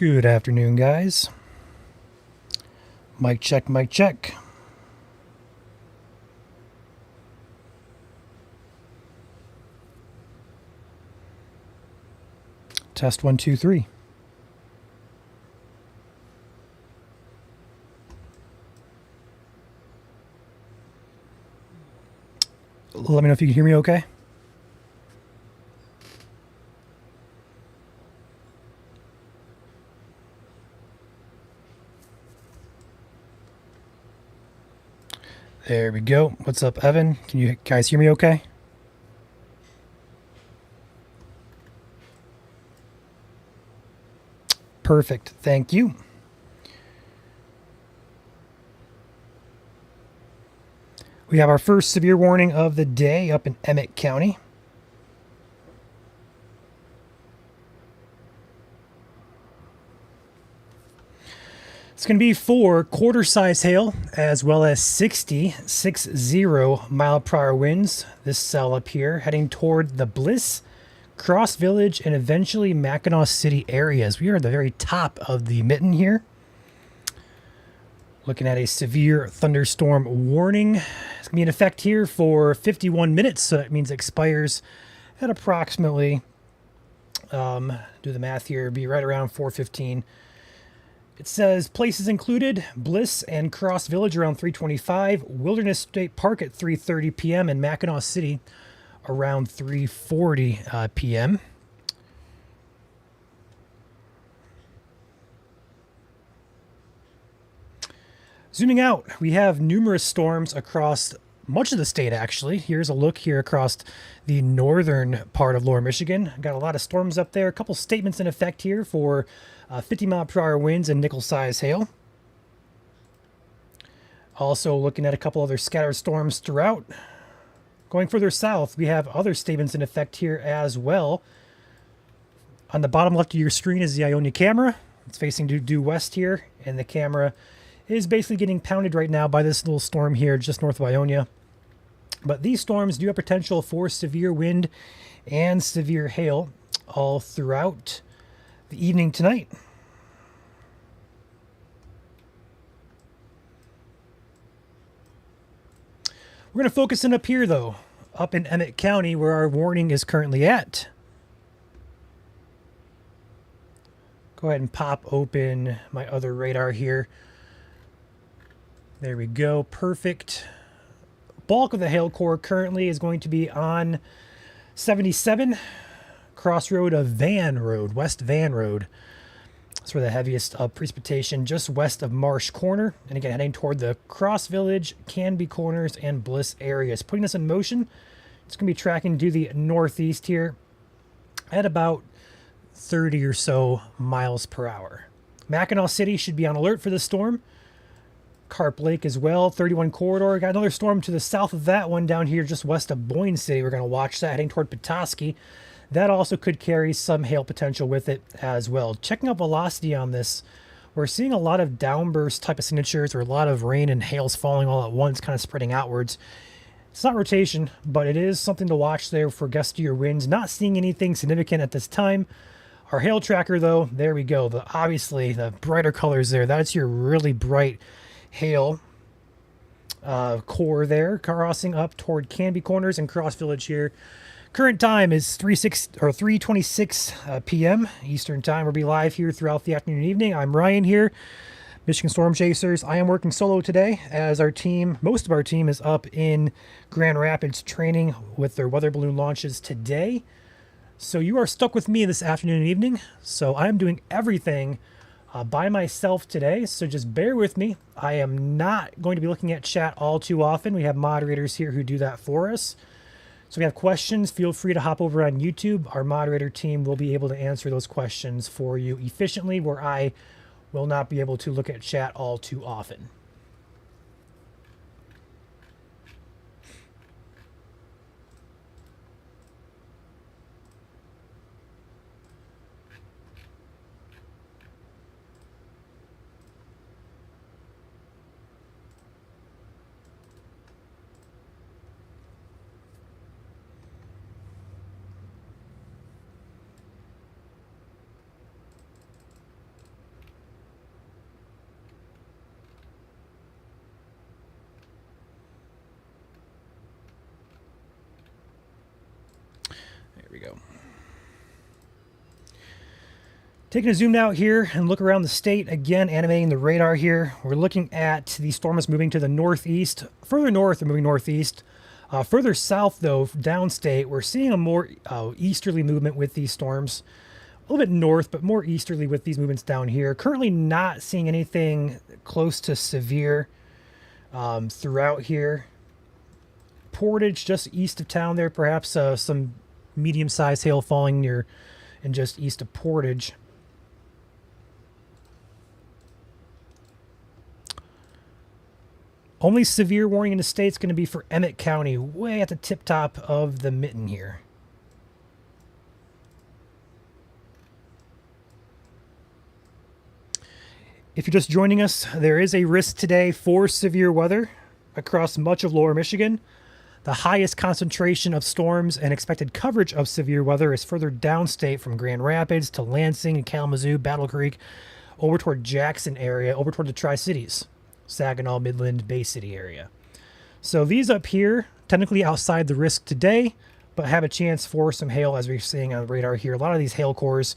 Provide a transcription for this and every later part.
Good afternoon, guys. Mic check, mic check. Test 1, 2, 3. Let me know if you can hear me okay. There we go. What's up, Evan? Can you guys hear me okay? Perfect. Thank you. We have our first severe warning of the day up in Emmett County. It's going to be for quarter-size hail as well as 60 mile per hour winds. This cell up here heading toward the Bliss, Cross Village, and eventually Mackinac City areas. We are at the very top of the mitten here. Looking at a severe thunderstorm warning. It's going to be in effect here for 51 minutes, so that means it expires at approximately, do the math here, be right around 4:15. It says places included: Bliss and Cross Village around 3:25, Wilderness State Park at 3:30 p.m., and Mackinac City around 3:40 p.m. Zooming out, we have numerous storms across much of the state, actually. Here's a look here across the northern part of Lower Michigan. Got a lot of storms up there. A couple statements in effect here for 50 mile per hour winds and nickel-size hail. Also looking at a couple other scattered storms throughout. Going further south, we have other statements in effect here as well. On the bottom left of your screen is the Ionia camera. It's facing due west here, and the camera is basically getting pounded right now by this little storm here just north of Ionia. But these storms do have potential for severe wind and severe hail all throughout the evening tonight. We're going to focus in up here, though, up in Emmett County, where our warning is currently at. Go ahead and pop open my other radar here. There we go. Perfect. Bulk of the hail core currently is going to be on 77, crossroad of Van Road, West Van Road. That's where the heaviest precipitation, just west of Marsh Corner. And again, heading toward the Cross Village, Canby Corners, and Bliss areas. Putting this in motion, it's going to be tracking to the northeast here at about 30 or so miles per hour. Mackinac City should be on alert for this storm. Carp Lake as well, 31 corridor. Got another storm to the south of that one down here just west of Boyne City. We're going to watch that heading toward Petoskey. That also could carry some hail potential with it as well. Checking out velocity on this, we're seeing a lot of downburst type of signatures, or a lot of rain and hails falling all at once, kind of spreading outwards. It's not rotation, but it is something to watch there for gustier winds. Not seeing anything significant at this time. Our hail tracker, though, there we go. Obviously, the brighter colors there, that's your really bright hail core there, crossing up toward Canby Corners and Cross Village here. Current time is 3:26 p.m. Eastern Time. We'll be live here throughout the afternoon and evening. I'm Ryan here, Michigan Storm Chasers. I am working solo today as our team, most of our team, is up in Grand Rapids training with their weather balloon launches today. So you are stuck with me this afternoon and evening. So I'm doing everything by myself today, so just bear with me. I am not going to be looking at chat all too often. We have moderators here who do that for us. So if you have questions, feel free to hop over on YouTube. Our moderator team will be able to answer those questions for you efficiently, where I will not be able to look at chat all too often. Taking a zoom out here and look around the state, again animating the radar here. We're looking at the storms moving to the northeast. Further north, they're moving northeast. Further south, though, downstate, we're seeing a more easterly movement with these storms. A little bit north, but more easterly with these movements down here. Currently not seeing anything close to severe throughout here. Portage, just east of town there, perhaps some medium-sized hail falling near and just east of Portage. Only severe warning in the state is going to be for Emmett County, way at the tip top of the mitten here. If you're just joining us, there is a risk today for severe weather across much of lower Michigan. The highest concentration of storms and expected coverage of severe weather is further downstate from Grand Rapids to Lansing and Kalamazoo, Battle Creek, over toward Jackson area, over toward the Tri-Cities. Saginaw, Midland, Bay City area. So these up here, technically outside the risk today, but have a chance for some hail as we're seeing on the radar here. A lot of these hail cores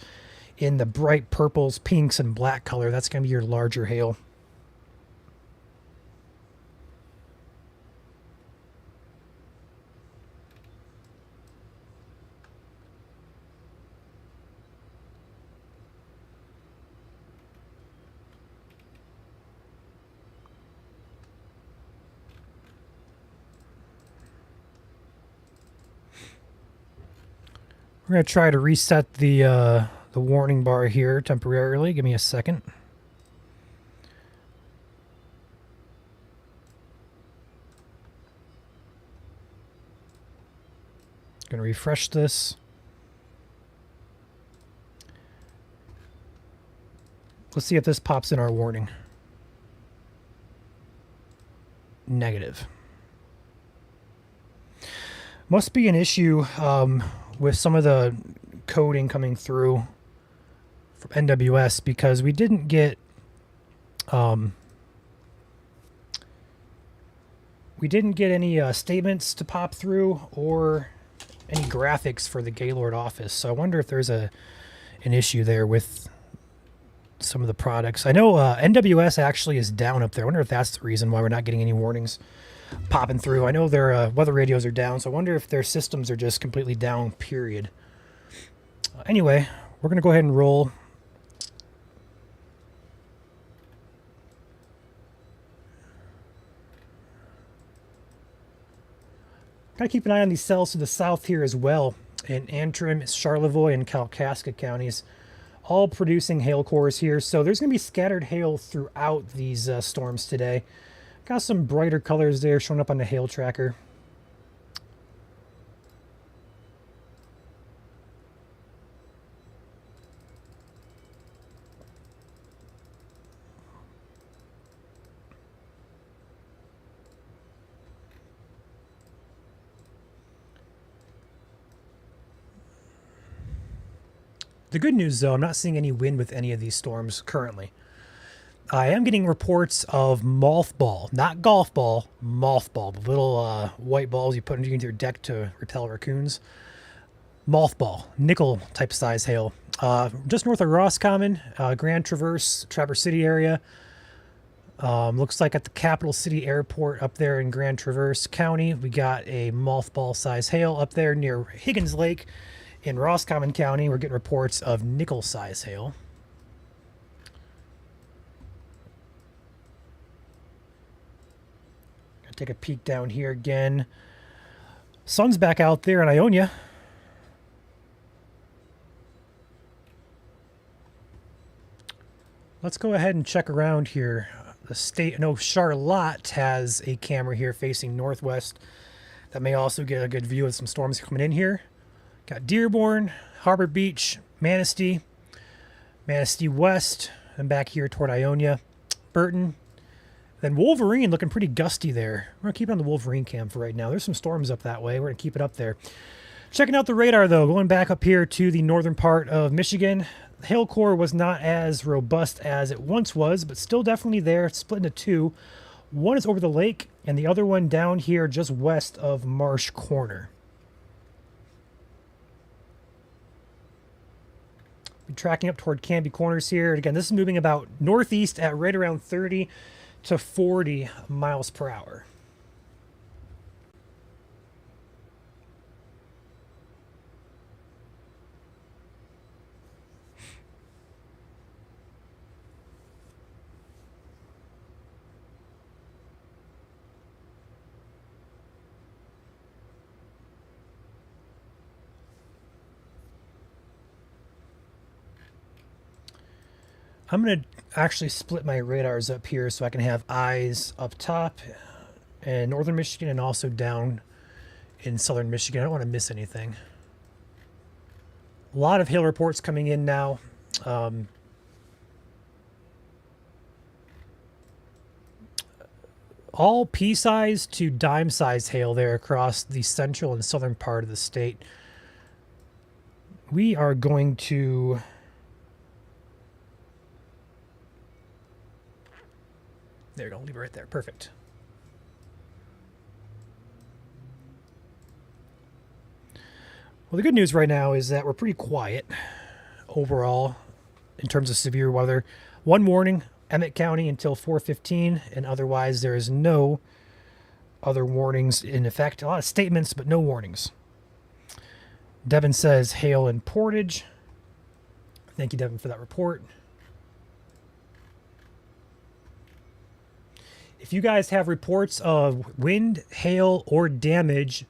in the bright purples, pinks, and black color. That's going to be your larger hail. We're going to try to reset the warning bar here temporarily. Give me a second. Going to refresh this. Let's see if this pops in our warning. Negative. Must be an issue with some of the coding coming through from NWS, because we didn't get any statements to pop through or any graphics for the Gaylord office. So I wonder if there's an issue there with some of the products. I know NWS actually is down up there. I wonder if that's the reason why we're not getting any warnings popping through. I know their weather radios are down, so I wonder if their systems are just completely down, period. Anyway, we're going to go ahead and roll. Got to keep an eye on these cells to the south here as well, in Antrim, Charlevoix, and Kalkaska counties, all producing hail cores here. So there's going to be scattered hail throughout these storms today. Got some brighter colors there showing up on the hail tracker. The good news, though, I'm not seeing any wind with any of these storms currently. I am getting reports of mothball, not golf ball, mothball, the little white balls you put into your deck to repel raccoons. Mothball, nickel type size hail. Just north of Roscommon, Grand Traverse City area. Looks like at the Capital City Airport up there in Grand Traverse County, we got a mothball size hail. Up there near Higgins Lake in Roscommon County, we're getting reports of nickel size hail. Take a peek down here again. Sun's back out there in Ionia. Let's go ahead and check around here. The state, no, Charlotte has a camera here facing northwest that may also get a good view of some storms coming in here. Got Dearborn, Harbor Beach, Manistee, Manistee West, and back here toward Ionia, Burton. Then Wolverine looking pretty gusty there. We're going to keep it on the Wolverine cam for right now. There's some storms up that way. We're going to keep it up there. Checking out the radar, though. Going back up here to the northern part of Michigan. The hail core was not as robust as it once was, but still definitely there. It's split into two. One is over the lake, and the other one down here just west of Marsh Corner. We're tracking up toward Canby Corners here. And again, this is moving about northeast at right around 30 to 40 miles per hour. I'm going to actually split my radars up here so I can have eyes up top in northern Michigan and also down in southern Michigan. I don't want to miss anything. A lot of hail reports coming in now. All pea-size to dime-size hail there across the central and southern part of the state. We are going to... There you go, leave it right there. Perfect. Well, the good news right now is that we're pretty quiet overall in terms of severe weather. One warning, Emmett County until 4:15, and otherwise there is no other warnings in effect. A lot of statements, but no warnings. Devin says hail in Portage. Thank you, Devin, for that report. If you guys have reports of wind, hail, or damage,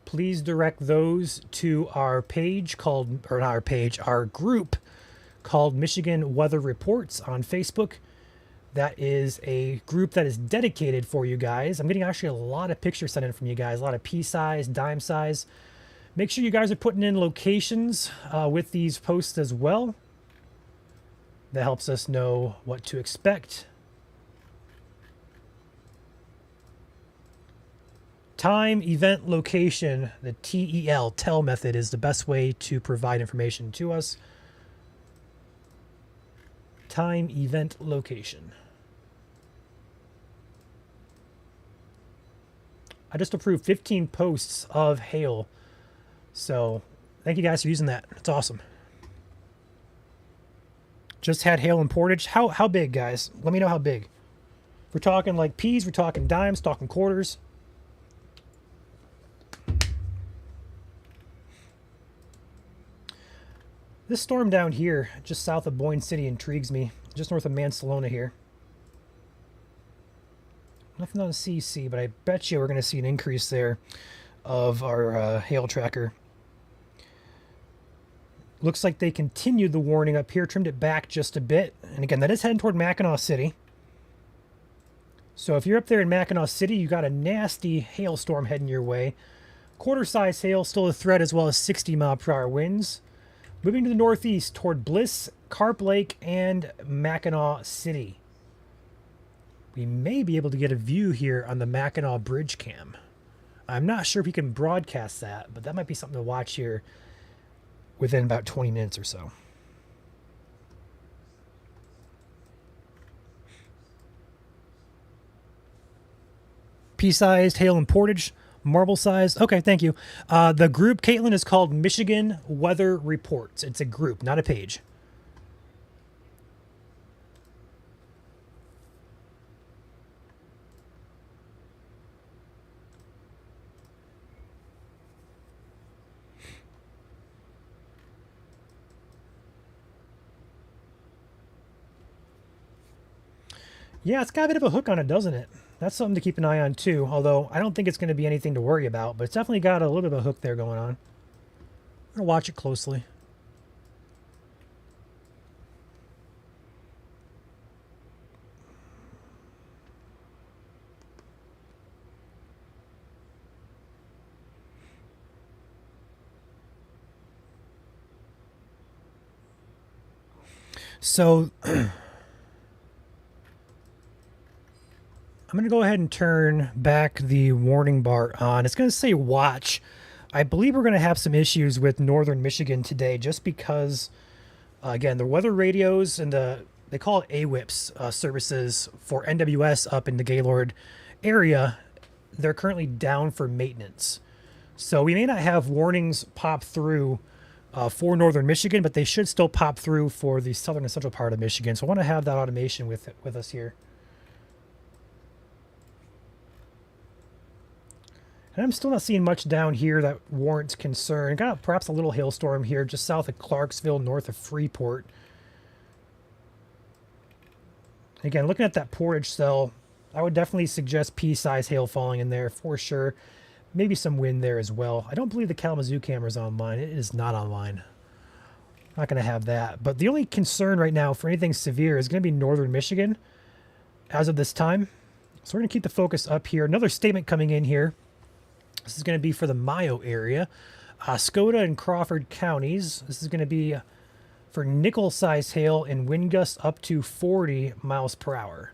please direct those to our page called, or not our page, our group called Michigan Weather Reports on Facebook. That is a group that is dedicated for you guys. I'm getting actually a lot of pictures sent in from you guys, a lot of pea size, dime size. Make sure you guys are putting in locations with these posts as well. That helps us know what to expect. Time, event, location, the TEL, TEL method is the best way to provide information to us. Time, event, location. I just approved 15 posts of hail. So thank you guys for using that. It's awesome. Just had hail in Portage. How big, guys? Let me know how big. We're talking like peas, we're talking dimes, talking quarters. This storm down here, just south of Boyne City, intrigues me. Just north of Mansalona here. Nothing on the CC, but I bet you we're going to see an increase there of our hail tracker. Looks like they continued the warning up here, trimmed it back just a bit. And again, that is heading toward Mackinac City. So if you're up there in Mackinac City, you got a nasty hailstorm heading your way. Quarter-size hail still a threat, as well as 60-mile-per-hour winds. Moving to the northeast toward Bliss, Carp Lake, and Mackinac City. We may be able to get a view here on the Mackinac Bridge Cam. I'm not sure if we can broadcast that, but that might be something to watch here within about 20 minutes or so. Pea-sized hail in Portage. Marble size. Okay, thank you. The group, Caitlin, is called Michigan Weather Reports. It's a group, not a page. Yeah, it's got a bit of a hook on it, doesn't it? That's something to keep an eye on too, although I don't think it's going to be anything to worry about, but it's definitely got a little bit of a hook there going on. I'm going to watch it closely. So I'm going to go ahead and turn back the warning bar on. It's going to say watch. I believe we're going to have some issues with northern Michigan today just because, again, the weather radios and they call it AWIPS services for NWS up in the Gaylord area, they're currently down for maintenance. So we may not have warnings pop through for northern Michigan, but they should still pop through for the southern and central part of Michigan. So I want to have that automation with us here. And I'm still not seeing much down here that warrants concern. Got perhaps a little hailstorm here just south of Clarksville, north of Freeport. Again, looking at that portage cell, I would definitely suggest pea-size hail falling in there for sure. Maybe some wind there as well. I don't believe the Kalamazoo camera is online. It is not online. Not going to have that. But the only concern right now for anything severe is going to be northern Michigan as of this time. So we're going to keep the focus up here. Another statement coming in here. This is going to be for the Mayo area. Oscoda and Crawford counties. This is going to be for nickel-sized hail and wind gusts up to 40 miles per hour.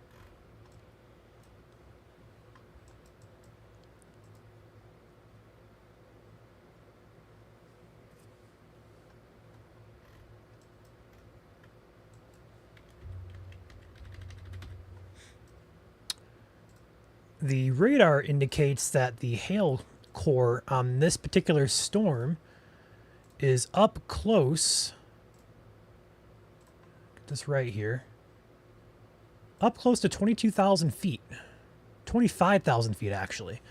The radar indicates that the hail core on this particular storm is up close. Get this right here. Up close to 22,000 feet. 25,000 feet, actually.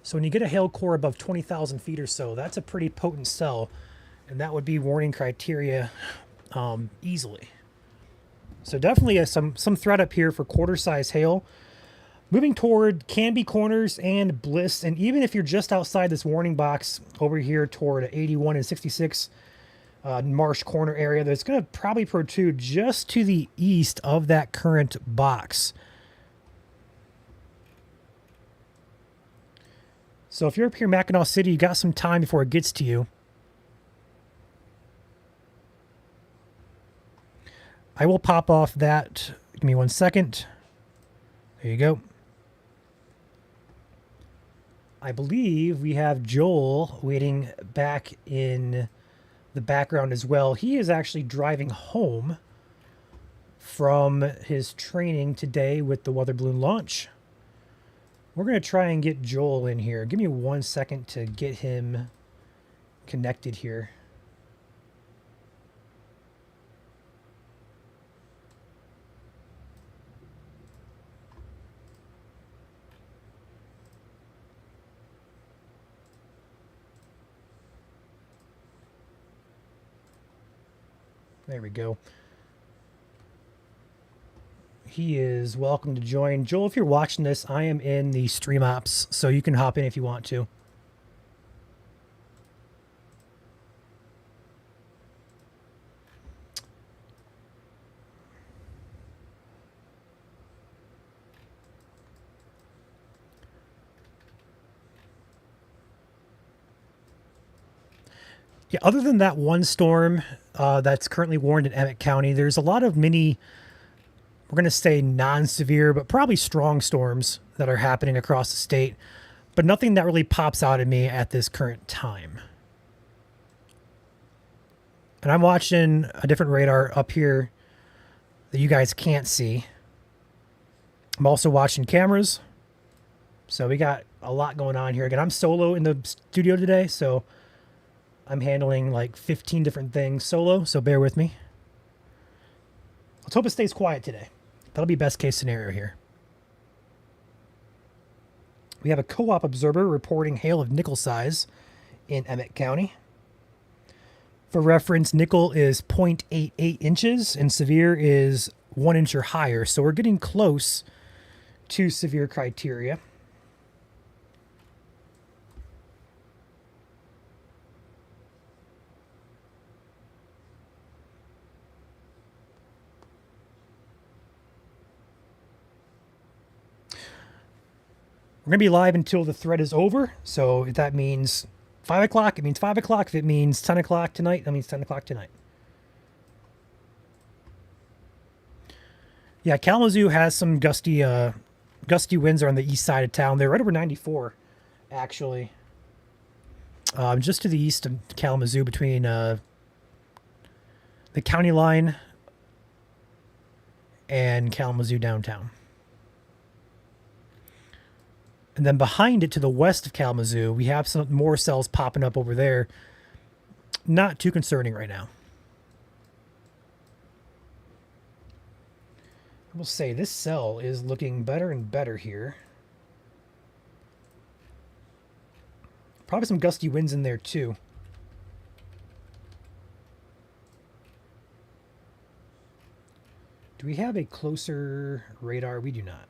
So when you get a hail core above 20,000 feet or so, that's a pretty potent cell. And that would be warning criteria easily. So definitely some threat up here for quarter-size hail. Moving toward Canby Corners and Bliss, and even if you're just outside this warning box over here toward 81 and 66 Marsh Corner area, that's going to probably protrude just to the east of that current box. So if you're up here in Mackinac City, you got some time before it gets to you. I will pop off that. Give me 1 second. There you go. I believe we have Joel waiting back in the background as well. He is actually driving home from his training today with the weather balloon launch. We're going to try and get Joel in here. Give me 1 second to get him connected here. There we go. He is welcome to join. Joel, if you're watching this, I am in the stream ops, so you can hop in if you want to. Yeah, other than that one storm that's currently warned in Emmett County, there's a lot of mini, we're going to say non-severe, but probably strong storms that are happening across the state, but nothing that really pops out at me at this current time. And I'm watching a different radar up here that you guys can't see. I'm also watching cameras. So we got a lot going on here. Again, I'm solo in the studio today, so I'm handling like 15 different things solo, so bear with me. Let's hope it stays quiet today. That'll be best case scenario here. We have a co-op observer reporting hail of nickel size in Emmett County. For reference, nickel is 0.88 inches and severe is 1 inch or higher. So we're getting close to severe criteria. We're going to be live until the thread is over. So if that means 5 o'clock, it means 5 o'clock. If it means 10 o'clock tonight, that means 10 o'clock tonight. Yeah, Kalamazoo has some gusty winds on the east side of town. They're right over 94, actually. Just to the east of Kalamazoo between the county line and Kalamazoo downtown. And then behind it to the west of Kalamazoo, we have some more cells popping up over there. Not too concerning right now. I will say this cell is looking better and better here. Probably some gusty winds in there too. Do we have a closer radar? We do not.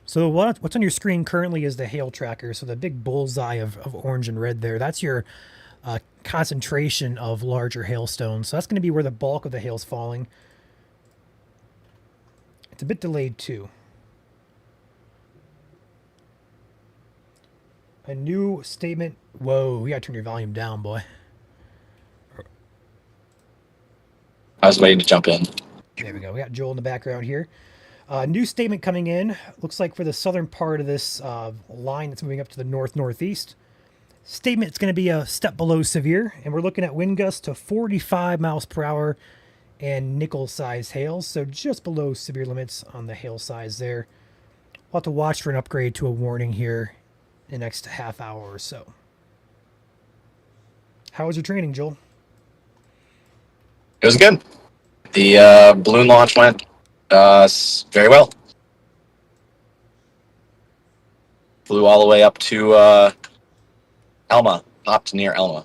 So what's on your screen currently is the hail tracker. So the big bullseye of orange and red there, that's your concentration of larger hailstones. So that's going to be where the bulk of the hail's falling. It's a bit delayed too. A new statement. Whoa, you gotta turn your volume down, boy. I was waiting to jump in. There we go. We got Joel in the background here. New statement coming in. Looks like for the southern part of this line that's moving up to the north-northeast. Statement, it's going to be a step below severe, and we're looking at wind gusts to 45 miles per hour and nickel-sized hails, so just below severe limits on the hail size there. We'll have to watch for an upgrade to a warning here in the next half hour or so. How was your training, Joel? It was good. The balloon launch went very well. Flew all the way up to Elma, popped near Elma.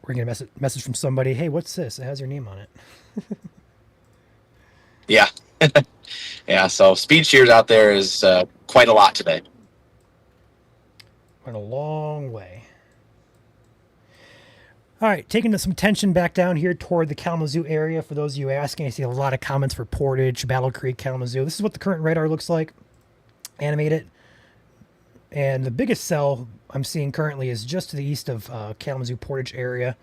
We're going to get a message from somebody. Hey, what's this? It has your name on it. Yeah. Yeah, so speed shears out there is quite a lot today. Went a long way. All right, taking some attention back down here toward the Kalamazoo area. For those of you asking, I see a lot of comments for Portage, Battle Creek, Kalamazoo. This is what the current radar looks like. Animate it. And the biggest cell I'm seeing currently is just to the east of Kalamazoo Portage area.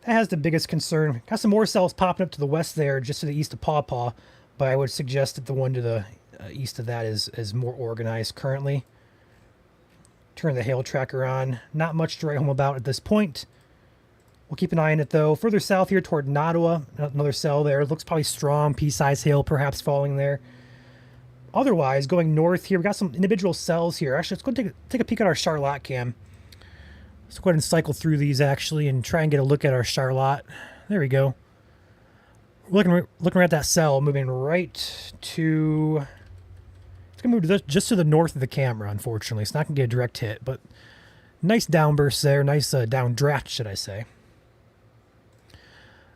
That has the biggest concern. Got some more cells popping up to the west there, just to the east of Paw Paw. But I would suggest that the one to the east of that is more organized currently. Turn the hail tracker on. Not much to write home about at this point. We'll keep an eye on it, though. Further south here toward Nottawa, another cell there. Looks probably strong, pea-sized hail perhaps falling there. Otherwise, going north here, we got some individual cells here. Actually, let's go take a peek at our Charlotte cam. Let's go ahead and cycle through these, actually, and try and get a look at our Charlotte. There we go. Looking right at that cell, moving right to... It's going to move just to the north of the camera, unfortunately. It's not going to get a direct hit, but nice downburst there. Nice downdraft, should I say.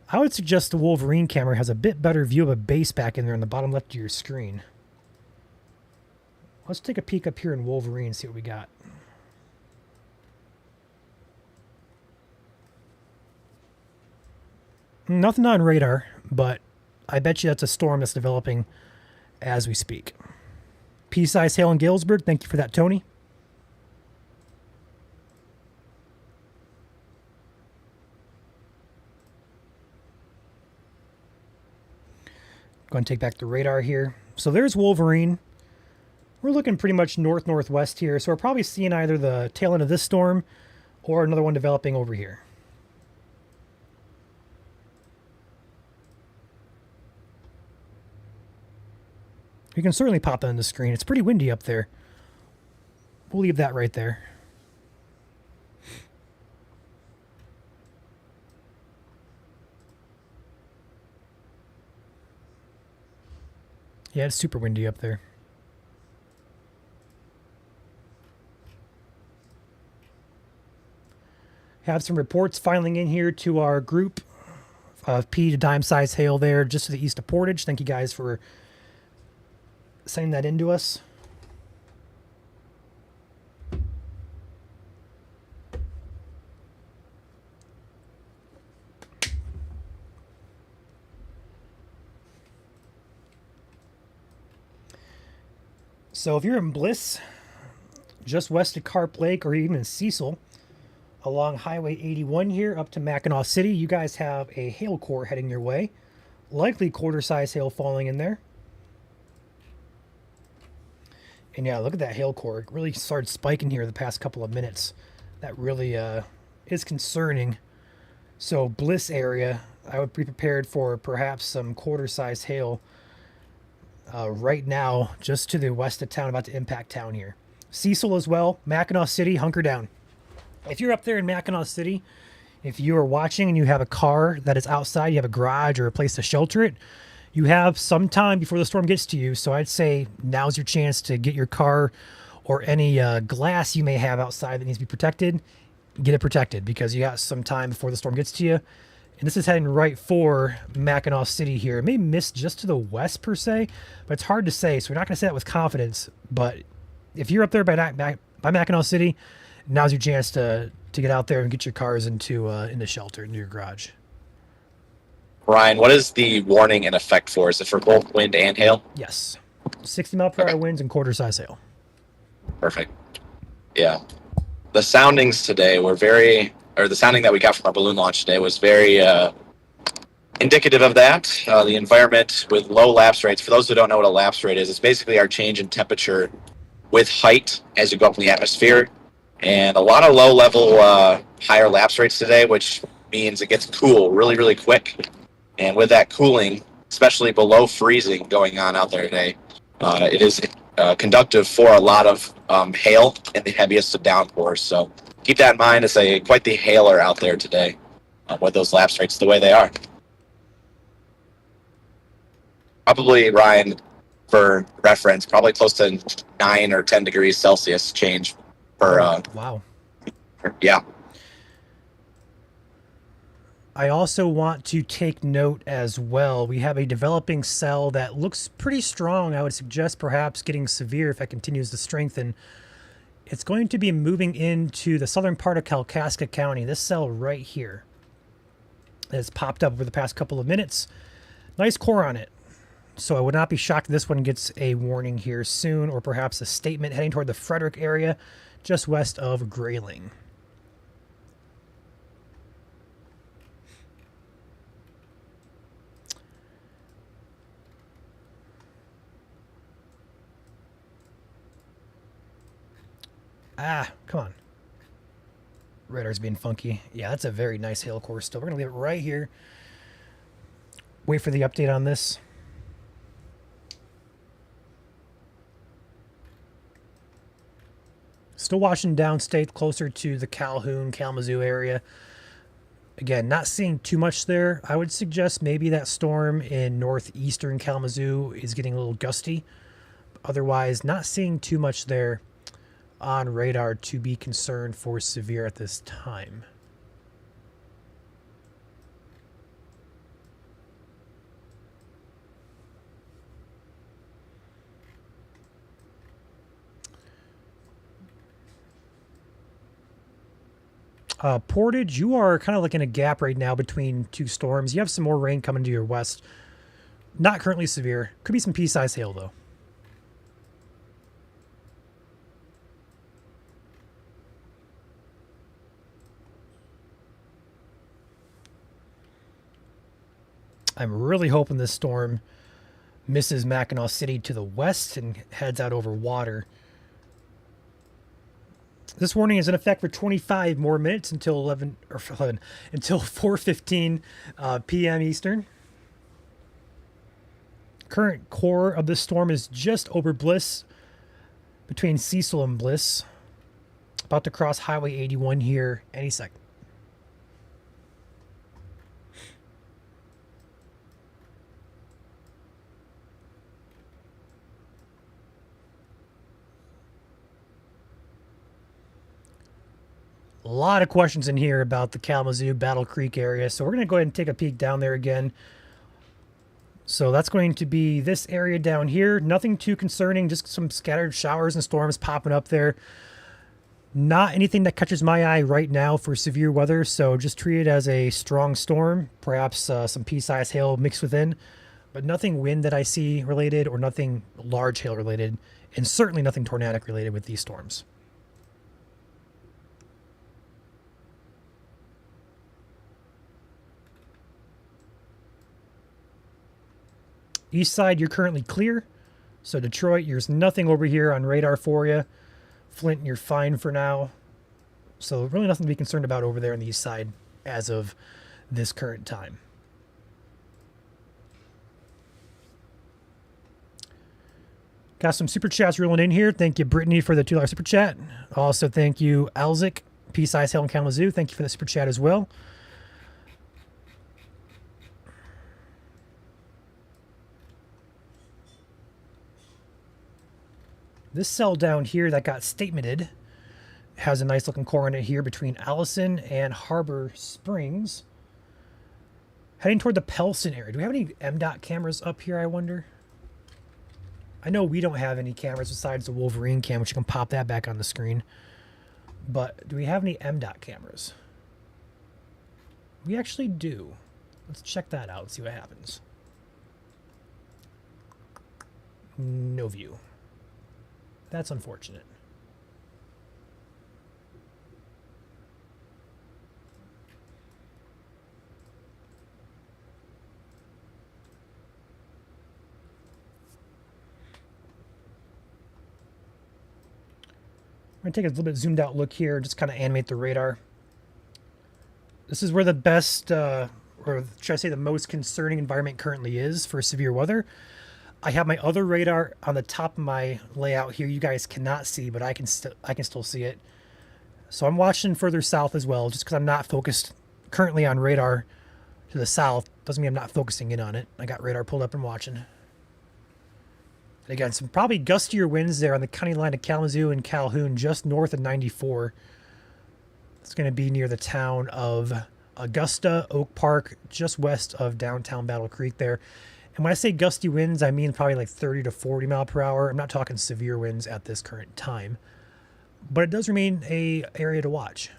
I would suggest the Wolverine camera has a bit better view of a base back in there in the bottom left of your screen. Let's take a peek up here in Wolverine and see what we got. Nothing on radar, but I bet you that's a storm that's developing as we speak. Pea-sized hail in Galesburg. Thank you for that, Tony. Go ahead and take back the radar here. So there's Wolverine. We're looking pretty much north-northwest here, so we're probably seeing either the tail end of this storm or another one developing over here. You can certainly pop that on the screen. It's pretty windy up there. We'll leave that right there. Yeah, it's super windy up there. Have some reports filing in here to our group of pea to dime size hail there just to the east of Portage. Thank you guys for sending that in to us. So if you're in Bliss, just west of Carp Lake, or even in Cecil, along Highway 81 here up to Mackinac City, you guys have a hail core heading your way. Likely quarter-size hail falling in there. And yeah, look at that hail core. It really started spiking here the past couple of minutes. That really is concerning. So Bliss area, I would be prepared for perhaps some quarter-size hail right now, just to the west of town, about to impact town here. Cecil as well. Mackinac City, hunker down. If you're up there in Mackinac City, if you are watching and you have a car that is outside, you have a garage or a place to shelter it, you have some time before the storm gets to you. So I'd say now's your chance to get your car or any glass you may have outside that needs to be protected, get it protected because you got some time before the storm gets to you. And this is heading right for Mackinac City here. It may miss just to the west per se, but it's hard to say. So we're not going to say that with confidence. But if you're up there by Mackinac City, now's your chance to get out there and get your cars into shelter, into your garage. Ryan, what is the warning in effect for? Is it for both wind and hail? Yes. 60 mile per hour winds and quarter size hail. Perfect. Yeah. The soundings today were the sounding that we got from our balloon launch today was very indicative of that. The environment with low lapse rates. For those who don't know what a lapse rate is, it's basically our change in temperature with height as you go up in the atmosphere. And a lot of low level, higher lapse rates today, which means it gets cool really, really quick. And with that cooling, especially below freezing going on out there today, it is conductive for a lot of hail and the heaviest of downpours. So keep that in mind. It's quite the hailer out there today with those lapse rates the way they are. Probably, Ryan, for reference, probably close to 9 or 10 degrees Celsius change per. Wow. Yeah. I also want to take note as well. We have a developing cell that looks pretty strong. I would suggest perhaps getting severe if that continues to strengthen. It's going to be moving into the southern part of Kalkaska County. This cell right here has popped up over the past couple of minutes. Nice core on it. So I would not be shocked if this one gets a warning here soon, or perhaps a statement heading toward the Frederick area just west of Grayling. Ah, come on. Radar's being funky. Yeah, that's a very nice hail core still. We're going to leave it right here. Wait for the update on this. Still watching downstate closer to the Calhoun, Kalamazoo area. Again, not seeing too much there. I would suggest maybe that storm in northeastern Kalamazoo is getting a little gusty. Otherwise, not seeing too much there on radar to be concerned for severe at this time. Portage, you are kind of like in a gap right now between two storms. You have some more rain coming to your west. Not currently severe. Could be some pea-sized hail, though. I'm really hoping this storm misses Mackinac City to the west and heads out over water. This warning is in effect for 25 more minutes until 4:15 p.m. Eastern. Current core of this storm is just over Bliss, between Cecil and Bliss. About to cross Highway 81 here any second. A lot of questions in here about the Kalamazoo, Battle Creek area. So we're going to go ahead and take a peek down there again. So that's going to be this area down here. Nothing too concerning, just some scattered showers and storms popping up there. Not anything that catches my eye right now for severe weather. So just treat it as a strong storm, perhaps some pea-sized hail mixed within. But nothing wind that I see related, or nothing large hail related, and certainly nothing tornadic related with these storms. East side, you're currently clear. So Detroit, there's nothing over here on radar for you. Flint, you're fine for now. So really nothing to be concerned about over there on the east side as of this current time. Got some super chats rolling in here. Thank you, Brittany, for the $2 super chat. Also, thank you, Alzik Peace Eyes Hill in Kalamazoo. Thank you for the super chat as well. This cell down here that got statemented has a nice looking coordinate here between Allison and Harbor Springs. Heading toward the Pelson area. Do we have any MDOT cameras up here, I wonder? I know we don't have any cameras besides the Wolverine cam, which you can pop that back on the screen. But do we have any MDOT cameras? We actually do. Let's check that out and see what happens. No view. That's unfortunate. I'm going to take a little bit zoomed out look here, just kind of animate the radar. This is where the best, or should I say the most concerning environment currently is for severe weather. I have my other radar on the top of my layout here. You guys cannot see, but I can still see it. So I'm watching further south as well, just because I'm not focused currently on radar to the south. Doesn't mean I'm not focusing in on it. I got radar pulled up and watching. And again, some probably gustier winds there on the county line of Kalamazoo and Calhoun, just north of 94. It's going to be near the town of Augusta, Oak Park, just west of downtown Battle Creek there. And when I say gusty winds, I mean probably like 30 to 40 mile per hour. I'm not talking severe winds at this current time, but it does remain an area to watch.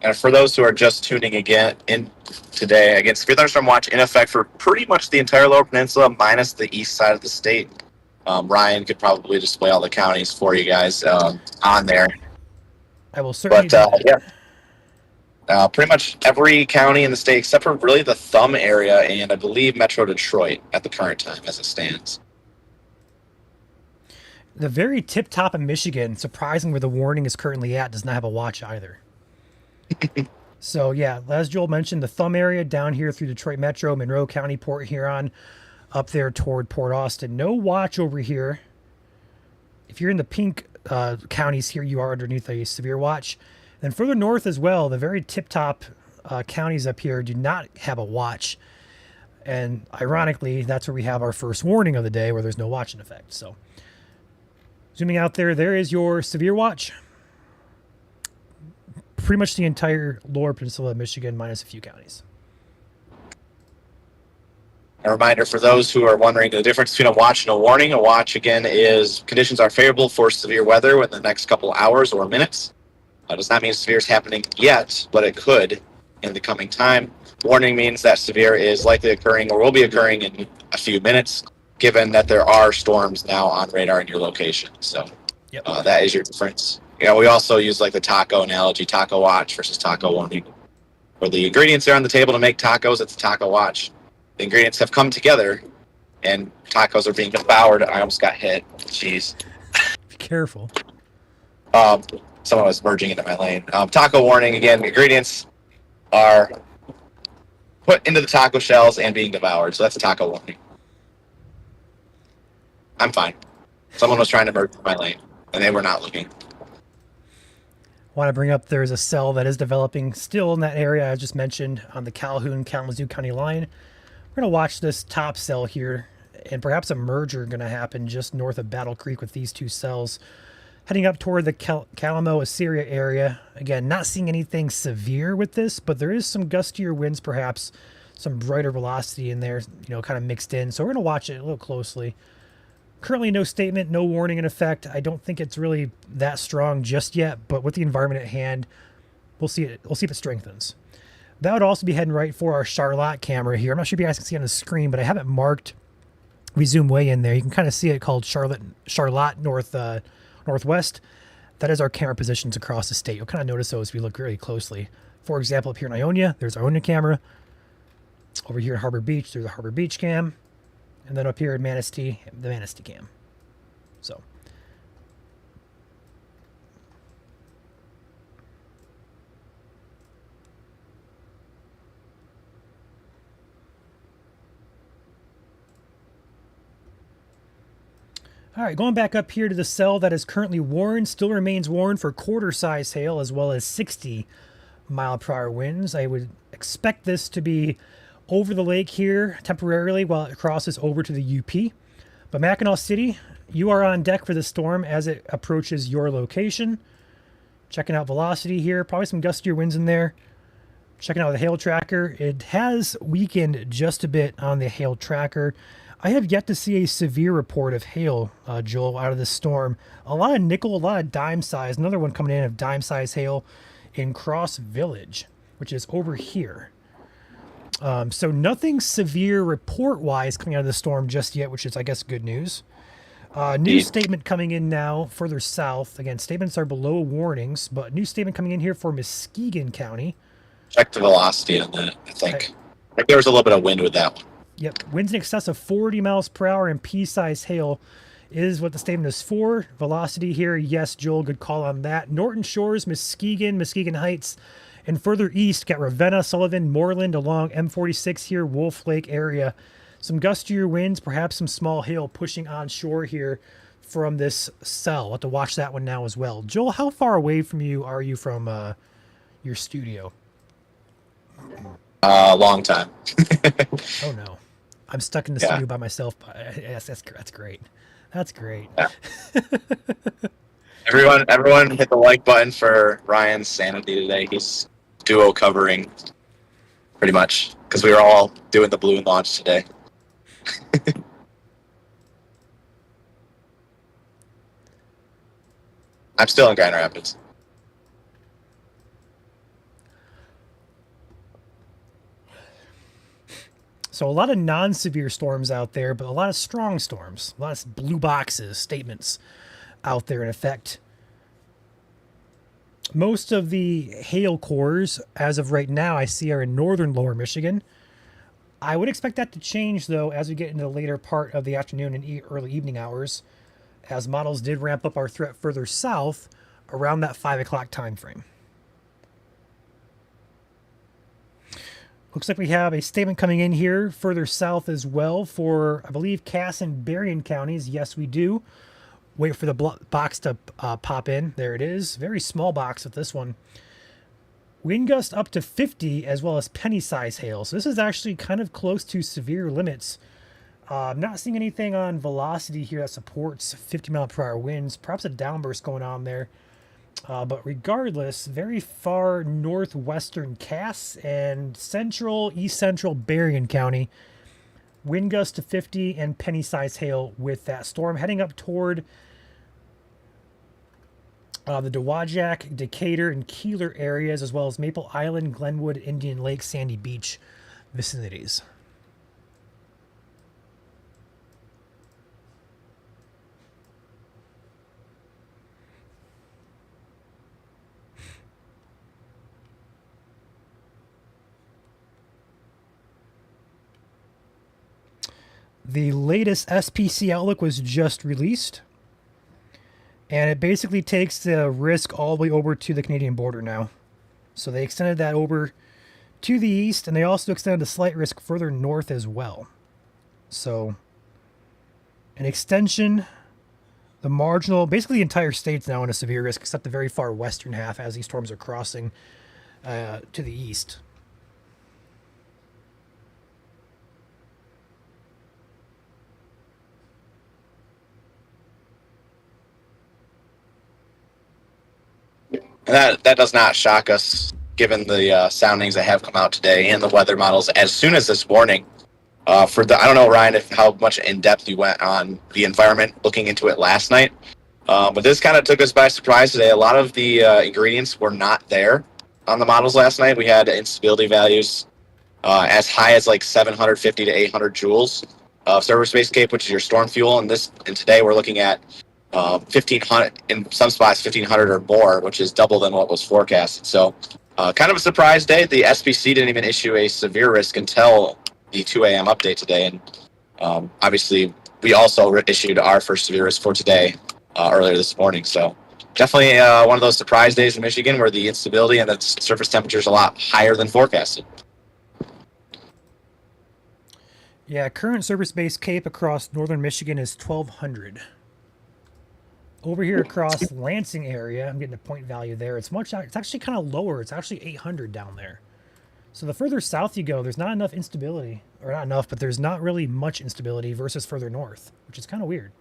And for those who are just tuning in today, again, severe thunderstorm watch in effect for pretty much the entire Lower Peninsula minus the east side of the state. Ryan could probably display all the counties for you guys on there. I will certainly. But yeah, pretty much every county in the state except for really the Thumb area and I believe Metro Detroit at the current time as it stands. The very tip top of Michigan, surprising where the warning is currently at, does not have a watch either. So yeah, as Joel mentioned, the Thumb area down here through Detroit Metro, Monroe County, Port Huron, up there toward Port Austin. No watch over here. If you're in the pink counties here, you are underneath a severe watch. Then further north as well, the very tip-top counties up here do not have a watch. And ironically, that's where we have our first warning of the day where there's no watch in effect. So zooming out there, there is your severe watch. Pretty much the entire Lower Peninsula of Michigan minus a few counties. A reminder for those who are wondering the difference between a watch and a warning. A watch, again, is conditions are favorable for severe weather within the next couple hours or minutes. Does not mean severe is happening yet, but it could in the coming time. Warning means that severe is likely occurring or will be occurring in a few minutes, given that there are storms now on radar in your location. So yep. That is your difference. You know, we also use like the taco analogy, taco watch versus taco warning. Where the ingredients are on the table to make tacos, it's a taco watch. The ingredients have come together, and tacos are being devoured. I almost got hit. Jeez. Be careful. Someone was merging into my lane. Taco warning, again, the ingredients are put into the taco shells and being devoured. So that's a taco warning. I'm fine. Someone was trying to merge my lane, and they were not looking. Want to bring up there's a cell that is developing still in that area I just mentioned on the Calhoun-Kalamazoo County line. We're going to watch this top cell here, and perhaps a merger going to happen just north of Battle Creek with these two cells. Heading up toward the Calamo, Assyria area. Again, not seeing anything severe with this, but there is some gustier winds, perhaps some brighter velocity in there, kind of mixed in. So we're going to watch it a little closely. Currently, no statement, no warning in effect. I don't think it's really that strong just yet, but with the environment at hand, we'll see it. We'll see if it strengthens. That would also be heading right for our Charlotte camera here. I'm not sure if you guys can see on the screen, but I have it marked. We zoom way in there. You can kind of see it called Charlotte Northwest. That is our camera positions across the state. You'll kind of notice those if you look really closely. For example, up here in Ionia, there's our Ionia camera. Over here in Harbor Beach, there's a Harbor Beach cam. And then up here in Manistee, the Manistee cam. So All right, going back up here to the cell that is currently warned, still remains warned for quarter-size hail as well as 60-mile-per-hour winds. I would expect this to be over the lake here temporarily while it crosses over to the UP. But Mackinac City, you are on deck for the storm as it approaches your location. Checking out velocity here, probably some gustier winds in there. Checking out the hail tracker. It has weakened just a bit on the hail tracker. I have yet to see a severe report of hail, Joel, out of this storm. A lot of nickel, a lot of dime size. Another one coming in of dime size hail in Cross Village, which is over here. So nothing severe report-wise coming out of the storm just yet, which is, I guess, good news. New statement coming in now further south. Again, statements are below warnings, but new statement coming in here for Muskegon County. Check the velocity on that, I think. I think there was a little bit of wind with that one. Yep, winds in excess of 40 miles per hour and pea-sized hail is what the statement is for. Velocity here, yes, Joel, good call on that. Norton Shores, Muskegon, Muskegon Heights, and further east, got Ravenna, Sullivan, Moreland along M46 here, Wolf Lake area. Some gustier winds, perhaps some small hail pushing on shore here from this cell. We'll have to watch that one now as well. Joel, how far away from you are you from your studio? Long time. Oh no, I'm stuck in the studio by myself. Yes, that's great. That's great. Yeah. Everyone hit the like button for Ryan's sanity today. He's duo covering pretty much because we were all doing the balloon launch today. I'm still in Grand Rapids. So a lot of non-severe storms out there, but a lot of strong storms, a lot of blue boxes, statements out there in effect. Most of the hail cores, as of right now, I see are in northern lower Michigan. I would expect that to change, though, as we get into the later part of the afternoon and early evening hours, as models did ramp up our threat further south around that 5 o'clock time frame. Looks like we have a statement coming in here further south as well for, I believe, Cass and Berrien counties. Yes, we do. Wait for the box to pop in. There it is. Very small box with this one. Wind gust up to 50 as well as penny size hail. So this is actually kind of close to severe limits. I'm not seeing anything on velocity here that supports 50 mile per hour winds. Perhaps a downburst going on there. But regardless, very far northwestern Cass and east central Berrien County. Wind gust to 50 and penny size hail with that storm heading up toward the Dowagiac, Decatur, and Keeler areas, as well as Maple Island, Glenwood, Indian Lake, Sandy Beach vicinities. The latest SPC outlook was just released, and it basically takes the risk all the way over to the Canadian border now. So they extended that over to the east, and they also extended the slight risk further north as well. So an extension, the marginal, basically the entire state's now in a severe risk except the very far western half as these storms are crossing to the east. And that does not shock us, given the soundings that have come out today and the weather models. As soon as this morning, I don't know, Ryan, how much in depth you went on the environment, looking into it last night. But this kind of took us by surprise today. A lot of the ingredients were not there on the models last night. We had instability values as high as like 750 to 800 joules of surface-based CAPE, which is your storm fuel. And today we're looking at 1,500, in some spots 1,500 or more, which is double than what was forecasted. So kind of a surprise day. The SPC didn't even issue a severe risk until the 2 a.m. update today. And obviously, we also issued our first severe risk for today earlier this morning. So definitely one of those surprise days in Michigan where the instability and the surface temperature is a lot higher than forecasted. Yeah, current surface-based CAPE across northern Michigan is 1,200. Over here across Lansing area, I'm getting a point value there. It's actually kind of lower. It's actually 800 down there. So the further south you go, there's not enough instability, or not enough, but there's not really much instability versus further north, which is kind of weird.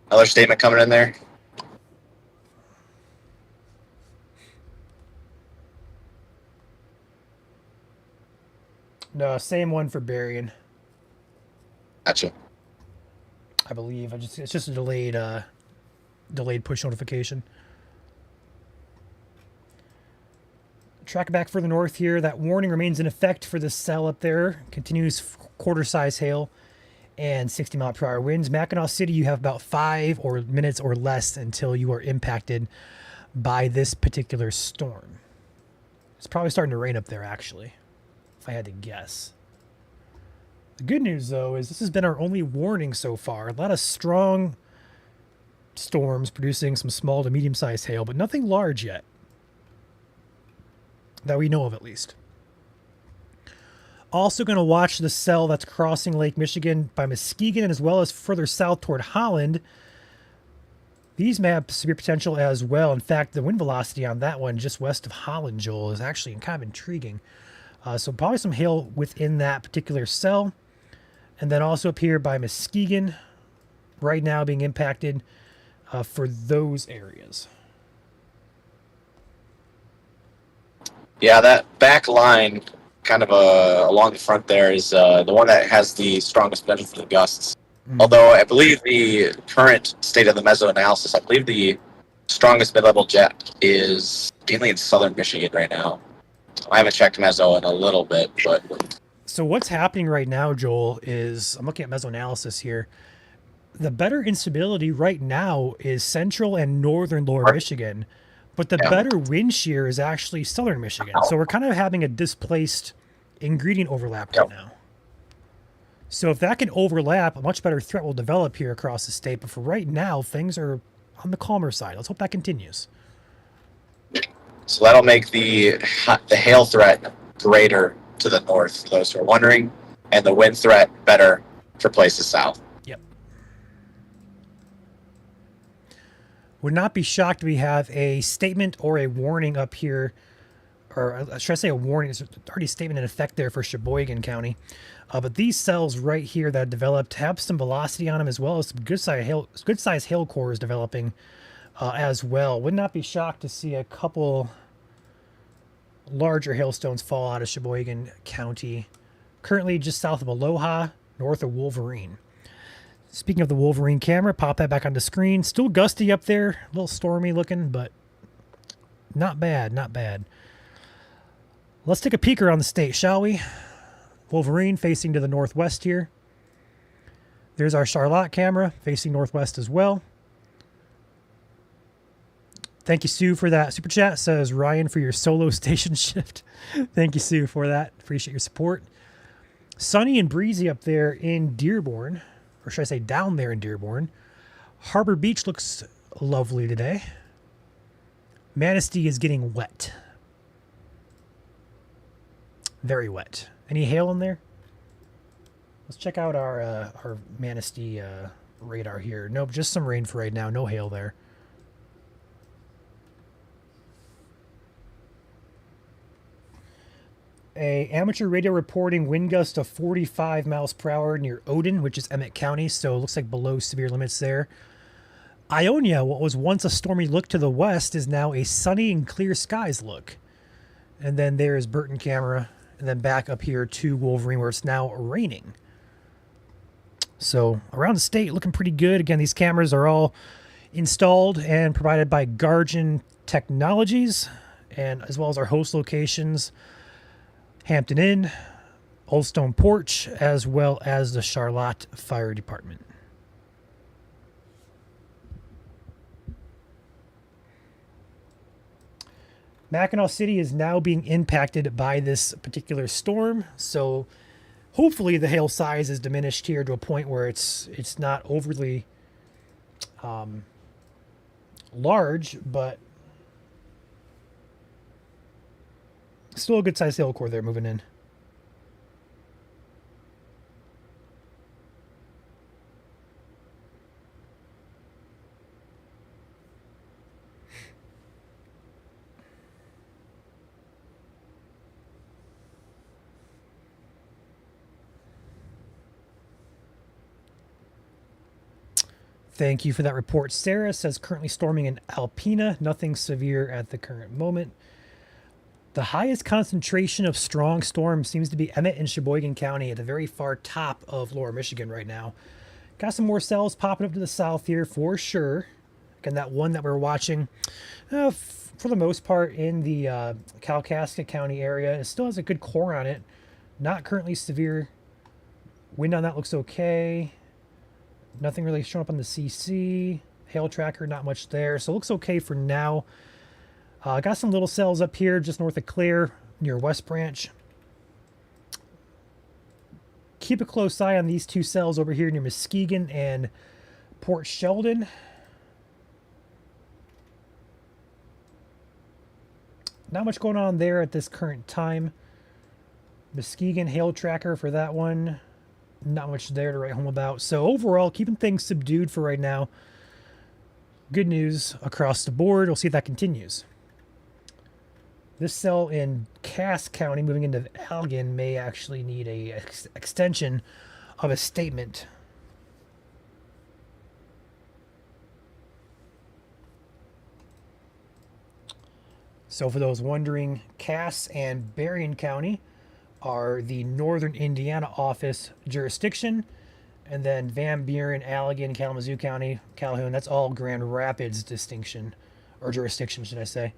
Another statement coming in there. No, same one for Berrien, Gotcha. I believe. It's just a delayed push notification. Track back further north here. That warning remains in effect for the cell up there. Continues quarter-size hail and 60-mile-per-hour winds. Mackinac City, you have about 5 or minutes or less until you are impacted by this particular storm. It's probably starting to rain up there, actually, if I had to guess. The good news, though, is this has been our only warning so far. A lot of strong storms producing some small to medium-sized hail, but nothing large yet. That we know of, at least. Also going to watch the cell that's crossing Lake Michigan by Muskegon, as well as further south toward Holland. These may have severe potential as well. In fact, the wind velocity on that one just west of Holland, Joel, is actually kind of intriguing. So probably some hail within that particular cell. And then also up here by Muskegon, right now being impacted for those areas. Yeah, that back line, kind of along the front there, is the one that has the strongest potential for the gusts. Although I believe the current state of the meso-analysis, I believe the strongest mid-level jet is mainly in southern Michigan right now. I haven't checked meso in a little bit, but... So what's happening right now, Joel, is I'm looking at meso-analysis here. The better instability right now is central and northern lower Michigan, but the better wind shear is actually southern Michigan. So we're kind of having a displaced ingredient overlap right now. So if that can overlap, a much better threat will develop here across the state. But for right now, things are on the calmer side. Let's hope that continues. So that'll make the hail threat greater to the north, for those who are wondering, and the wind threat better for places south. Yep. Would not be shocked if we have a statement or a warning up here, or should I say a warning? There's already a statement in effect there for Sheboygan County. But these cells right here that developed have some velocity on them, as well as some good size hail cores developing as well. Would not be shocked to see a couple larger hailstones fall out of Sheboygan County. Currently just south of Aloha, north of Wolverine. Speaking of the Wolverine camera, pop that back on the screen. Still gusty up there, a little stormy looking, but not bad, not bad. Let's take a peek around the state, shall we? Wolverine facing to the northwest here. There's our Charlotte camera facing northwest as well. Thank you, Sue, for that super chat. Says Ryan for your solo station shift. Thank you, Sue, for that. Appreciate your support. Sunny and breezy up there in Dearborn, or should I say down there in Dearborn. Harbor Beach looks lovely today. Manistee is getting wet. Very wet. Any hail in there? Let's check out our Manistee radar here. Nope, just some rain for right now. No hail there. A amateur radio reporting wind gust of 45 miles per hour near Odin, which is Emmett County, so it looks like below severe limits there. Ionia, what was once a stormy look to the west, is now a sunny and clear skies look. And then there is Burton camera, and then back up here to Wolverine, where it's now raining. So around the state, looking pretty good. Again, these cameras are all installed and provided by Guardian Technologies, and as well as our host locations, Hampton Inn, Old Stone Porch, as well as the Charlotte Fire Department. Mackinac City is now being impacted by this particular storm, so hopefully the hail size is diminished here to a point where it's not overly large, but still a good sized hail core there moving in. Thank you for that report. Sarah says currently storming in Alpena. Nothing severe at the current moment. The highest concentration of strong storms seems to be Emmett and Sheboygan County at the very far top of Lower Michigan right now. Got some more cells popping up to the south here for sure. Again, that one that we're watching, for the most part, in the Kalkaska County area, it still has a good core on it. Not currently severe. Wind on that looks okay. Nothing really showing up on the CC. Hail tracker, not much there. So it looks okay for now. Got some little cells up here just north of Clare near West Branch. Keep a close eye on these two cells over here near Muskegon and Port Sheldon. Not much going on there at this current time. Muskegon hail tracker for that one. Not much there to write home about. So overall, keeping things subdued for right now. Good news across the board. We'll see if that continues. This cell in Cass County moving into Allegan may actually need a extension of a statement. So for those wondering, Cass and Berrien County are the Northern Indiana office jurisdiction. And then Van Buren, Allegan, Kalamazoo County, Calhoun, that's all Grand Rapids distinction, or jurisdiction, should I say.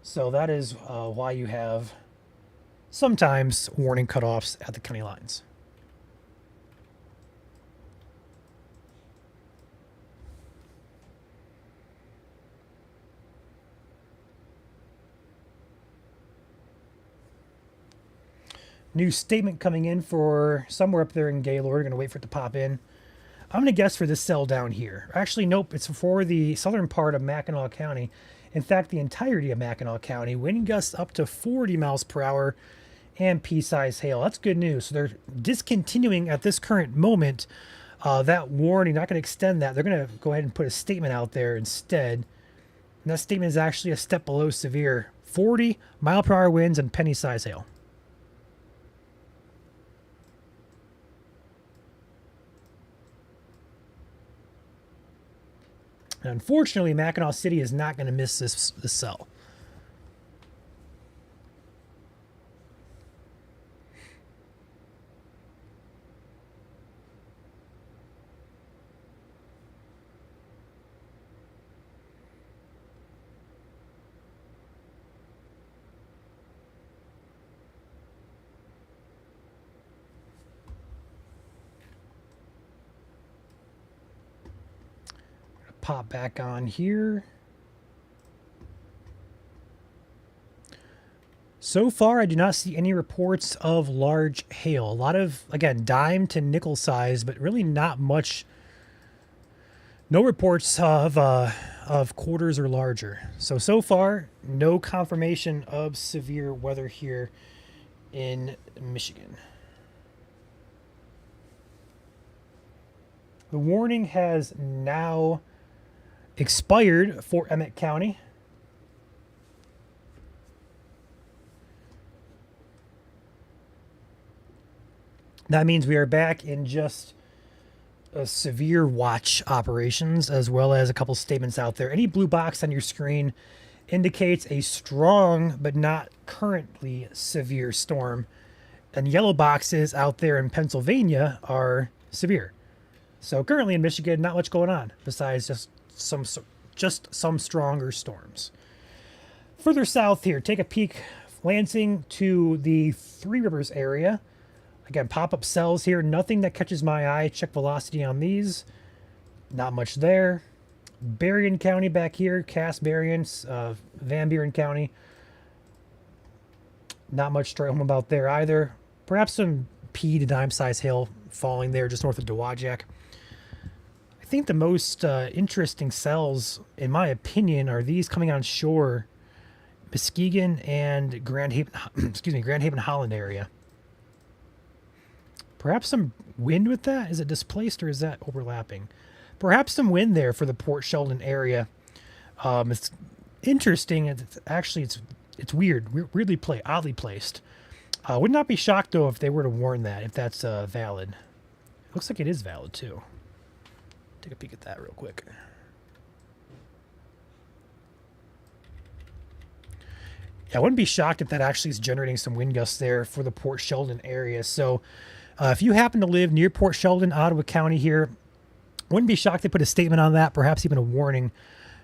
So that is why you have sometimes warning cutoffs at the county lines. New statement coming in for somewhere up there in Gaylord. Going to wait for it to pop in. I'm going to guess for this cell down here. Actually, nope. It's for the southern part of Mackinac County. In fact, the entirety of Mackinac County. Wind gusts up to 40 miles per hour and pea-sized hail. That's good news. So they're discontinuing at this current moment that warning. Not going to extend that. They're going to go ahead and put a statement out there instead. And that statement is actually a step below severe. 40 mile per hour winds and penny-sized hail. And unfortunately, Mackinac City is not going to miss this cell. Pop back on here. So far, I do not see any reports of large hail. A lot of, again, dime to nickel size, but really not much. No reports of quarters or larger. So far, no confirmation of severe weather here in Michigan. The warning has now expired for Emmett County. That means we are back in just a severe watch operations, as well as a couple statements out there. Any blue box on your screen indicates a strong but not currently severe storm, and yellow boxes out there in Pennsylvania are severe. So currently in Michigan, not much going on besides just some stronger storms. Further south here, take a peek, Lansing to the Three Rivers area. Again, pop-up cells here, nothing that catches my eye. Check velocity on these. Not much there. Berrien County back here, Cass, Berrien, Van Buren County. Not much to write home about there either. Perhaps some pea to dime size hail falling there just north of Dowagiac. I think the most interesting cells, in my opinion, are these coming on shore, Muskegon and Grand Haven, Grand Haven Holland area. Perhaps some wind with that. Is it displaced or is that overlapping? Perhaps some wind there for the Port Sheldon area. It's interesting. It's weird, weirdly oddly placed. Would not be shocked though if they were to warn that, if that's valid. Looks like it is valid too. Take a peek at that real quick. Yeah, I wouldn't be shocked if that actually is generating some wind gusts there for the Port Sheldon area. So if you happen to live near Port Sheldon, Ottawa County here, wouldn't be shocked to put a statement on that, perhaps even a warning.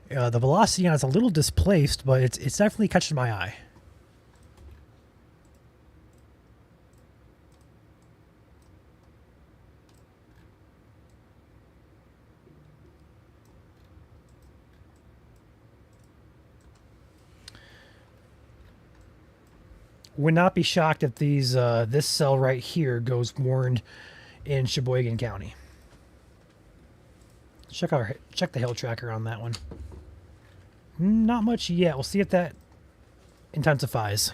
The velocity on it's a little displaced, but it's definitely catching my eye. Would not be shocked if this cell right here goes warned in Sheboygan County. Check the hail tracker on that one. Not much yet. We'll see if that intensifies.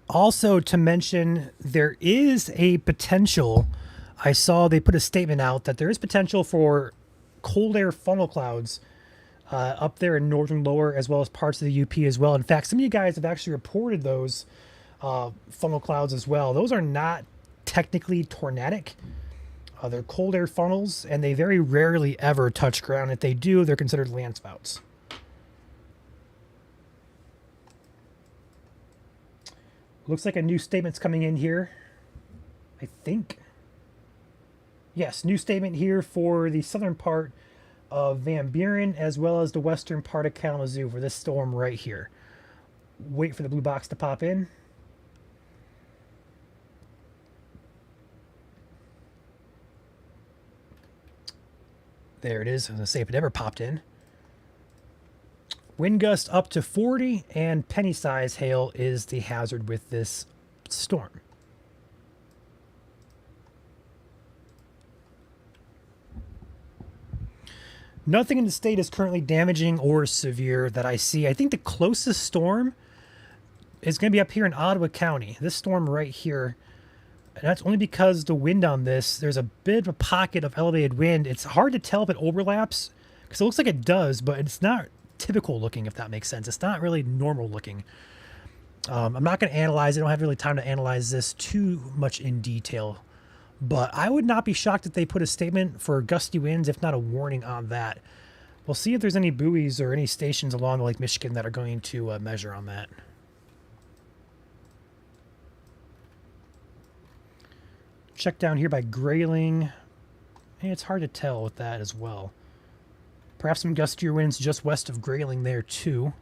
Also to mention, there is a potential. I saw they put a statement out that there is potential for cold air funnel clouds up there in northern lower as well as parts of the UP as well. In fact, some of you guys have actually reported those funnel clouds as well. Those are not technically tornadic. They're cold air funnels, and they very rarely ever touch ground. If they do, they're considered landspouts. Looks like a new statement's coming in here, I think. Yes, new statement here for the southern part of Van Buren as well as the western part of Kalamazoo for this storm right here. Wait for the blue box to pop in. There it is. I was going to say if it ever popped in. Wind gust up to 40 and penny size hail is the hazard with this storm. Nothing in the state is currently damaging or severe that I see. I think the closest storm is going to be up here in Ottawa County. This storm right here. And that's only because the wind on this, there's a bit of a pocket of elevated wind. It's hard to tell if it overlaps because it looks like it does, but it's not typical looking, if that makes sense. It's not really normal looking. I'm not going to analyze it. I don't have really time to analyze this too much in detail, but I would not be shocked if they put a statement for gusty winds, if not a warning on that. We'll see if there's any buoys or any stations along Lake Michigan that are going to measure on that. Check down here by Grayling. And it's hard to tell with that as well. Perhaps some gustier winds just west of Grayling there too.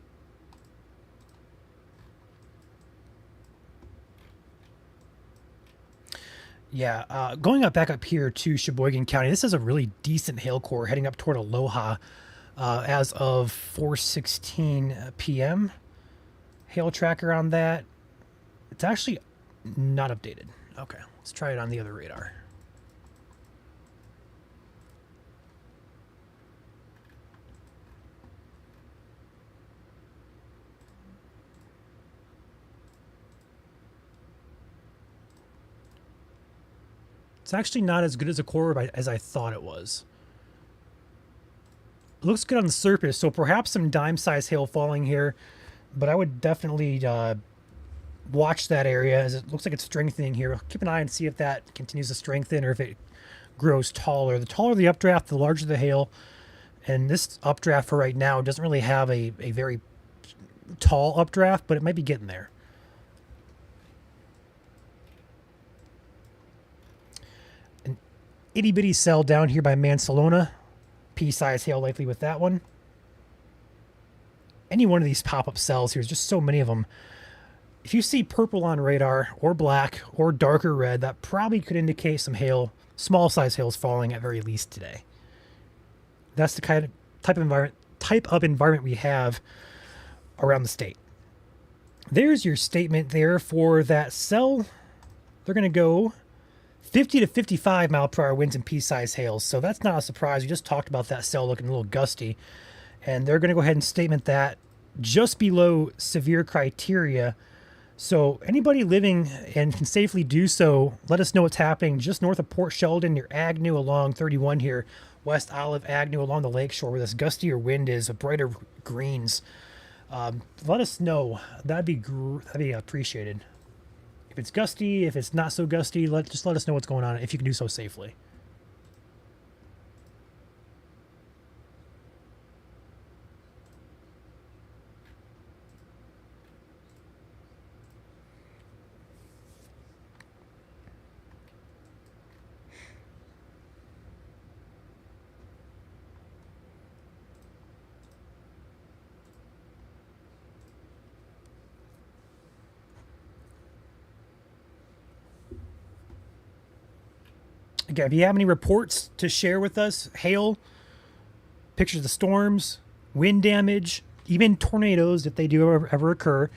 Yeah, going back up here to Sheboygan County, this is a really decent hail core heading up toward Aloha as of 4:16 p.m. Hail tracker on that. It's actually not updated. Okay, let's try it on the other radar. It's actually not as good as a core as I thought it was. It looks good on the surface, so perhaps some dime-sized hail falling here, but I would definitely watch that area as it looks like it's strengthening here. Keep an eye and see if that continues to strengthen or if it grows taller. The taller the updraft, the larger the hail, and this updraft for right now doesn't really have a very tall updraft, but it might be getting there. Itty bitty cell down here by Mansalona. Pea-size hail likely with that one. Any one of these pop-up cells here, there's just so many of them. If you see purple on radar, or black, or darker red, that probably could indicate some hail, small-size hails falling at very least today. That's the type of environment we have around the state. There's your statement there for that cell. They're going to go 50 to 55 mile per hour winds and pea-sized hails. So that's not a surprise. We just talked about that cell looking a little gusty. And they're going to go ahead and statement that just below severe criteria So anybody living and can safely do so, let us know what's happening just north of Port Sheldon near Agnew along 31 here, West Olive Agnew along the lakeshore where this gustier wind is, brighter greens. Let us know. That'd be appreciated. If it's gusty, if it's not so gusty, just let us know what's going on if you can do so safely. Again, if you have any reports to share with us, hail, pictures of the storms, wind damage, even tornadoes if they do ever occur,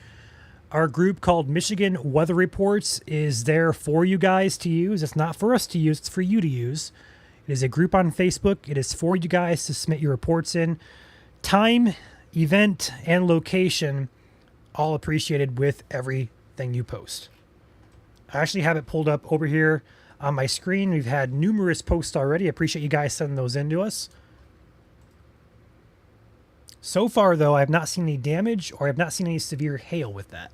our group called Michigan Weather Reports is there for you guys to use. It's not for us to use, it's for you to use. It is a group on Facebook. It is for you guys to submit your reports in. Time, event, and location, all appreciated with everything you post. I actually have it pulled up over here on my screen. We've had numerous posts already. I appreciate you guys sending those in to us. So far, though, I have not seen any damage or I have not seen any severe hail with that.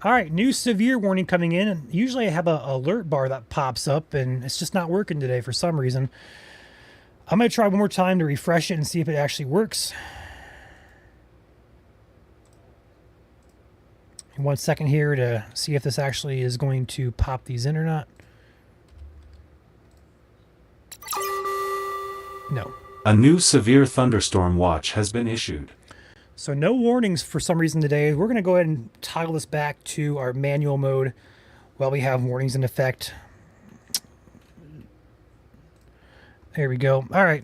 All right, new severe warning coming in. And usually I have a alert bar that pops up, and it's just not working today for some reason. I'm going to try one more time to refresh it and see if it actually works. In 1 second here to see if this actually is going to pop these in or not. No. A new severe thunderstorm watch has been issued. So no warnings for some reason today. We're going to go ahead and toggle this back to our manual mode while we have warnings in effect. There we go. All right.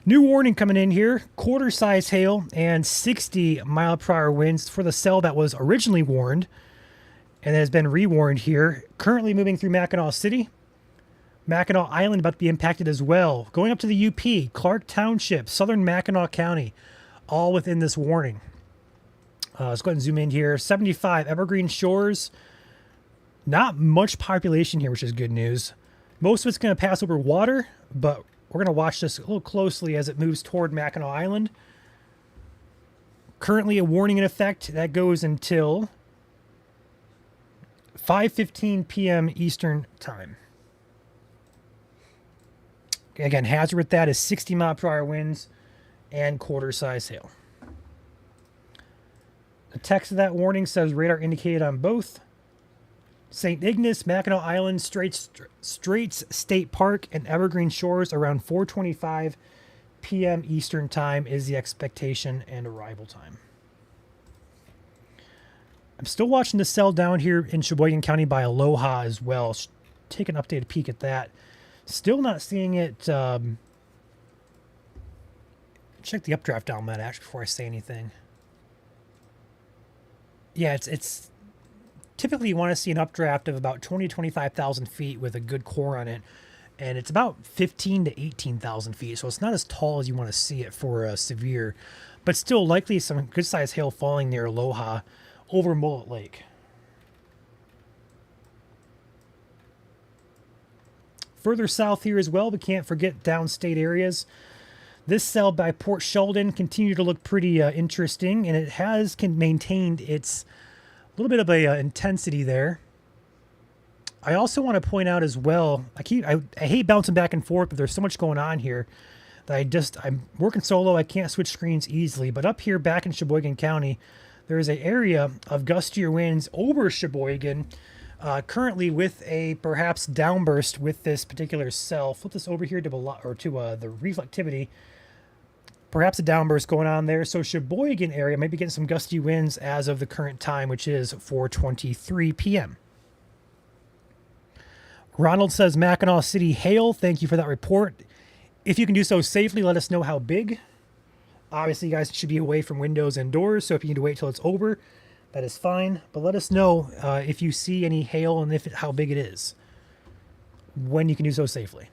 New warning coming in here. Quarter size hail and 60 mile per hour winds for the cell that was originally warned and has been rewarned here. Currently moving through Mackinac City. Mackinac Island about to be impacted as well. Going up to the UP, Clark Township, southern Mackinac County, all within this warning. Let's go ahead and zoom in here. 75 Evergreen Shores. Not much population here, which is good news. Most of it's going to pass over water, but we're going to watch this a little closely as it moves toward Mackinac Island. Currently a warning in effect that goes until 5:15 p.m. Eastern Time. Again, hazard with that is 60 mile per hour winds and quarter size hail. The text of that warning says radar indicated on both St. Ignace, Mackinac Island, Straits State Park, and Evergreen Shores around 4:25 p.m. Eastern Time is the expectation and arrival time. I'm still watching the cell down here in Sheboygan County by Aloha as well. Take an updated peek at that. Still not seeing it. Check the updraft down that actually before I say anything. Yeah, it's typically you want to see an updraft of about 20 to 25,000 feet with a good core on it, and it's about 15 to 18,000 feet, so it's not as tall as you want to see it for a severe, but still likely some good sized hail falling near Aloha over Mullet Lake. Further south here as well, but can't forget downstate areas. This cell by Port Sheldon continued to look pretty interesting, and it has maintained its little bit of a intensity there. I also want to point out as well, I hate bouncing back and forth, but there's so much going on here that I'm working solo. I can't switch screens easily, but up here back in Sheboygan County, there is an area of gustier winds over Sheboygan, currently with a perhaps downburst with this particular cell. Flip this over here to the reflectivity. Perhaps a downburst going on there. So Sheboygan area might be getting some gusty winds as of the current time, which is 4:23 p.m. Ronald says Mackinac City hail. Thank you for that report. If you can do so safely, let us know how big. Obviously, you guys should be away from windows and doors, so if you need to wait till it's over, that is fine. But let us know if you see any hail and how big it is, when you can do so safely.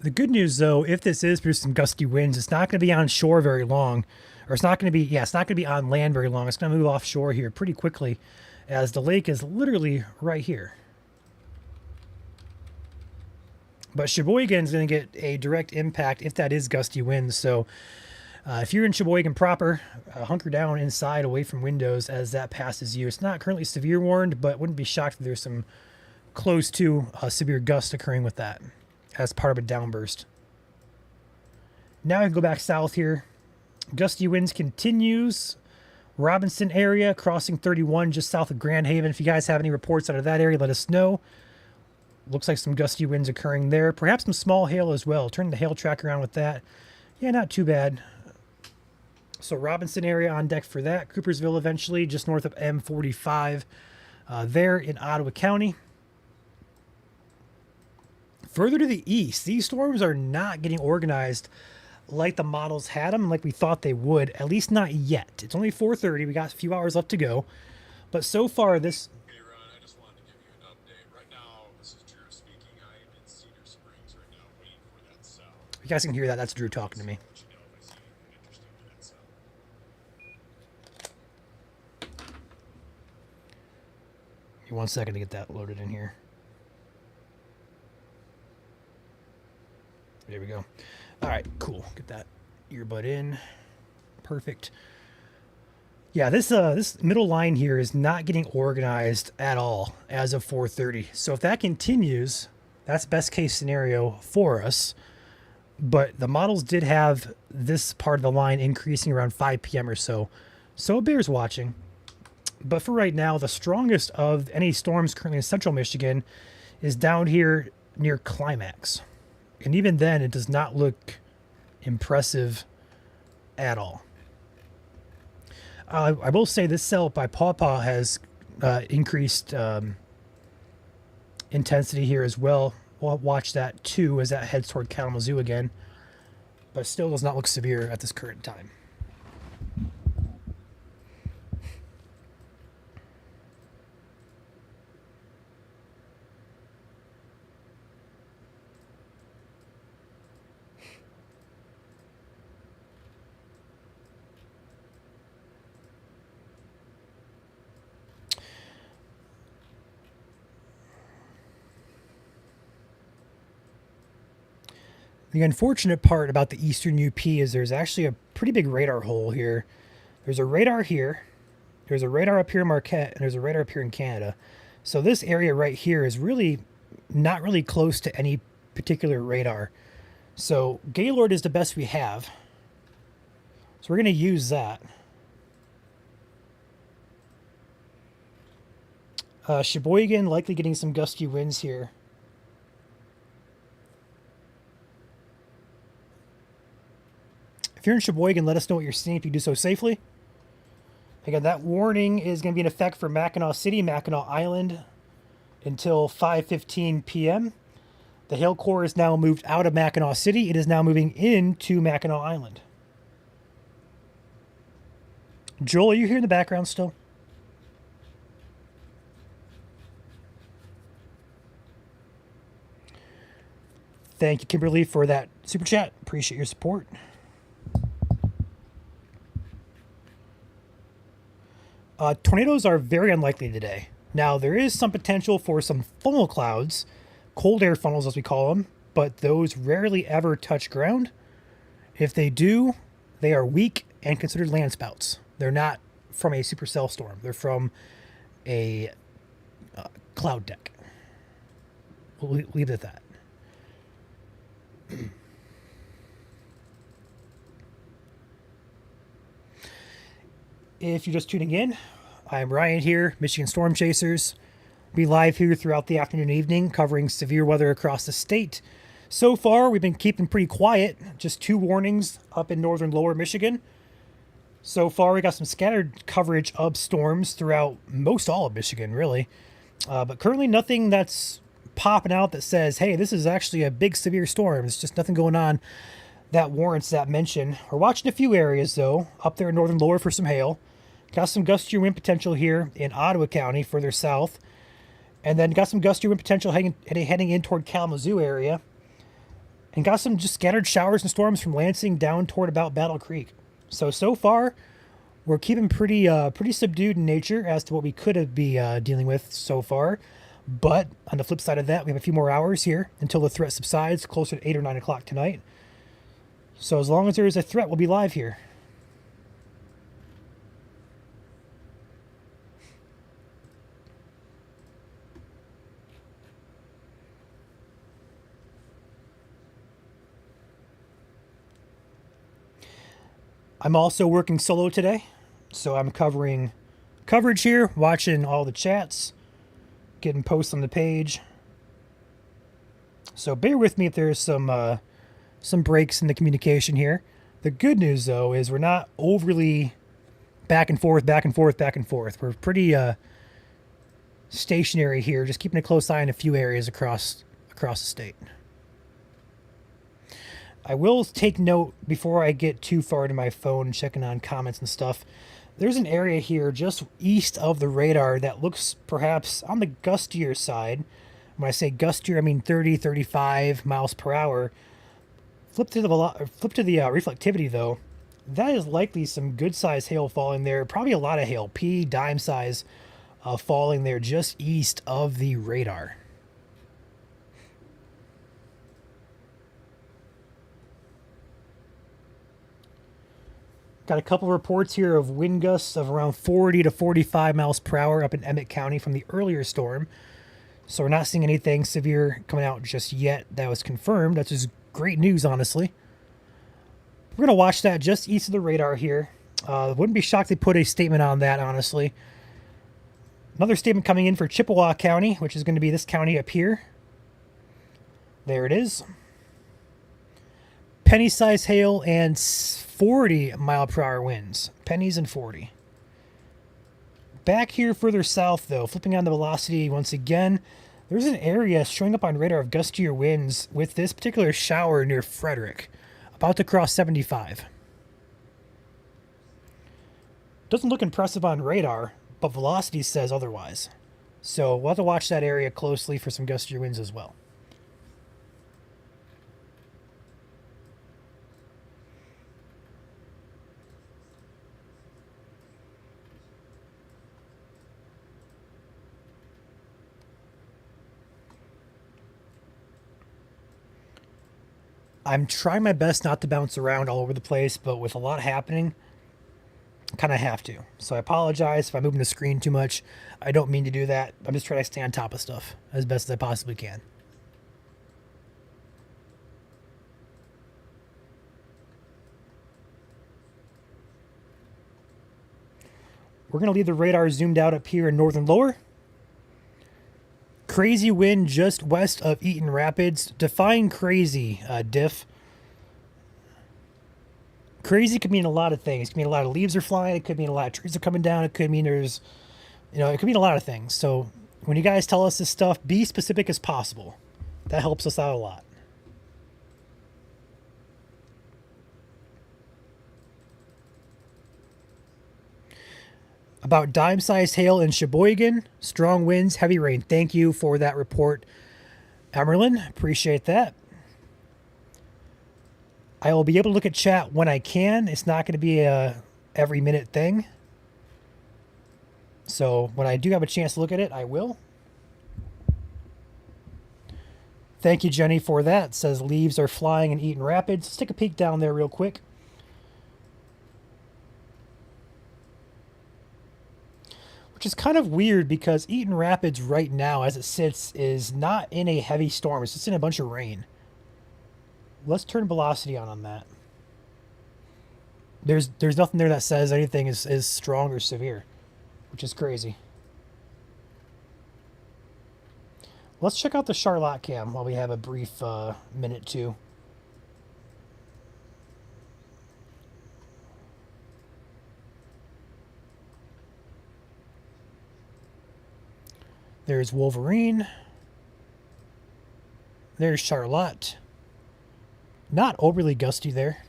The good news, though, if this is producing gusty winds, it's not going to be on shore very long, or it's not going to be, it's not going to be on land very long. It's going to move offshore here pretty quickly, as the lake is literally right here. But Sheboygan is going to get a direct impact if that is gusty winds. So if you're in Sheboygan proper, hunker down inside away from windows as that passes you. It's not currently severe warned, but wouldn't be shocked if there's some close to severe gusts occurring with that as part of a downburst. Now I can go back south here. Gusty winds continues. Robinson area, crossing 31 just south of Grand Haven. If you guys have any reports out of that area, let us know. Looks like some gusty winds occurring there. Perhaps some small hail as well. Turn the hail tracker on with that. Yeah, not too bad. So Robinson area on deck for that. Coopersville eventually, just north of M45 there in Ottawa County. Further to the east, these storms are not getting organized like the models had them, like we thought they would, at least not yet. It's only 4:30. We got a few hours left to go. But so far, this... Hey, Ron, I just wanted to give you an update. Right now, this is Drew speaking. I am in Cedar Springs right now, waiting for that cell. You guys can hear that. That's Drew talking to me. Let you know if I see anything interesting with that cell. Give me 1 second to get that loaded in here. There we go. All right, cool. Get that earbud in. Perfect. Yeah, this middle line here is not getting organized at all as of 4:30. So if that continues, that's best case scenario for us. But the models did have this part of the line increasing around 5 p.m. or so. So it bears watching. But for right now, the strongest of any storms currently in central Michigan is down here near Climax. And even then, it does not look impressive at all. I will say this cell by Pawpaw has increased intensity here as well. We'll watch that too as that heads toward Kalamazoo again. But still does not look severe at this current time. The unfortunate part about the eastern UP is there's actually a pretty big radar hole here. There's a radar here. There's a radar up here in Marquette, and there's a radar up here in Canada. So this area right here is really not really close to any particular radar. So Gaylord is the best we have. So we're going to use that. Sheboygan likely getting some gusty winds here. If you're in Sheboygan, let us know what you're seeing if you do so safely. Again, that warning is going to be in effect for Mackinac City, Mackinac Island until 5:15 p.m. The hail core is now moved out of Mackinac City. It is now moving into Mackinac Island. Joel, are you here in the background still? Thank you, Kimberly, for that super chat. Appreciate your support. Tornadoes are very unlikely today. Now, there is some potential for some funnel clouds, cold air funnels as we call them, but those rarely ever touch ground. If they do, they are weak and considered land spouts. They're not from a supercell storm. They're from a cloud deck. We'll leave it at that. If you're just tuning in, I'm Ryan here, Michigan Storm Chasers. We'll be live here throughout the afternoon and evening, covering severe weather across the state. So far, we've been keeping pretty quiet. Just 2 warnings up in northern lower Michigan. So far, we got some scattered coverage of storms throughout most all of Michigan, really. But currently nothing that's popping out that says, hey, this is actually a big severe storm. There's just nothing going on that warrants that mention. We're watching a few areas, though, up there in northern lower for some hail. Got some gustier wind potential here in Ottawa County, further south. And then got some gustier wind potential heading in toward Kalamazoo area. And got some just scattered showers and storms from Lansing down toward about Battle Creek. So far, we're keeping pretty subdued in nature as to what we could be dealing with so far. But on the flip side of that, we have a few more hours here until the threat subsides, closer to 8 or 9 o'clock tonight. So as long as there is a threat, we'll be live here. I'm also working solo today, so I'm covering coverage here, watching all the chats, getting posts on the page. So bear with me if there's some breaks in the communication here. The good news, though, is we're not overly back and forth. We're pretty stationary here, just keeping a close eye on a few areas across the state. I will take note before I get too far into my phone checking on comments and stuff. There's an area here just east of the radar that looks perhaps on the gustier side. When I say gustier, I mean 30, 35 miles per hour. Flip to the reflectivity, though. That is likely some good size hail falling there. Probably a lot of hail, pea dime size, falling there just east of the radar. Got a couple reports here of wind gusts of around 40 to 45 miles per hour up in Emmett County from the earlier storm. So we're not seeing anything severe coming out just yet that was confirmed. That's just great news, honestly. We're going to watch that just east of the radar here. Wouldn't be shocked they put a statement on that, honestly. Another statement coming in for Chippewa County, which is going to be this county up here. There it is. Penny-size hail and 40 mile per hour winds. Pennies and 40. Back here further south, though, flipping on the velocity once again, there's an area showing up on radar of gustier winds with this particular shower near Frederick, about to cross 75. Doesn't look impressive on radar, but velocity says otherwise. So we'll have to watch that area closely for some gustier winds as well. I'm trying my best not to bounce around all over the place, but with a lot happening, I kind of have to. So I apologize if I'm moving the screen too much. I don't mean to do that. I'm just trying to stay on top of stuff as best as I possibly can. We're going to leave the radar zoomed out up here in northern lower. Crazy wind just west of Eaton Rapids. Define crazy, Diff. Crazy could mean a lot of things. It could mean a lot of leaves are flying. It could mean a lot of trees are coming down. It could mean it could mean a lot of things. So when you guys tell us this stuff, be specific as possible. That helps us out a lot. About dime-sized hail in Sheboygan, strong winds, heavy rain. Thank you for that report, Emerlin. Appreciate that. I will be able to look at chat when I can. It's not going to be a every minute thing. So when I do have a chance to look at it, I will. Thank you, Jenny, for that. It says leaves are flying in Eaton Rapids. Let's take a peek down there real quick. Which is kind of weird because Eaton Rapids right now, as it sits, is not in a heavy storm. It's just in a bunch of rain. Let's turn velocity on that. There's nothing there that says anything is strong or severe. which is crazy. Let's check out the Charlotte cam while we have a brief minute too. There's Wolverine. There's Charlotte. Not overly gusty there.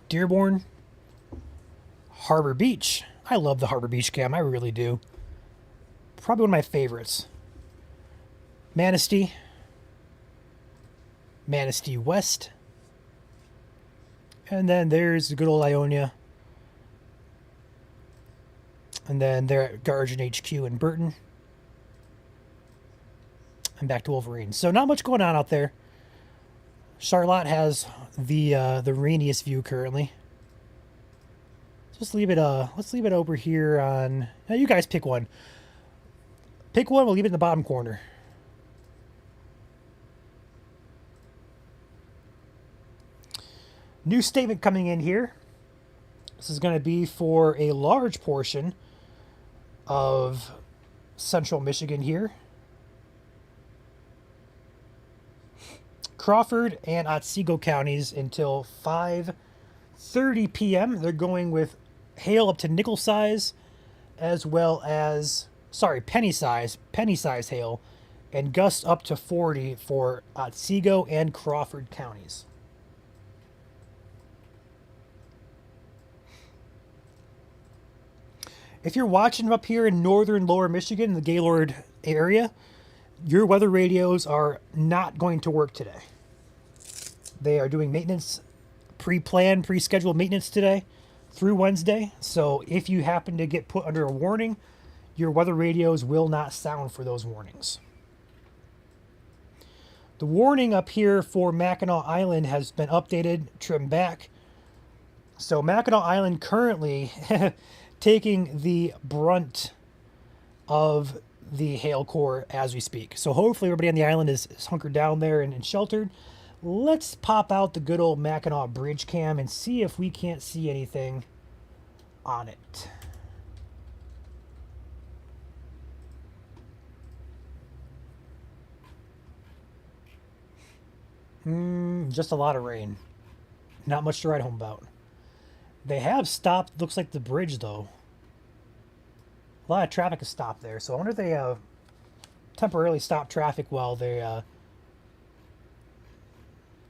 Dearborn. Harbor Beach. I love the Harbor Beach cam. I really do. Probably one of my favorites. Manistee. Manistee West. And then there's the good old Ionia. And then they're at Guardian HQ in Burton. And back to Wolverine. So not much going on out there. Charlotte has the rainiest view currently. Let's leave it over here on. Now you guys pick one. Pick one. We'll leave it in the bottom corner. New statement coming in here. This is going to be for a large portion of central Michigan here. Crawford and Otsego counties until 5:30 p.m. They're going with hail up to nickel size, as well as penny size hail, and gusts up to 40 for Otsego and Crawford counties. If you're watching up here in northern lower Michigan, in the Gaylord area, your weather radios are not going to work today. They are doing maintenance, pre-planned, pre-scheduled maintenance today through Wednesday. So if you happen to get put under a warning, your weather radios will not sound for those warnings. The warning up here for Mackinac Island has been updated, trimmed back. So Mackinac Island currently taking the brunt of the hail core as we speak. So hopefully everybody on the island is hunkered down there and sheltered. Let's pop out the good old Mackinac Bridge cam and see if we can't see anything on it. Just a lot of rain. Not much to write home about. They have stopped, looks like the bridge though. A lot of traffic has stopped there, so I wonder if they temporarily stopped traffic while they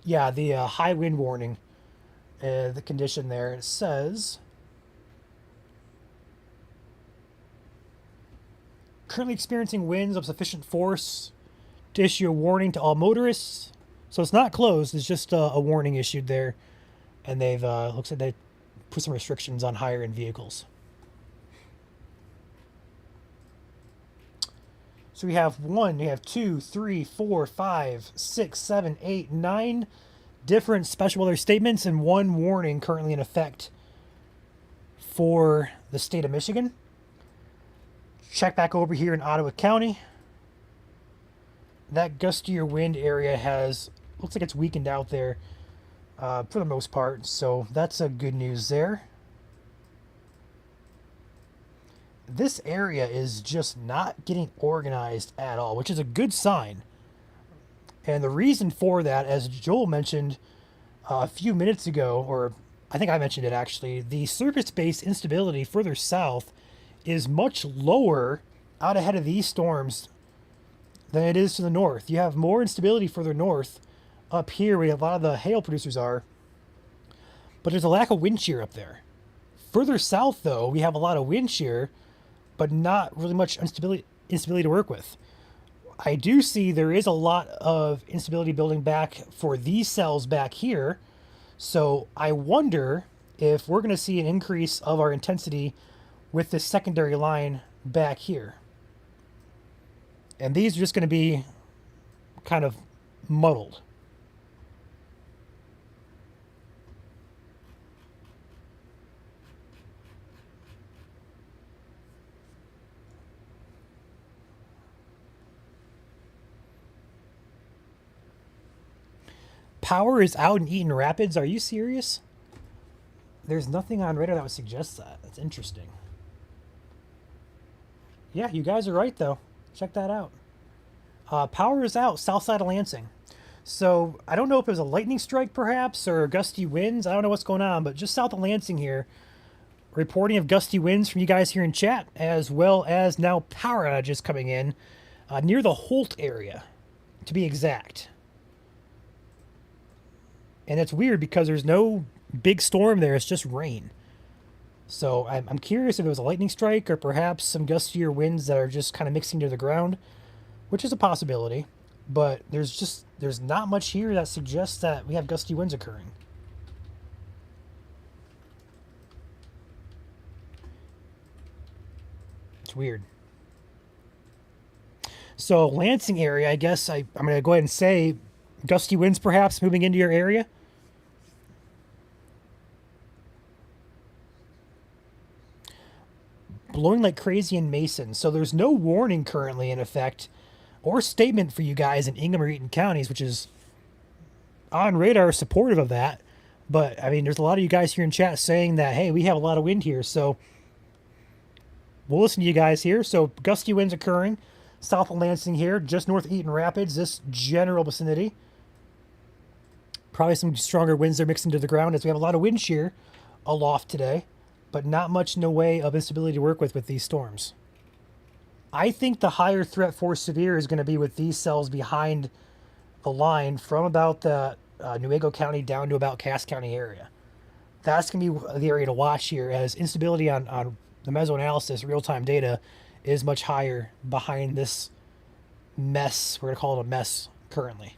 the high wind warning, the condition there, it says currently experiencing winds of sufficient force to issue a warning to all motorists. So it's not closed, it's just a warning issued there, and they've looks like they put some restrictions on higher end vehicles. So we have 2, 3, 4, 5, 6, 7, 8, 9 different special weather statements and one warning currently in effect for the state of Michigan. Check back over here in Ottawa County. That gustier wind area looks like it's weakened out there for the most part. So that's a good news there. This area is just not getting organized at all, which is a good sign. And the reason for that, as Joel mentioned a few minutes ago, or I think I mentioned it actually, the surface-based instability further south is much lower out ahead of these storms than it is to the north. You have more instability further north. Up here, where a lot of the hail producers are, but there's a lack of wind shear up there. Further south, though, we have a lot of wind shear, but not really much instability to work with. I do see there is a lot of instability building back for these cells back here. So I wonder if we're going to see an increase of our intensity with this secondary line back here. And these are just going to be kind of muddled. Power is out in Eaton Rapids. Are you serious? There's nothing on radar that would suggest that. That's interesting. Yeah, you guys are right, though. Check that out. Power is out south side of Lansing. So I don't know if it was a lightning strike, perhaps, or gusty winds. I don't know what's going on, but just south of Lansing here, reporting of gusty winds from you guys here in chat, as well as now power outages coming in near the Holt area, to be exact. And it's weird because there's no big storm there. It's just rain. So I'm curious if it was a lightning strike or perhaps some gustier winds that are just kind of mixing to the ground, which is a possibility. But there's not much here that suggests that we have gusty winds occurring. It's weird. So Lansing area, I guess I'm going to go ahead and say gusty winds perhaps moving into your area. Blowing like crazy in Mason. So there's no warning currently in effect or statement for you guys in Ingham or Eaton counties, which is on radar supportive of that. But I mean, there's a lot of you guys here in chat saying that, hey, we have a lot of wind here. So we'll listen to you guys here. So gusty winds occurring south of Lansing here, just north of Eaton Rapids, this general vicinity. Probably some stronger winds are mixing to the ground as we have a lot of wind shear aloft today, but not much in the way of instability to work with these storms. I think the higher threat for severe is going to be with these cells behind the line from about the Newaygo County down to about Cass County area. That's going to be the area to watch here, as instability on the mesoanalysis real-time data is much higher behind this mess. We're going to call it a mess currently.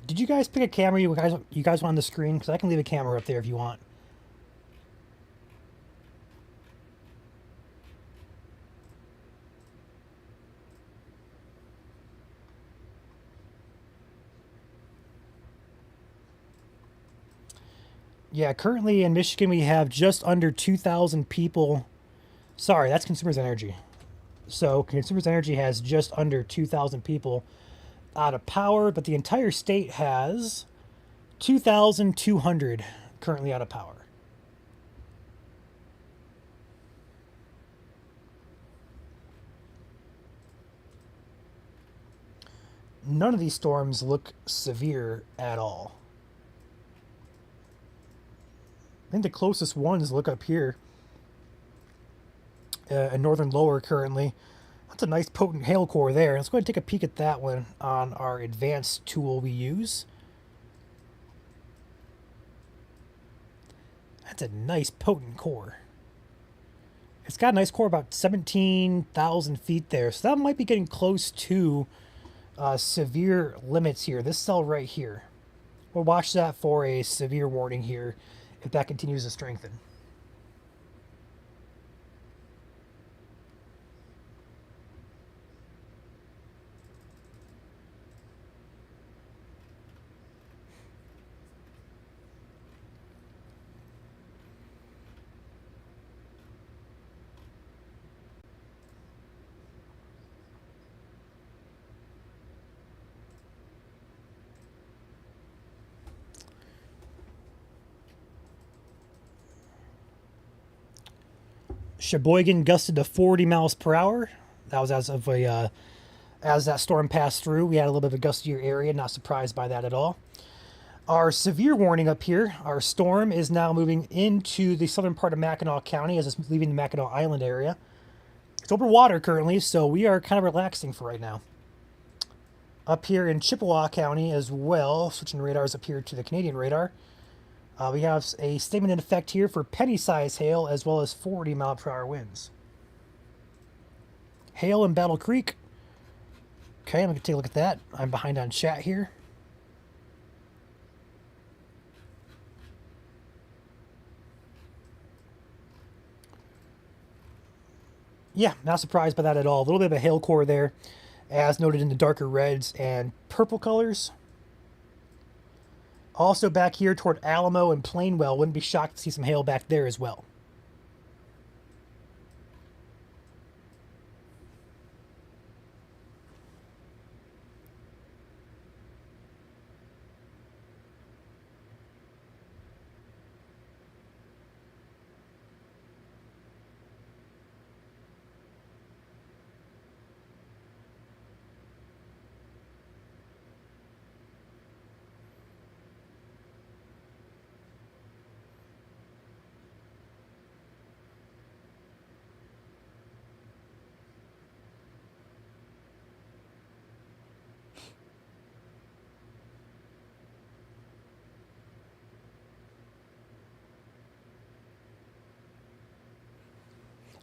Did you guys pick a camera you guys want on the screen? Because I can leave a camera up there if you want. Yeah, currently in Michigan we have just under 2,000 people. Sorry, that's Consumers Energy. So Consumers Energy has just under 2,000 people out of power, but the entire state has 2,200 currently out of power. None of these storms look severe at all. I think the closest ones look up here in northern lower currently. That's a nice potent hail core there. Let's go ahead and take a peek at that one on our advanced tool we use. That's a nice potent core. It's got a nice core about 17,000 feet there. So that might be getting close to severe limits here. This cell right here. We'll watch that for a severe warning here if that continues to strengthen. Sheboygan gusted to 40 miles per hour. That was as that storm passed through. We had a little bit of a gustier area. Not surprised by that at all. Our severe warning up here, our storm is now moving into the southern part of Mackinac County as it's leaving the Mackinac Island area. It's over water currently, so we are kind of relaxing for right now. Up here in Chippewa County as well, switching radars up here to the Canadian radar. We have a statement in effect here for penny-size hail as well as 40-mile-per-hour winds. Hail in Battle Creek. Okay, I'm going to take a look at that. I'm behind on chat here. Yeah, not surprised by that at all. A little bit of a hail core there, as noted in the darker reds and purple colors. Also back here toward Alamo and Plainwell, wouldn't be shocked to see some hail back there as well.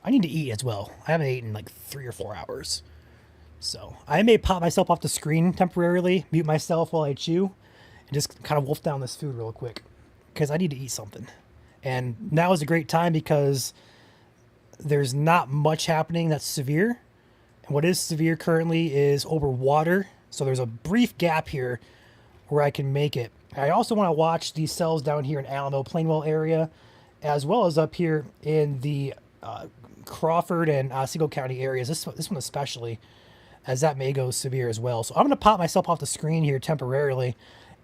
I need to eat as well. I haven't eaten in like 3 or 4 hours. So I may pop myself off the screen temporarily, mute myself while I chew, and just kind of wolf down this food real quick. Because I need to eat something. And now is a great time because there's not much happening that's severe. And what is severe currently is over water. So there's a brief gap here where I can make it. I also want to watch these cells down here in Alamo, Plainwell area, as well as up here in the Crawford and Otsego County areas. This one especially, as that may go severe as well. So I'm going to pop myself off the screen here temporarily,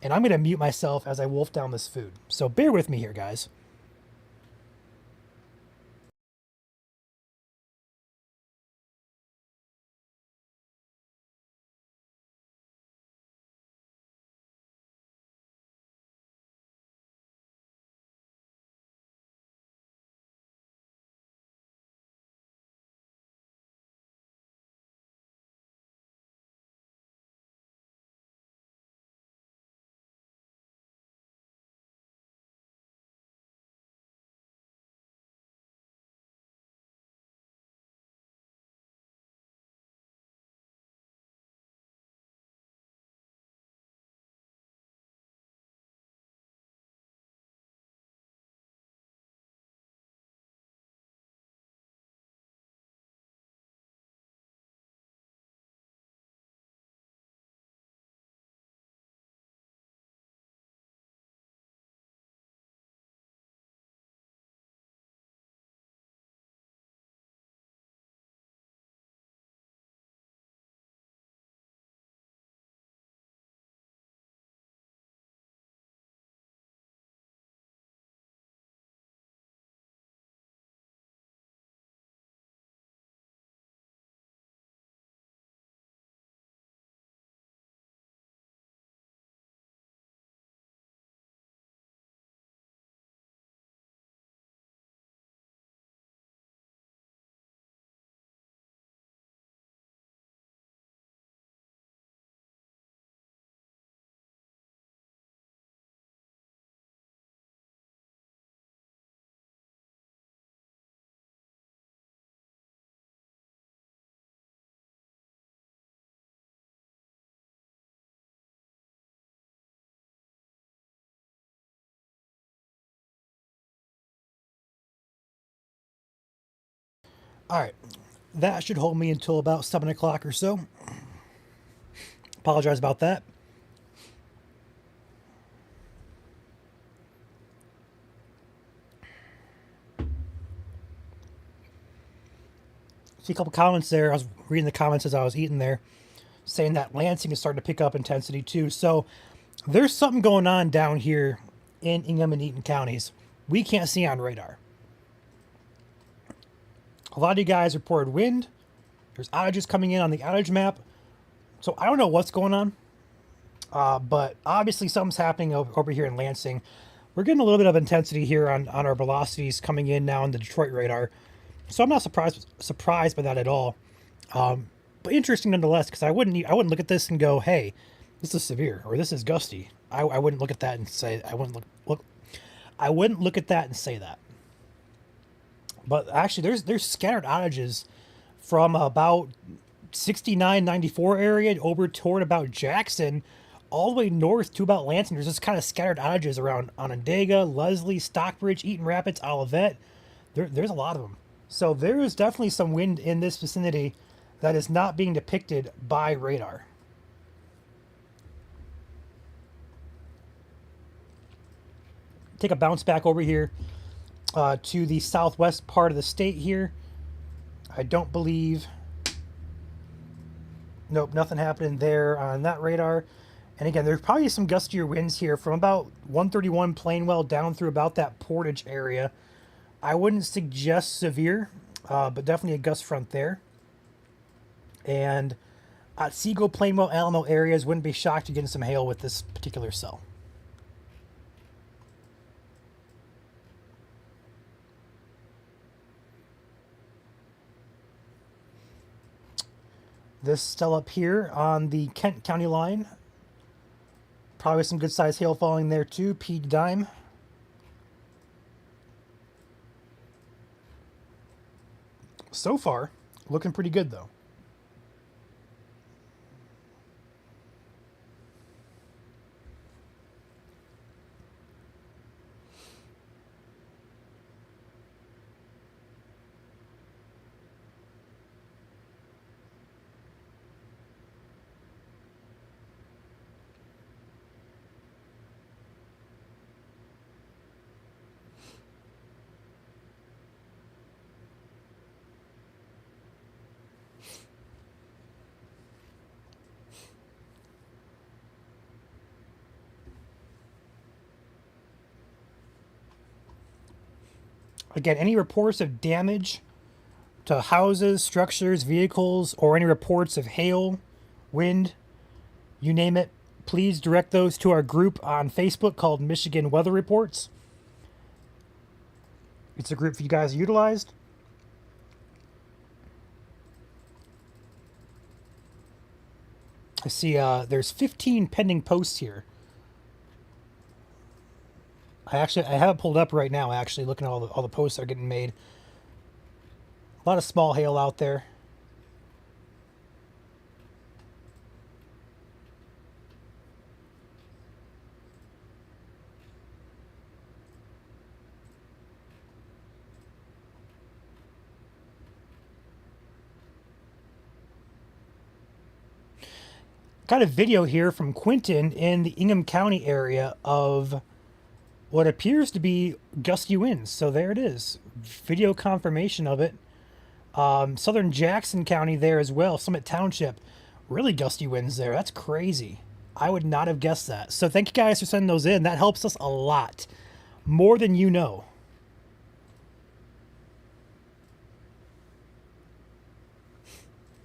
and I'm going to mute myself as I wolf down this food. So bear with me here, guys. All right, that should hold me until about 7 o'clock or so. Apologize about that. See a couple comments there. I was reading the comments as I was eating there, saying that Lansing is starting to pick up intensity too. So there's something going on down here in Ingham and Eaton counties we can't see on radar. A lot of you guys reported wind. There's outages coming in on the outage map. So I don't know what's going on. But obviously something's happening over here in Lansing. We're getting a little bit of intensity here on our velocities coming in now on the Detroit radar. So I'm not surprised by that at all. But interesting nonetheless, because I wouldn't look at this and go, hey, this is severe or this is gusty. I wouldn't look at that and say I wouldn't look at that and say that. But actually, there's scattered outages from about 69, 94 area over toward about Jackson, all the way north to about Lansing. There's just kind of scattered outages around Onondaga, Leslie, Stockbridge, Eaton Rapids, Olivet. There's a lot of them. So there is definitely some wind in this vicinity that is not being depicted by radar. Take a bounce back over here to the southwest part of the state here. I don't believe... Nope, nothing happening there on that radar. And again, there's probably some gustier winds here from about 131 Plainwell down through about that Portage area. I wouldn't suggest severe, but definitely a gust front there. And Otsego, Plainwell, Alamo areas, wouldn't be shocked to get some hail with this particular cell. This cell up here on the Kent County line, probably some good sized hail falling there too, P to dime. So far, looking pretty good though. Again, any reports of damage to houses, structures, vehicles, or any reports of hail, wind, you name it, please direct those to our group on Facebook called Michigan Weather Reports. It's a group you guys utilized. I see there's 15 pending posts here. I have it pulled up right now, actually, looking at all the posts that are getting made. A lot of small hail out there. Got a video here from Quinton in the Ingham County area of what appears to be gusty winds. So there it is. Video confirmation of it. Southern Jackson County there as well. Summit Township. Really gusty winds there. That's crazy. I would not have guessed that. So thank you guys for sending those in. That helps us a lot. More than you know.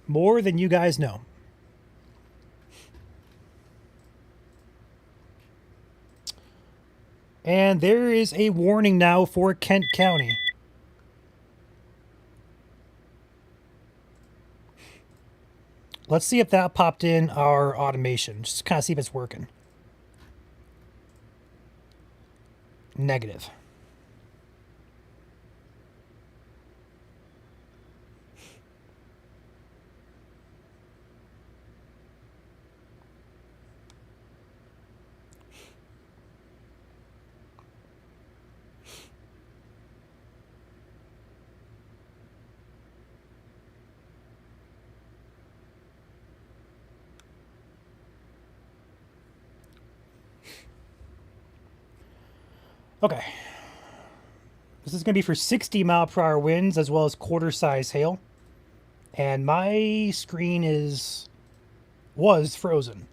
More than you guys know. And there is a warning now for Kent County. Let's see if that popped in our automation. Just to kind of see if it's working. Negative. Okay. This is going to be for 60 mile per hour winds as well as quarter size hail. And my screen was frozen.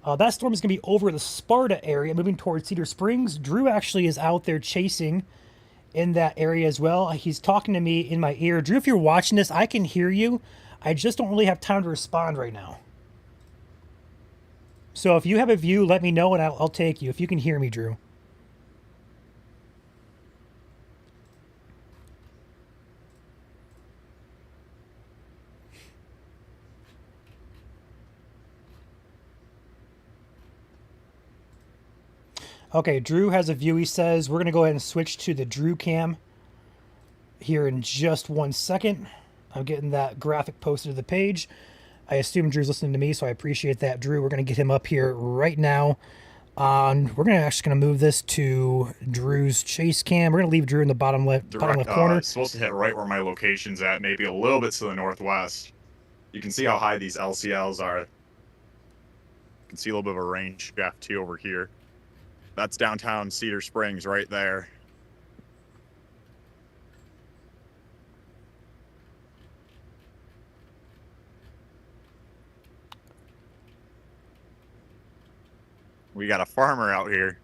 That storm is going to be over the Sparta area, moving towards Cedar Springs. Drew actually is out there chasing in that area as well. He's talking to me in my ear. Drew, if you're watching this, I can hear you. I just don't really have time to respond right now. So if you have a view, let me know and I'll take you. If you can hear me, Drew. Okay, Drew has a view. He says we're going to go ahead and switch to the Drew cam here in just 1 second. I'm getting that graphic posted to the page. I assume Drew's listening to me, so I appreciate that, Drew. We're going to get him up here right now. We're actually going to move this to Drew's chase cam. We're going to leave Drew in the bottom left corner. It's supposed to hit right where my location's at, maybe a little bit to the northwest. You can see how high these LCLs are. You can see a little bit of a range shaft too over here. That's downtown Cedar Springs right there. We got a farmer out here.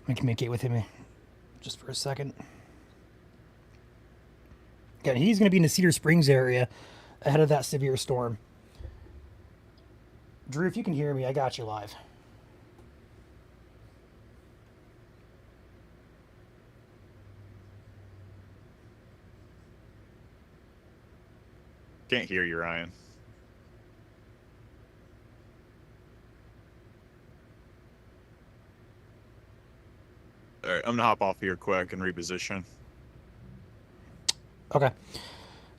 I can communicate with him just for a second. Yeah, he's going to be in the Cedar Springs area ahead of that severe storm. Drew, if you can hear me, I got you live. Can't hear you, Ryan. All right, I'm gonna hop off here quick and reposition. Okay.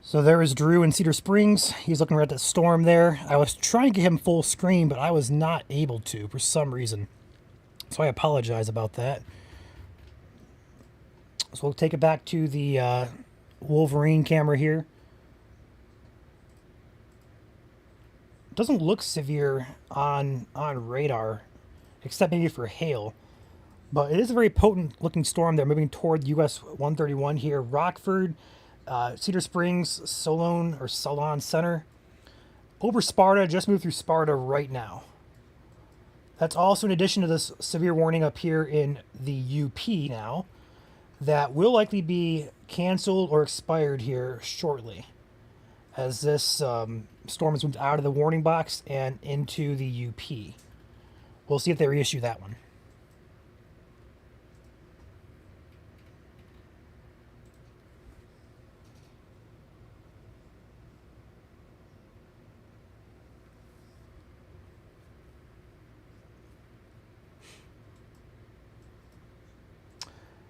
So there is Drew in Cedar Springs. He's looking right at the storm there. I was trying to get him full screen, but I was not able to for some reason. So I apologize about that. So we'll take it back to the Wolverine camera here. Doesn't look severe on radar, except maybe for hail. But it is a very potent looking storm. They're moving toward US 131 here. Rockford, Cedar Springs, Solon Center. Over Sparta, just moved through Sparta right now. That's also in addition to this severe warning up here in the UP now that will likely be canceled or expired here shortly as this storm has moved out of the warning box and into the UP. We'll see if they reissue that one.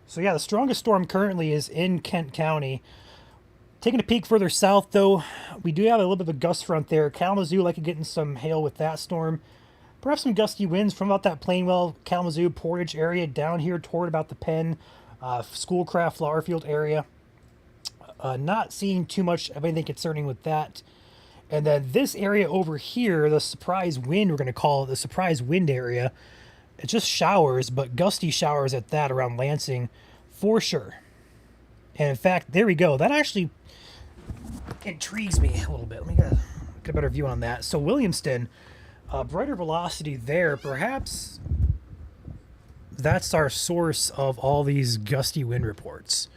So yeah, the strongest storm currently is in Kent County. Taking a peek further south, though, we do have a little bit of a gust front there. Kalamazoo likely getting some hail with that storm. Perhaps some gusty winds from about that Plainwell, Kalamazoo, Portage area down here toward about the Penn, Schoolcraft, Flowerfield area. Not seeing too much of anything concerning with that. And then this area over here, the surprise wind, we're going to call it the surprise wind area. It's just showers, but gusty showers at that around Lansing for sure. And in fact, there we go. That actually intrigues me a little bit. Let me get a better view on that. So Williamston, brighter velocity there. Perhaps that's our source of all these gusty wind reports.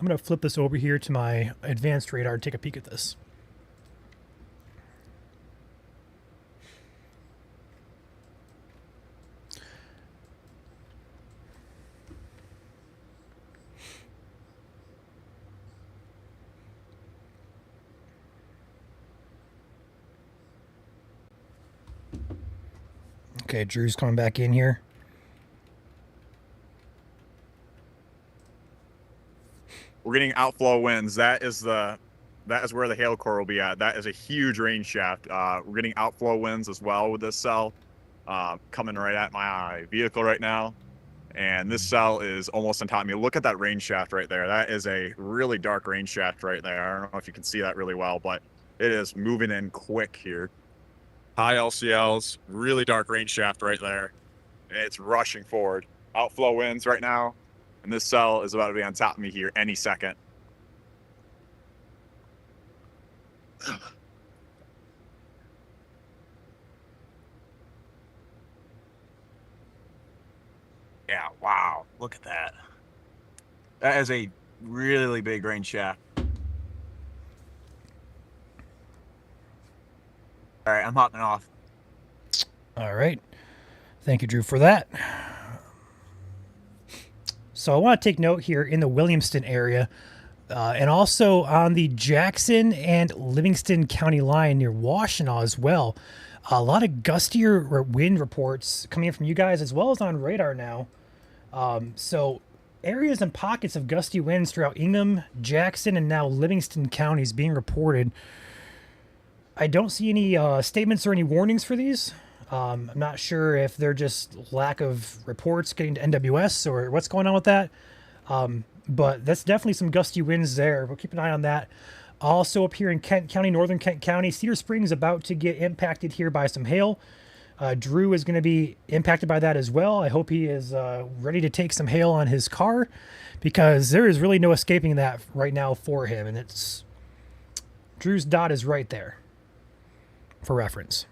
I'm going to flip this over here to my advanced radar and take a peek at this. Okay, Drew's coming back in here. We're getting outflow winds. That is where the hail core will be at. That is a huge rain shaft. We're getting outflow winds as well with this cell coming right at my vehicle right now. And this cell is almost on top of me. Look at that rain shaft right there. That is a really dark rain shaft right there. I don't know if you can see that really well, but it is moving in quick here. high LCLs, really dark range shaft right there. And it's rushing forward. Outflow winds right now. And this cell is about to be on top of me here any second. Yeah, wow. Look at that. That is a really big range shaft. All right, I'm hopping off. All right. Thank you, Drew, for that. So I want to take note here in the Williamston area and also on the Jackson and Livingston County line near Washtenaw as well. A lot of gustier wind reports coming in from you guys as well as on radar now. So areas and pockets of gusty winds throughout Ingham, Jackson, and now Livingston counties being reported. I don't see any statements or any warnings for these. I'm not sure if they're just lack of reports getting to NWS or what's going on with that. But that's definitely some gusty winds there. We'll keep an eye on that. Also up here in Kent County, northern Kent County, Cedar Springs about to get impacted here by some hail. Drew is going to be impacted by that as well. I hope he is ready to take some hail on his car because there is really no escaping that right now for him. And it's Drew's dot is right there for reference.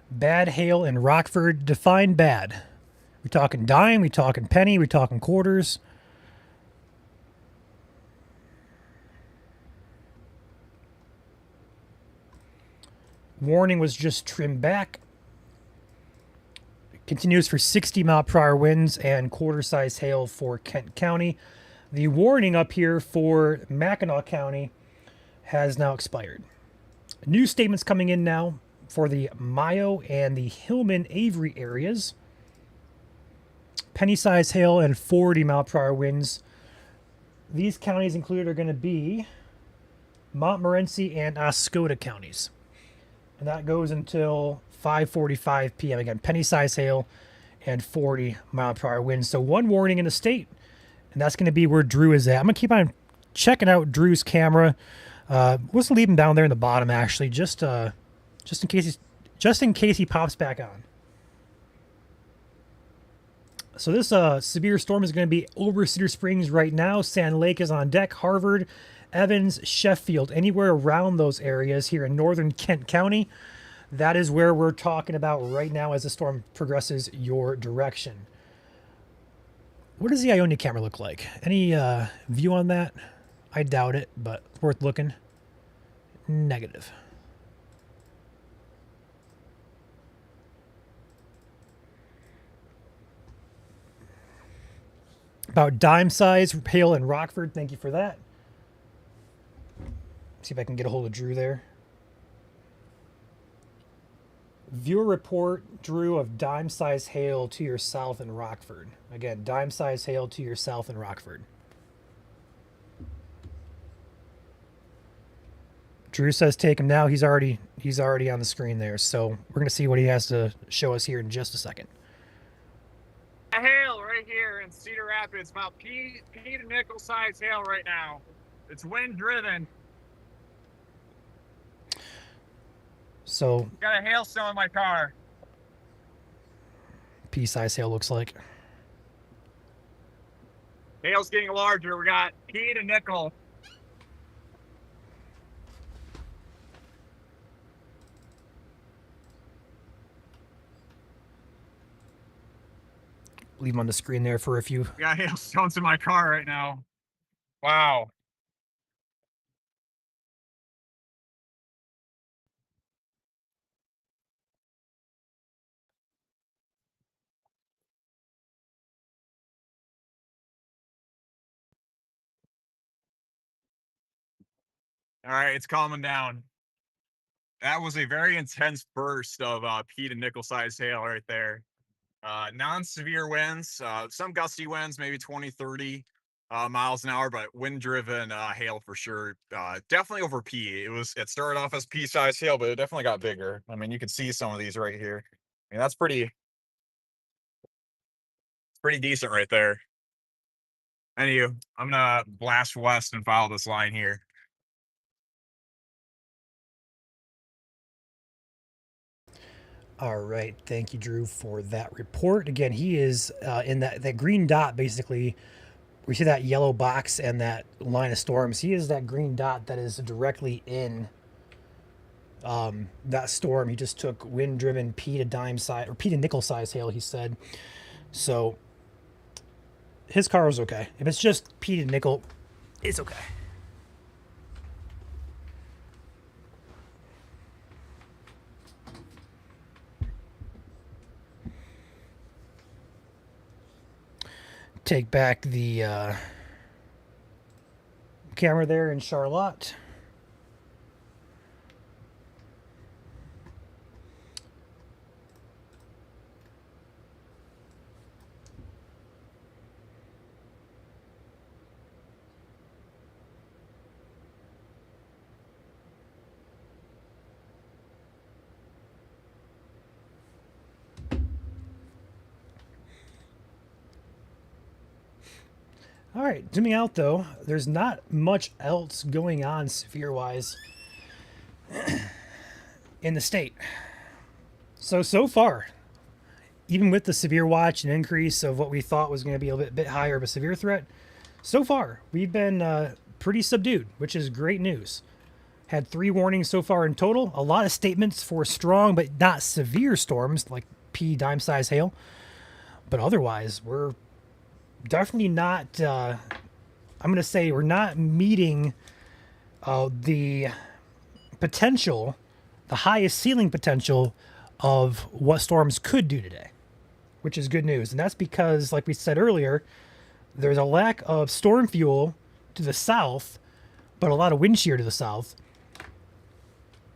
Bad hail in Rockford. Define bad. We talking dime? We talking penny? We talking quarters? Warning was just trimmed back. Continues for 60-mile-per-hour winds and quarter-size hail for Kent County. The warning up here for Mackinac County has now expired. New statements coming in now for the Mayo and the Hillman Avery areas. Penny-size hail and 40-mile-per-hour winds. These counties included are going to be Montmorency and Oscoda counties. And that goes until 5:45 p.m. Again, penny-size hail and 40-mile-per-hour winds. So one warning in the state, and that's going to be where Drew is at. I'm going to keep on checking out Drew's camera. Let's leave him down there in the bottom, actually, just in case he pops back on. So this severe storm is going to be over Cedar Springs right now. Sand Lake is on deck. Harvard, Evans, Sheffield, anywhere around those areas here in northern Kent County. That is where we're talking about right now as the storm progresses your direction. What does the Ionia camera look like? Any view on that? I doubt it, but it's worth looking. Negative. About dime size hail in Rockford. Thank you for that. See if I can get a hold of Drew there. Viewer report, Drew, of dime size hail to your south in Rockford. Again, dime size hail to your south in Rockford. Drew says take him now. He's already on the screen there. So we're going to see what he has to show us here in just a second. Hail right here in Cedar Rapids, about P to nickel size hail right now. It's wind driven. So Got a hailstone in my car. P-size hail looks like. Hail's getting larger. We got P to nickel. Leave him on the screen there for a few. We got hailstones in my car right now. Wow. All right, it's calming down. That was a very intense burst of P to nickel size hail right there. Non-severe winds, some gusty winds, maybe 20, 30. miles an hour, but wind-driven hail for sure. Definitely over P. It started off as pea-sized hail, but it definitely got bigger. I mean, you can see some of these right here. I mean, that's pretty decent right there. Anywho, I'm gonna blast west and follow this line here. All right, thank you, Drew, for that report. Again, he is in that green dot, basically. We see that yellow box and that line of storms. He is that green dot that is directly in that storm. He just took wind-driven P to dime size, or P to nickel size hail, he said. So his car was okay. If it's just P to nickel, it's okay. Take back the camera there in Charlotte. All right, zooming out though, there's not much else going on severe-wise in the state. So far, even with the severe watch and increase of what we thought was going to be a bit higher of a severe threat, so far we've been pretty subdued, which is great news. Had 3 warnings so far in total. A lot of statements for strong but not severe storms like P dime size hail. But otherwise, we're definitely not, I'm going to say we're not meeting the potential, the highest ceiling potential of what storms could do today, which is good news. And that's because, like we said earlier, there's a lack of storm fuel to the south, but a lot of wind shear to the south.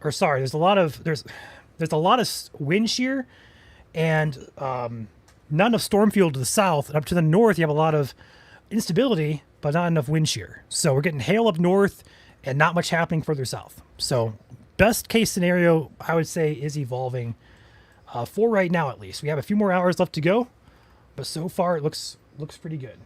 Or sorry, there's a lot of wind shear and none of storm fuel to the south. And up to the north, you have a lot of instability, but not enough wind shear. So we're getting hail up north and not much happening further south. So best case scenario, I would say, is evolving for right now at least. We have a few more hours left to go, but so far it looks pretty good.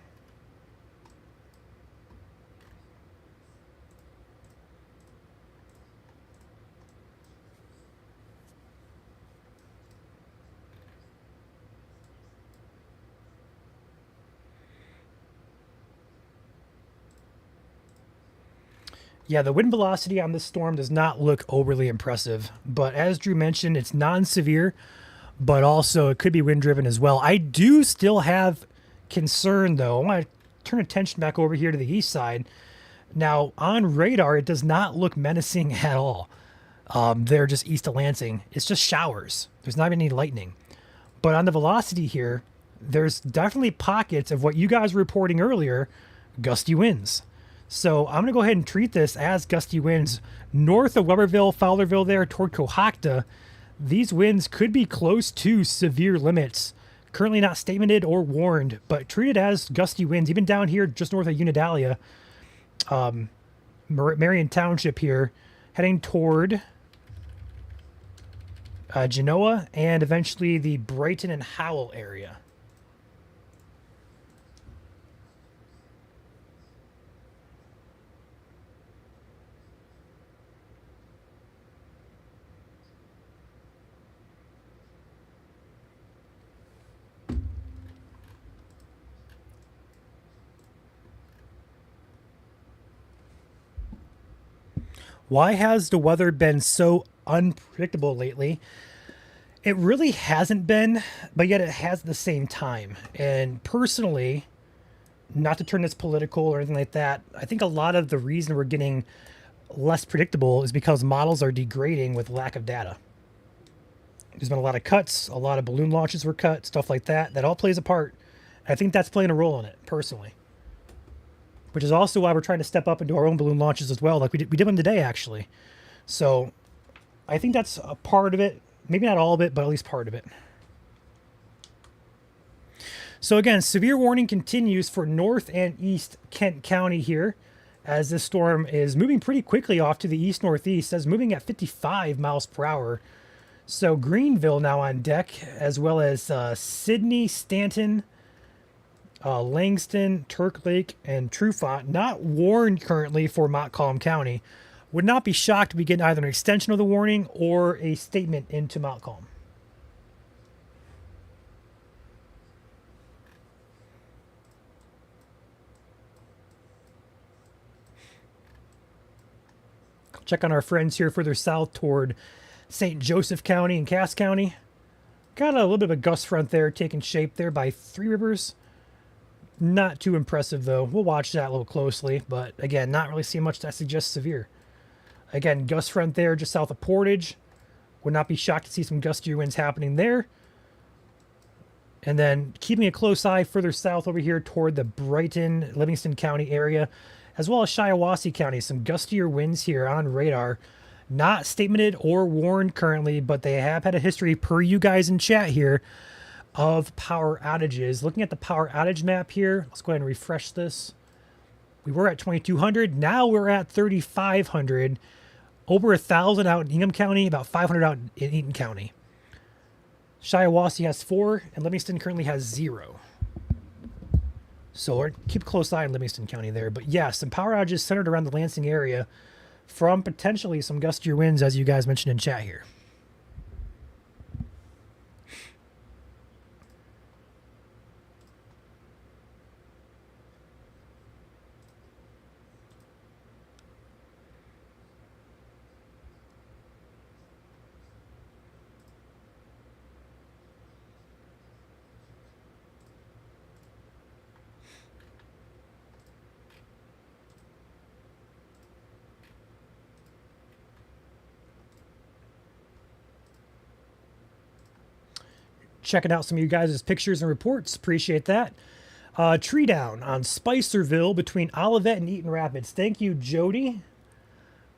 Yeah, the wind velocity on this storm does not look overly impressive, but as Drew mentioned, it's non-severe, but also it could be wind-driven as well. I do still have concern, though. I want to turn attention back over here to the east side. Now, on radar, it does not look menacing at all. They're just east of Lansing. It's just showers. There's not even any lightning. But on the velocity here, there's definitely pockets of what you guys were reporting earlier, gusty winds. So I'm going to go ahead and treat this as gusty winds north of Weberville, Fowlerville there toward Cohocton. These winds could be close to severe limits. Currently not statemented or warned, but treated as gusty winds, even down here just north of Unidalia, Marion Township here, heading toward Genoa and eventually the Brighton and Howell area. Why has the weather been so unpredictable lately? It really hasn't been, but yet it has at the same time. And personally, not to turn this political or anything like that, I think a lot of the reason we're getting less predictable is because models are degrading with lack of data. There's been a lot of cuts, a lot of balloon launches were cut, stuff like that. That all plays a part. I think that's playing a role in it, personally. Which is also why we're trying to step up into our own balloon launches as well, like we did one today, actually. So I think that's a part of it. Maybe not all of it, but at least part of it. So again, severe warning continues for North and East Kent County here, as this storm is moving pretty quickly off to the east-northeast, as moving at 55 miles per hour. So Greenville now on deck, as well as Sydney, Stanton, Langston, Turk Lake, and Trufant, not warned currently for Montcalm County. Would not be shocked if we get either an extension of the warning or a statement into Montcalm. Check on our friends here further south toward St. Joseph County and Cass County. Got a little bit of a gust front there taking shape there by Three Rivers. Not too impressive though. We'll watch that a little closely, but again, not really seeing much that suggests severe. Again, gust front there just south of Portage. Would not be shocked to see some gustier winds happening there. And then keeping a close eye further south over here toward the Brighton, Livingston County area, as well as Shiawassee County. Some gustier winds here on radar. Not statemented or warned currently, but they have had a history, per you guys in chat here, of power outages. Looking at the power outage map here, let's go ahead and refresh this. We were at 2,200. Now we're at 3,500. Over 1,000 out in Ingham County, about 500 out in Eaton County. Shiawassee has 4, and Livingston currently has 0. So we're keep a close eye on Livingston County there. But yes, some power outages centered around the Lansing area from potentially some gustier winds, as you guys mentioned in chat here. Checking out some of you guys' pictures and reports. Appreciate that. Tree down on Spicerville between Olivet and Eaton Rapids. Thank you, Jody,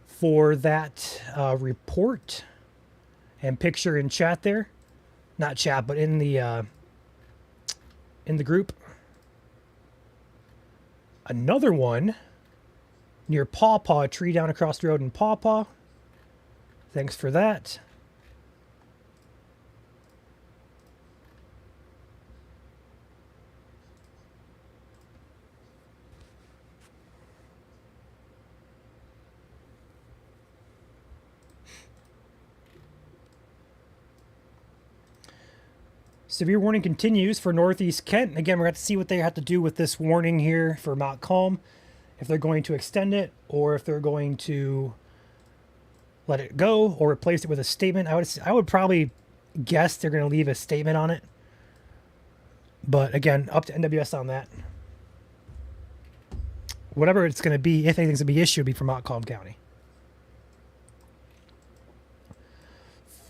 for that report and picture in chat there. Not chat, but in the group. Another one near Paw Paw, a tree down across the road in Paw Paw. Thanks for that. Severe warning continues for Northeast Kent. Again, we're going to see what they have to do with this warning here for Montcalm. If they're going to extend it or if they're going to let it go or replace it with a statement. I would probably guess they're going to leave a statement on it. But again, up to NWS on that. Whatever it's going to be, if anything's going to be issued, it'll be for Montcalm County.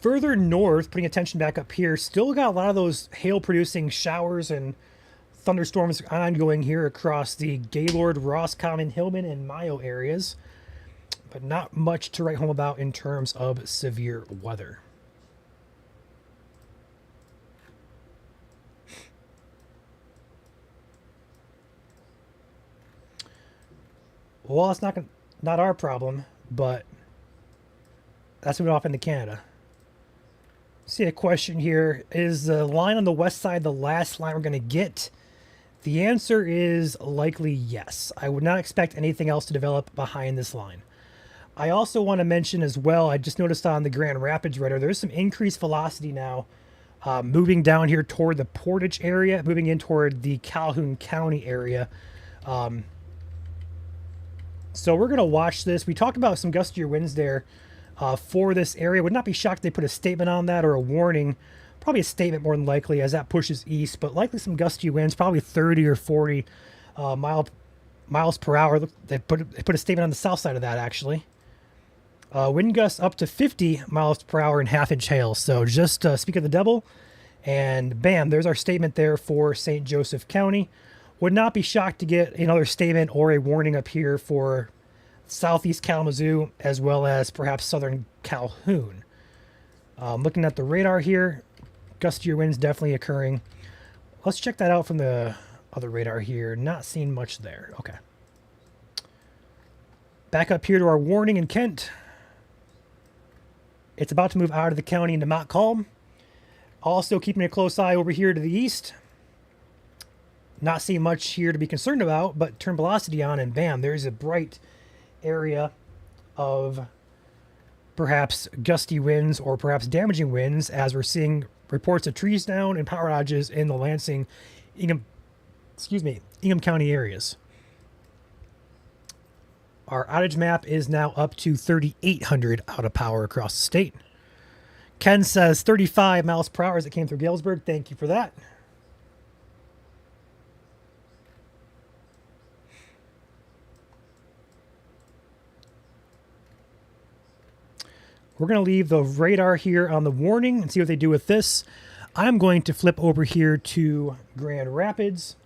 Further north, putting attention back up here, still got a lot of those hail-producing showers and thunderstorms ongoing here across the Gaylord, Roscommon, Hillman, and Mayo areas. But not much to write home about in terms of severe weather. Well, it's not our problem, but that's moving off into Canada. See a question here. Is the line on the west side the last line we're going to get? The answer is likely yes. I would not expect anything else to develop behind this line. I also want to mention as well, I just noticed on the Grand Rapids radar, there's some increased velocity now moving down here toward the Portage area, moving in toward the Calhoun County area. So we're going to watch this. We talked about some gustier winds there. For this area. Would not be shocked if they put a statement on that or a warning. Probably a statement more than likely as that pushes east, but likely some gusty winds, probably 30 or 40 miles per hour. They put a statement on the south side of that actually. Wind gusts up to 50 miles per hour and half-inch hail. So just speak of the devil, and bam, there's our statement there for St. Joseph County. Would not be shocked to get another statement or a warning up here for southeast Kalamazoo, as well as perhaps southern Calhoun. Looking at the radar here, gustier winds definitely occurring. Let's check that out from the other radar here. Not seeing much there. Okay. Back up here to our warning in Kent. It's about to move out of the county into Montcalm. Also keeping a close eye over here to the east. Not seeing much here to be concerned about, but turn velocity on and bam, there's a bright area of perhaps gusty winds or perhaps damaging winds, as we're seeing reports of trees down and power outages in the Lansing, Ingham County areas. Our outage map is now up to 3,800 out of power across the state. Ken says 35 miles per hour as it came through Galesburg. Thank you for that. We're going to leave the radar here on the warning and see what they do with this. I'm going to flip over here to Grand Rapids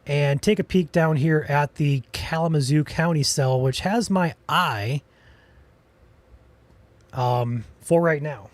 and take a peek down here at the Kalamazoo County cell, which has my eye for right now.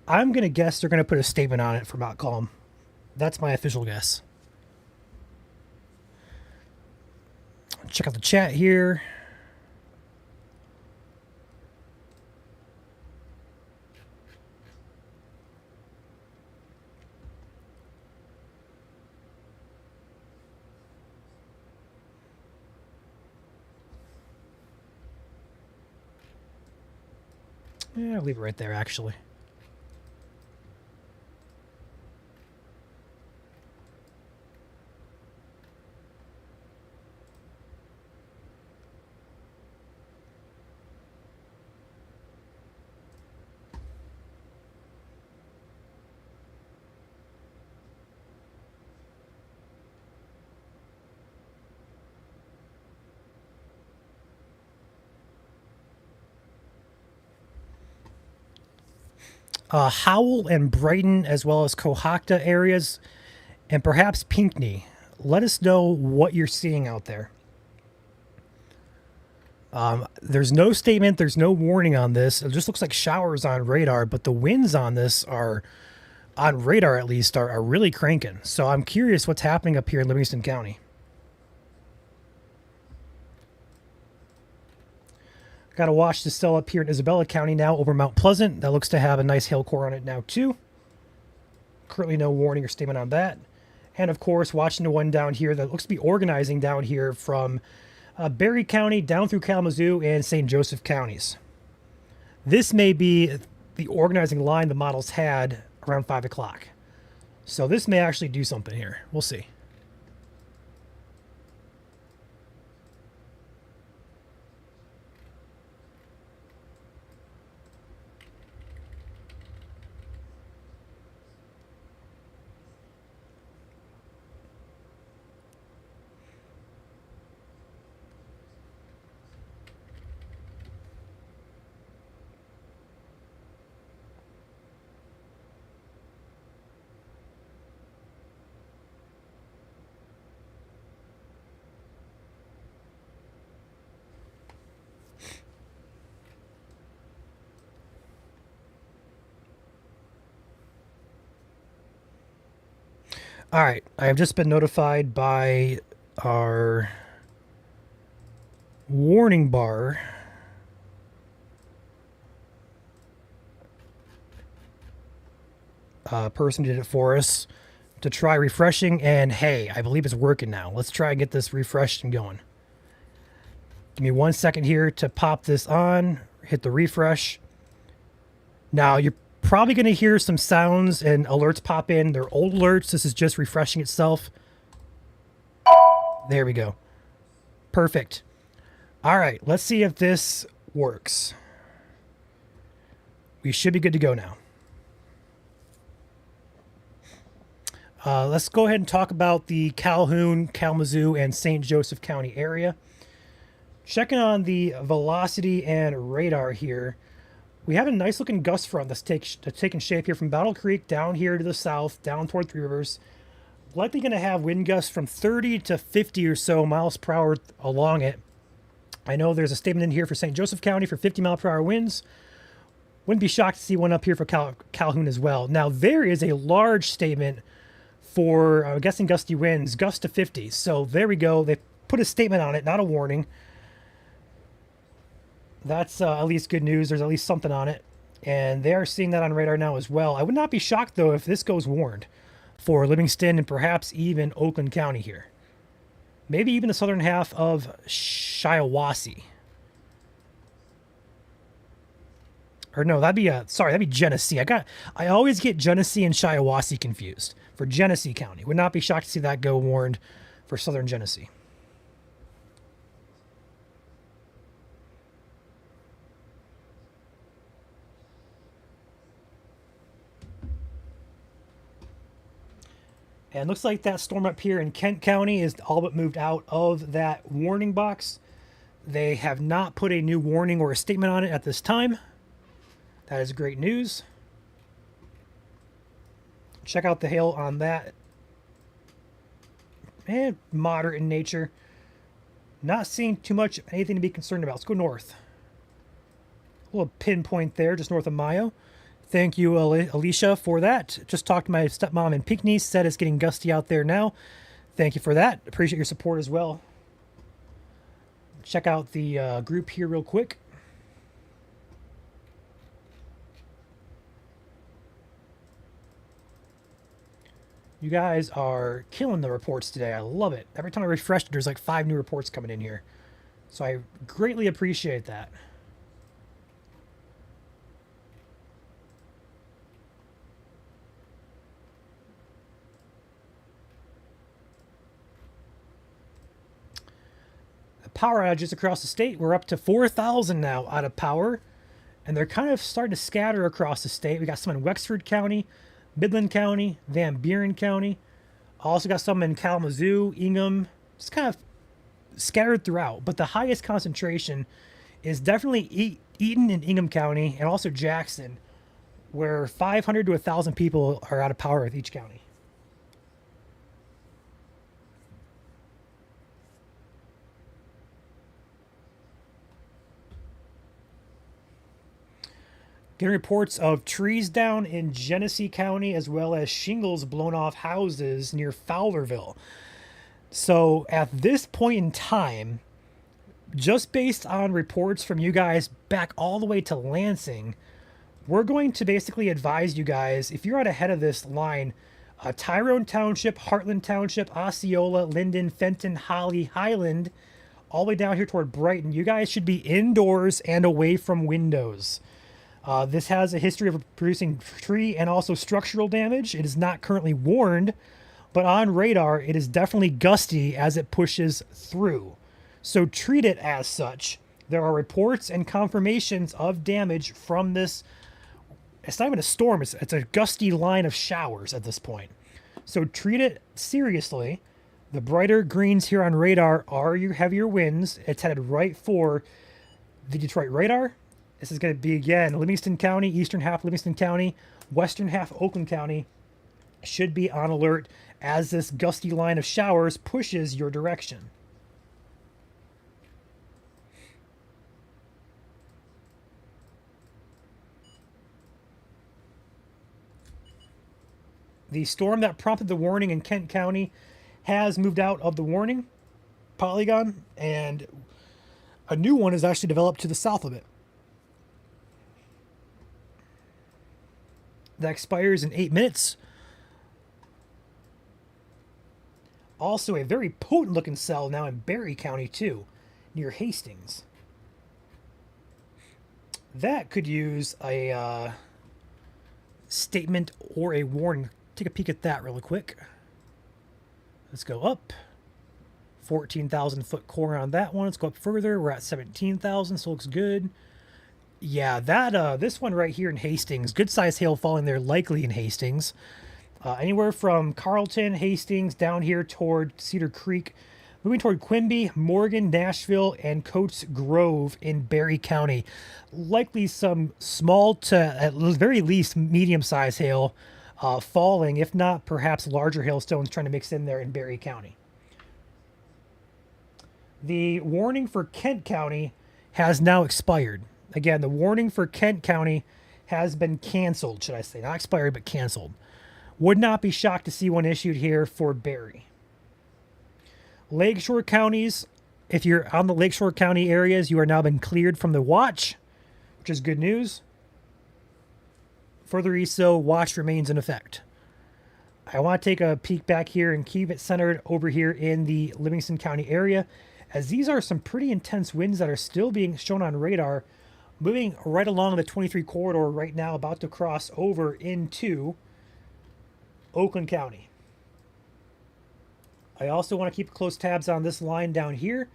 I'm going to guess they're going to put a statement on it for Montcalm. That's my official guess. Check out the chat here. Yeah, I'll leave it right there, actually. Howell and Brighton, as well as Cohocton areas, and perhaps Pinckney. Let us know what you're seeing out there. There's no statement, there's no warning on this. It just looks like showers on radar, but the winds on this are, on radar at least, are really cranking. So I'm curious what's happening up here in Livingston County. Got to watch the cell up here in Isabella County now over Mount Pleasant. That looks to have a nice hail core on it now too. Currently no warning or statement on that. And of course, watching the one down here that looks to be organizing down here from Berry County down through Kalamazoo and St. Joseph counties. This may be the organizing line the models had around 5 o'clock. So this may actually do something here. We'll see. All right, I have just been notified by our warning bar person did it for us to try refreshing, and hey, I believe it's working now. Let's try and get this refreshed and going. Give me 1 second here to pop this on, hit the refresh. Now you're probably going to hear some sounds and alerts pop in. They're old alerts. This is just refreshing itself. There we go. Perfect. All right, let's see if this works. We should be good to go now. Let's go ahead and talk about the Calhoun, Kalamazoo, and St. Joseph County area. Checking on the velocity and radar here. We have a nice looking gust front that's taking shape here from Battle Creek down here to the south, down toward Three Rivers. Likely going to have wind gusts from 30 to 50 or so miles per hour along it. I know there's a statement in here for St. Joseph County for 50 mile per hour winds. Wouldn't be shocked to see one up here for Calhoun as well. Now, there is a large statement for, I'm guessing, gusty winds, gust to 50. So there we go. They put a statement on it, not a warning. That's at least good news. There's at least something on it. And they are seeing that on radar now as well. I would not be shocked, though, if this goes warned for Livingston and perhaps even Oakland County here. Maybe even the southern half of Shiawassee. Or no, that'd be Genesee. I always get Genesee and Shiawassee confused for Genesee County. Would not be shocked to see that go warned for southern Genesee. And looks like that storm up here in Kent County is all but moved out of that warning box. They have not put a new warning or a statement on it at this time. That is great news. Check out the hail on that. And moderate in nature. Not seeing too much anything to be concerned about. Let's go north. A little pinpoint there, just north of Mayo. Thank you, Alicia, for that. Just talked to my stepmom in Pinckney. Said it's getting gusty out there now. Thank you for that. Appreciate your support as well. Check out the group here real quick. You guys are killing the reports today. I love it. Every time I refresh it, there's like 5 new reports coming in here. So I greatly appreciate that. Power outages across the state. We're up to 4,000 now out of power, and they're kind of starting to scatter across the state. We got some in Wexford County, Midland County, Van Buren County. Also got some in Kalamazoo, Ingham, just kind of scattered throughout. But the highest concentration is definitely Eaton and Ingham County, and also Jackson, where 500 to 1,000 people are out of power with each county. Getting reports of trees down in Genesee County as well as shingles blown off houses near Fowlerville. So at this point in time, just based on reports from you guys back all the way to Lansing, we're going to basically advise you guys, if you're out ahead of this line, Tyrone Township, Heartland Township, Osceola, Linden, Fenton, Holly, Highland, all the way down here toward Brighton, you guys should be indoors and away from windows. This has a history of producing tree and also structural damage. It is not currently warned, but on radar, it is definitely gusty as it pushes through. So treat it as such. There are reports and confirmations of damage from this. It's not even a storm. It's a gusty line of showers at this point. So treat it seriously. The brighter greens here on radar are your heavier winds. It's headed right for the Detroit radar. This is going to be, again, Livingston County, eastern half Livingston County, western half Oakland County should be on alert as this gusty line of showers pushes your direction. The storm that prompted the warning in Kent County has moved out of the warning polygon, and a new one is actually developed to the south of it. That expires in 8 minutes. Also, a very potent looking cell now in Berry County, too, near Hastings. That could use a statement or a warning. Take a peek at that real quick. Let's go up. 14,000 foot core on that one. Let's go up further. We're at 17,000, so looks good. Yeah, that this one right here in Hastings, good size hail falling there, likely in Hastings. Anywhere from Carlton, Hastings, down here toward Cedar Creek, moving toward Quimby, Morgan, Nashville, and Coates Grove in Barry County. Likely some small to, at very least, medium-sized hail falling, if not perhaps larger hailstones trying to mix in there in Barry County. The warning for Kent County has now expired. Again, the warning for Kent County has been canceled, should I say. Not expired, but canceled. Would not be shocked to see one issued here for Barry. Lakeshore counties, if you're on the Lakeshore County areas, you are now been cleared from the watch, which is good news. Further east, though, watch remains in effect. I want to take a peek back here and keep it centered over here in the Livingston County area, as these are some pretty intense winds that are still being shown on radar, moving right along the 23 corridor right now, about to cross over into Oakland County. I also want to keep close tabs on this line down here.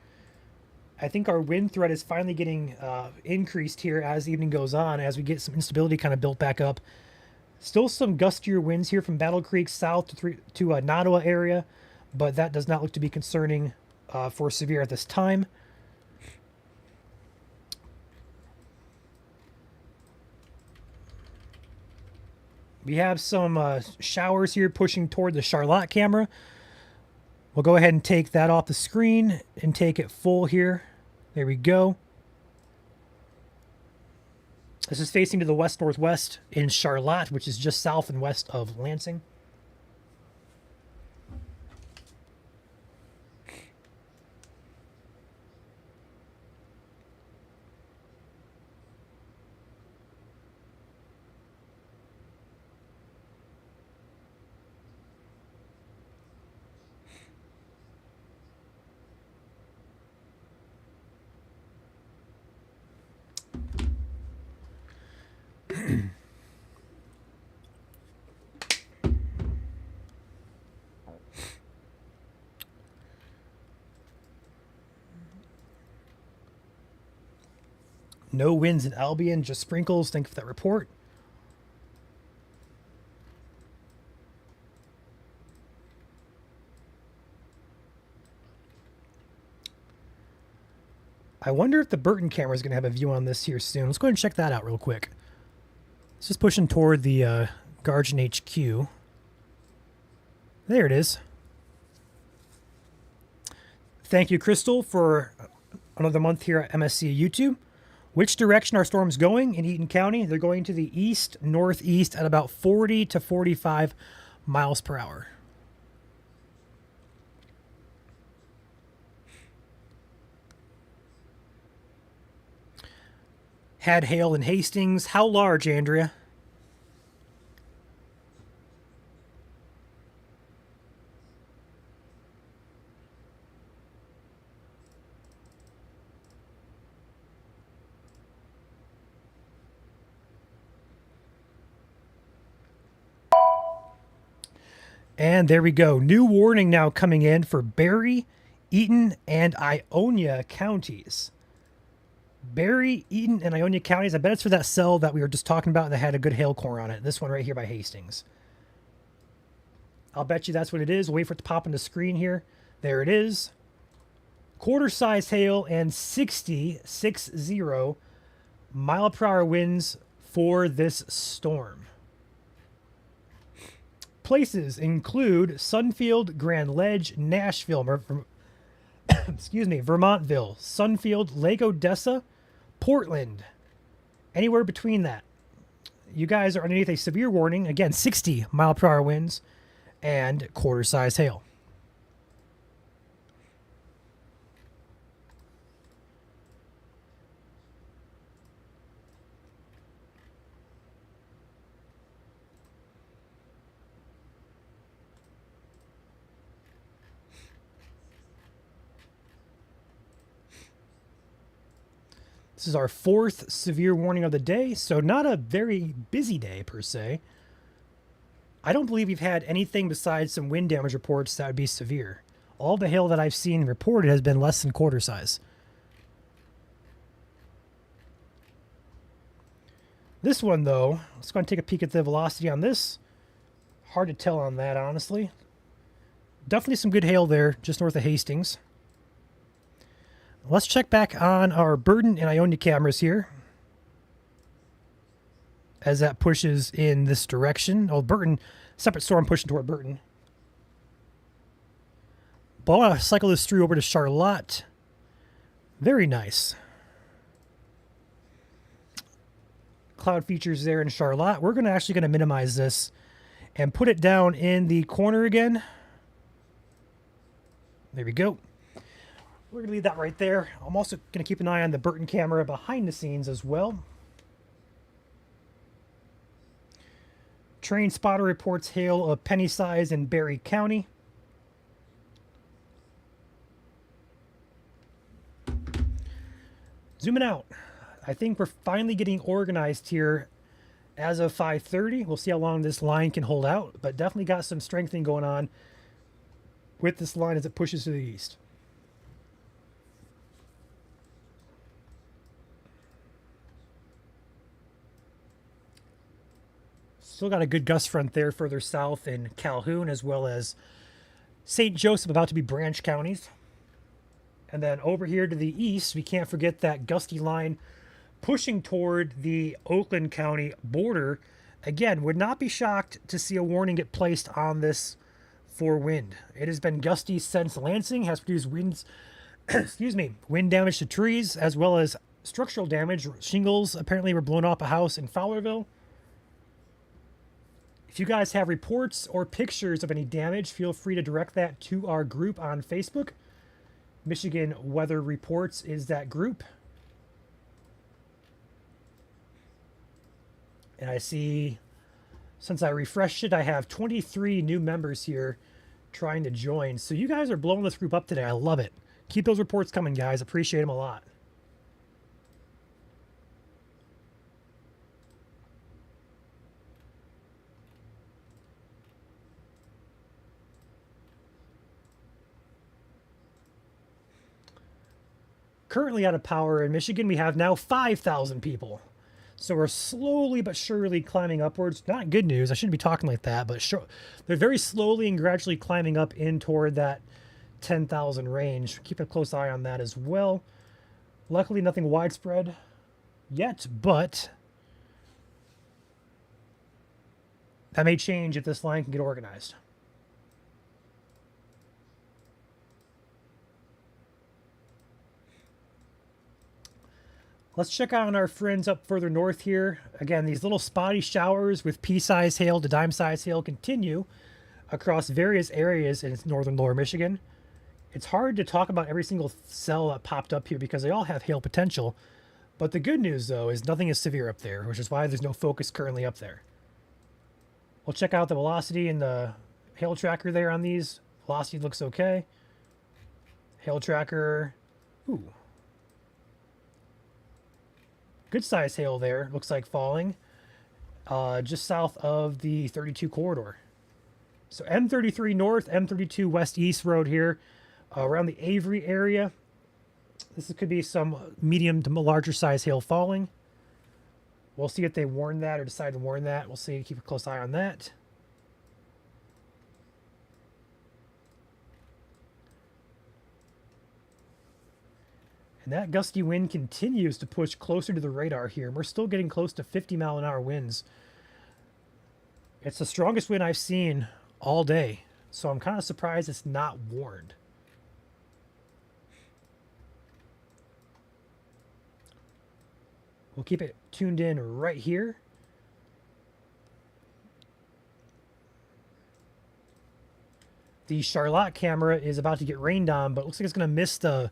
I think our wind threat is finally getting increased here as the evening goes on, as we get some instability kind of built back up. Still some gustier winds here from Battle Creek south to Nottawa area, but that does not look to be concerning for severe at this time. We have some showers here pushing toward the Charlotte camera. We'll go ahead and take that off the screen and take it full here. There we go. This is facing to the west-northwest in Charlotte, which is just south and west of Lansing. No winds in Albion, just sprinkles. Thank you for that report. I wonder if the Burton camera is going to have a view on this here soon. Let's go ahead and check that out real quick. It's just pushing toward the Guardian HQ. There it is. Thank you, Crystal, for another month here at MSC YouTube. Which direction are storms going in Eaton County? They're going to the east, northeast at about 40 to 45 miles per hour. Had hail in Hastings. How large, Andrea? And there we go. New warning now coming in for Barry, Eaton, and Ionia counties. Barry, Eaton, and Ionia counties. I bet it's for that cell that we were just talking about that had a good hail core on it. This one right here by Hastings. I'll bet you that's what it is. Wait for it to pop on the screen here. There it is. Quarter size hail and 60 mile per hour winds for this storm. Places include Sunfield, Grand Ledge, Nashville, excuse me, Vermontville, Sunfield, Lake Odessa, Portland, anywhere between that. You guys are underneath a severe warning. Again, 60 mile per hour winds and quarter size hail. This is our fourth severe warning of the day, so not a very busy day per se. I don't believe we've had anything besides some wind damage reports that would be severe. All the hail that I've seen reported has been less than quarter size. This one, though, let's go and take a peek at the velocity on this. Hard to tell on that, honestly. Definitely some good hail there, just north of Hastings. Let's check back on our Burton and Ionia cameras here. As that pushes in this direction. Oh, Burton, separate storm pushing toward Burton. But I want to cycle this through over to Charlotte. Very nice. Cloud features there in Charlotte. We're actually going to minimize this and put it down in the corner again. There we go. We're going to leave that right there. I'm also going to keep an eye on the Burton camera behind the scenes as well. Train spotter reports hail of penny size in Berry County. Zooming out. I think we're finally getting organized here as of 5:30. We'll see how long this line can hold out, but definitely got some strengthening going on with this line as it pushes to the east. Still got a good gust front there further south in Calhoun, as well as St. Joseph, about to be branch counties. And then over here to the east, we can't forget that gusty line pushing toward the Oakland County border. Again, would not be shocked to see a warning get placed on this for wind. It has been gusty since Lansing, has produced winds, wind damage to trees, as well as structural damage. Shingles apparently were blown off a house in Fowlerville. If you guys have reports or pictures of any damage, feel free to direct that to our group on Facebook. Michigan Weather Reports is that group. And I see, since I refreshed it, I have 23 new members here trying to join. So you guys are blowing this group up today. I love it. Keep those reports coming, guys. Appreciate them a lot. Currently out of power in Michigan, we have now 5,000 people. So we're slowly but surely climbing upwards. Not good news. I shouldn't be talking like that, but they're very slowly and gradually climbing up in toward that 10,000 range. Keep a close eye on that as well. Luckily, nothing widespread yet, but that may change if this line can get organized. Let's check out on our friends up further north here. Again, these little spotty showers with pea-sized hail to dime-sized hail continue across various areas in northern lower Michigan. It's hard to talk about every single cell that popped up here because they all have hail potential. But the good news, though, is nothing is severe up there, which is why there's no focus currently up there. We'll check out the velocity and the hail tracker there on these. Velocity looks okay. Hail tracker, ooh. Good size hail there, looks like falling just south of the 32 corridor. So M33 north, M32 west-east road here around the Avery area. This could be some medium to larger size hail falling. We'll see if they warn that or decide to warn that. We'll see, keep a close eye on that. And that gusty wind continues to push closer to the radar here. We're still getting close to 50-mile-an-hour winds. It's the strongest wind I've seen all day, so I'm kind of surprised it's not warned. We'll keep it tuned in right here. The Charlotte camera is about to get rained on, but it looks like it's going to miss the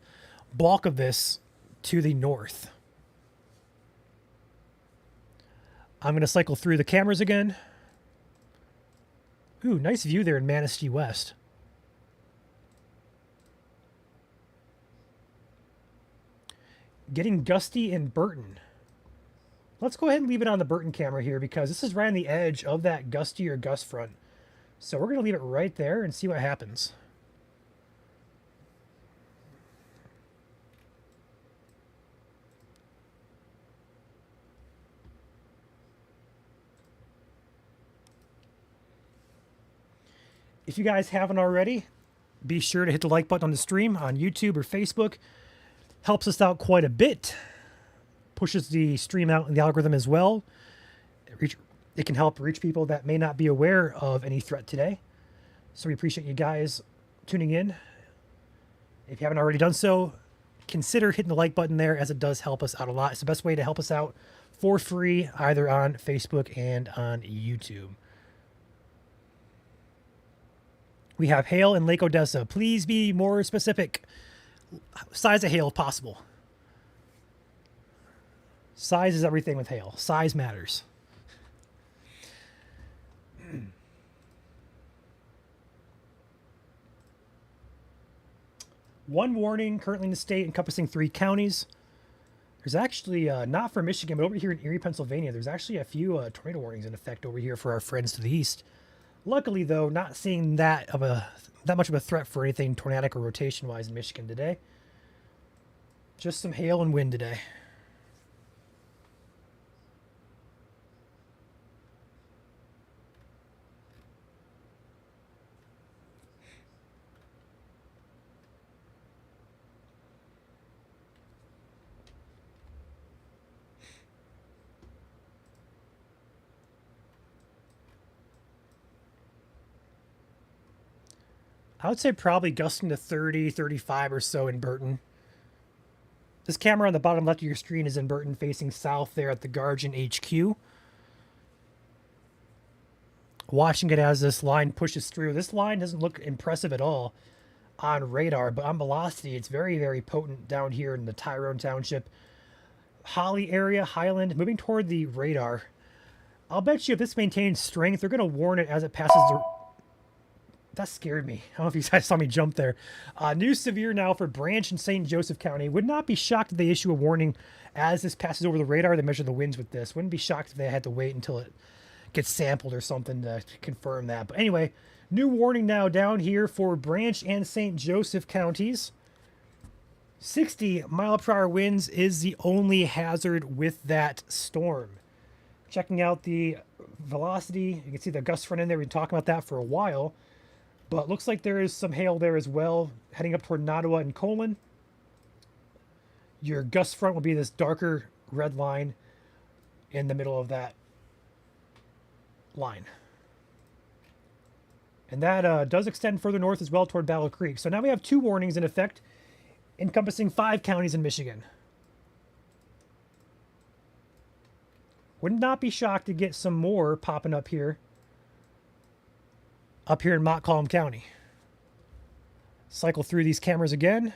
bulk of this to the north. I'm going to cycle through the cameras again. Ooh, nice view there in Manistee West. Getting gusty in Burton. Let's go ahead and leave it on the Burton camera here because this is right on the edge of that gusty or gust front. So we're going to leave it right there and see what happens. If you guys haven't already, be sure to hit the like button on the stream on YouTube or Facebook. Helps us out quite a bit. Pushes the stream out in the algorithm as well. It can help reach people that may not be aware of any threat today. So we appreciate you guys tuning in. If you haven't already done so, consider hitting the like button there, as it does help us out a lot. It's the best way to help us out for free, either on Facebook and on YouTube. We have hail in Lake Odessa. Please be more specific. Size of hail if possible. Size is everything with hail. Size matters. One warning currently in the state encompassing 3 counties. There's actually, not for Michigan, but over here in Erie, Pennsylvania, there's actually a few tornado warnings in effect over here for our friends to the east. Luckily, though, not seeing that much of a threat for anything tornadic or rotation-wise in Michigan today. Just some hail and wind today. I would say probably gusting to 30, 35 or so in Burton. This camera on the bottom left of your screen is in Burton, facing south there at the Guardian HQ. Watching it as this line pushes through. This line doesn't look impressive at all on radar, but on velocity, it's very, very potent down here in the Tyrone Township. Holly area, Highland, moving toward the radar. I'll bet you if this maintains strength, they're going to warn it as it passes the... That scared me. I don't know if you guys saw me jump there. New severe now for Branch and St. Joseph County. Would not be shocked if they issue a warning as this passes over the radar. They measure the winds with this. Wouldn't be shocked if they had to wait until it gets sampled or something to confirm that. But anyway, new warning now down here for Branch and St. Joseph counties. 60-mile-per-hour winds is the only hazard with that storm. Checking out the velocity, you can see the gust front end there. We've been talking about that for a while. But looks like there is some hail there as well, heading up toward Nottawa and Colon. Your gust front will be this darker red line in the middle of that line. And that does extend further north as well toward Battle Creek. So now we have 2 warnings in effect, encompassing 5 counties in Michigan. Would not be shocked to get some more popping up here in Montcalm County. Cycle through these cameras again.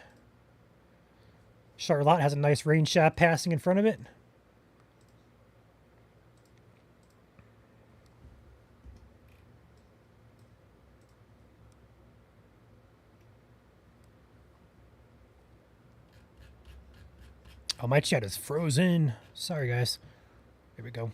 Charlotte has a nice rain shaft passing in front of it. Oh, my chat is frozen. Sorry, guys. Here we go.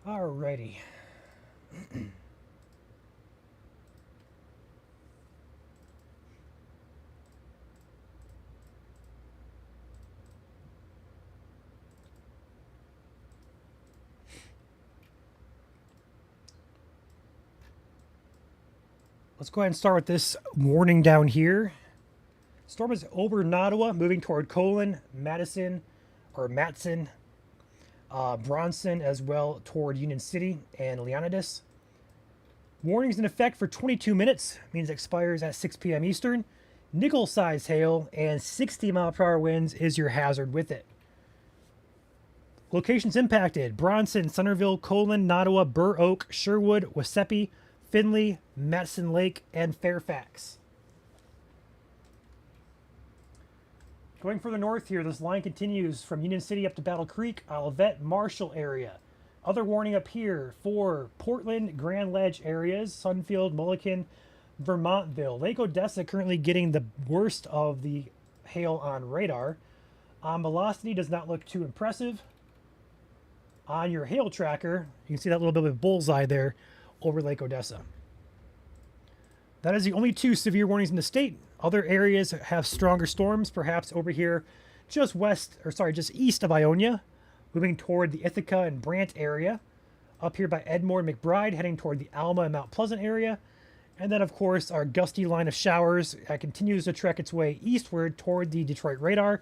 Alrighty. Let's go ahead and start with this warning down here. Storm is over Nottawa, moving toward Colon, Matson, Bronson, as well toward Union City and Leonidas. Warnings in effect for 22 minutes, means it expires at 6 p.m. Eastern. Nickel-sized hail and 60-mile-per-hour winds is your hazard with it. Locations impacted: Bronson, Centerville, Colon, Nottawa, Burr Oak, Sherwood, Wasepi, Findlay, Madison Lake, and Fairfax. Going further north here, this line continues from Union City up to Battle Creek, Olivet, Marshall area. Other warning up here for Portland, Grand Ledge areas, Sunfield, Mulligan, Vermontville. Lake Odessa currently getting the worst of the hail on radar. Velocity does not look too impressive. On your hail tracker, you can see that little bit of a bullseye there over Lake Odessa. That is the only 2 severe warnings in the state. Other areas have stronger storms, perhaps over here just east of Ionia, moving toward the Ithaca and Brant area. Up here by Edmore and McBride, heading toward the Alma and Mount Pleasant area. And then, of course, our gusty line of showers continues to trek its way eastward toward the Detroit radar.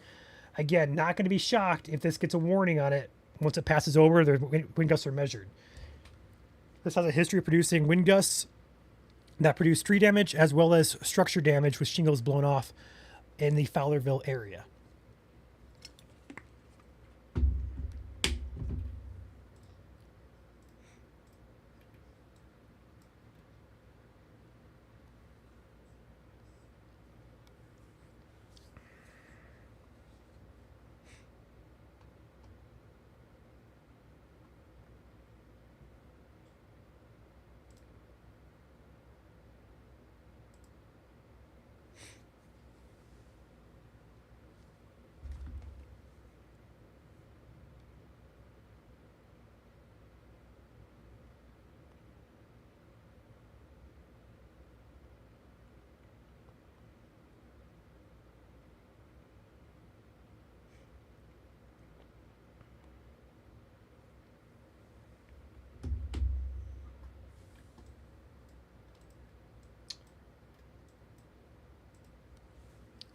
Again, not going to be shocked if this gets a warning on it. Once it passes over, the wind gusts are measured. This has a history of producing wind gusts that produce tree damage as well as structure damage with shingles blown off in the Fowlerville area.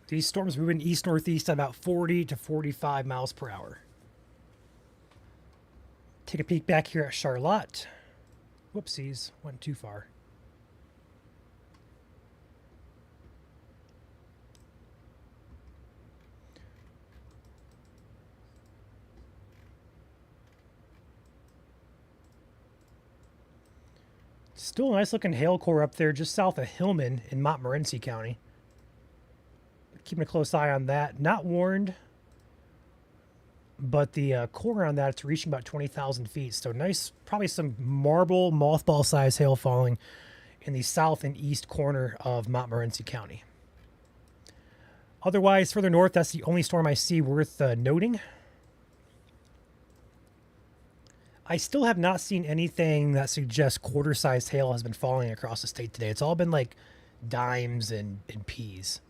These storms moving east-northeast at about 40 to 45 miles per hour. Take a peek back here at Charlotte. Whoopsies, went too far. Still a nice looking hail core up there just south of Hillman in Montmorency County. Keeping a close eye on that. Not warned, but the core on that, it's reaching about 20,000 feet. So nice, probably some marble, mothball size hail falling in the south and east corner of Montmorency County. Otherwise, further north, that's the only storm I see worth noting. I still have not seen anything that suggests quarter-sized hail has been falling across the state today. It's all been like dimes and peas.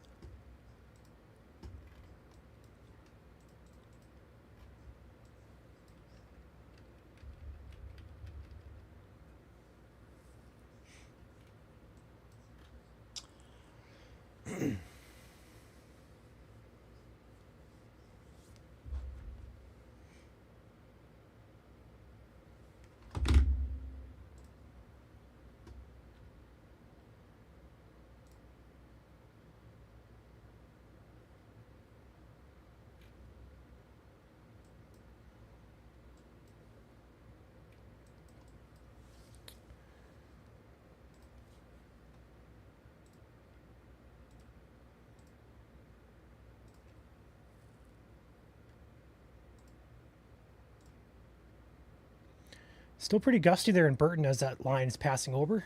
Still pretty gusty there in Burton as that line is passing over.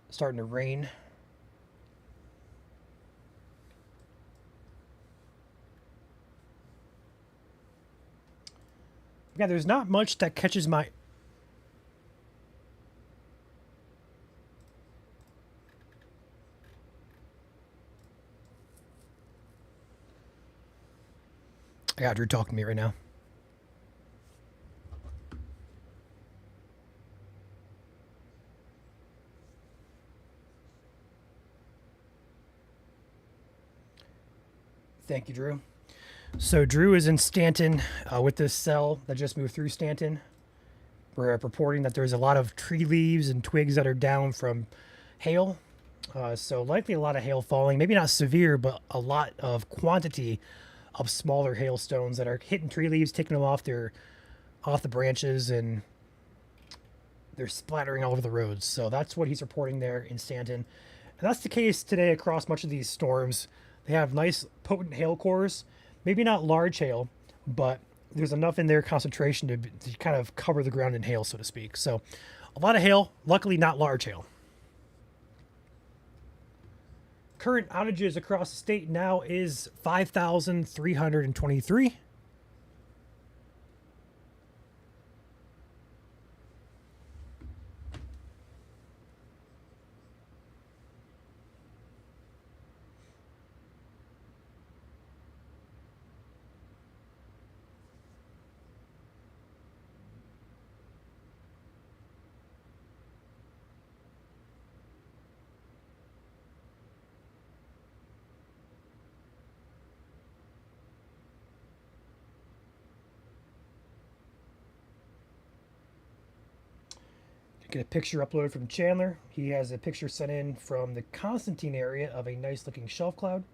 Starting to rain. Yeah, there's not much that catches my... I got Drew talking to me right now. Thank you, Drew. So Drew is in Stanton with this cell that just moved through Stanton. We're reporting that there's a lot of tree leaves and twigs that are down from hail. So likely a lot of hail falling. Maybe not severe, but a lot of quantity of smaller hailstones that are hitting tree leaves, taking them off the branches, and they're splattering all over the roads. So that's what he's reporting there in Stanton. And that's the case today across much of these storms. They have nice potent hail cores, maybe not large hail, but there's enough in their concentration to kind of cover the ground in hail, so to speak. So a lot of hail, luckily not large hail. Current outages across the state now is 5,323. Get a picture uploaded from Chandler. He has a picture sent in from the Constantine area of a nice looking shelf cloud.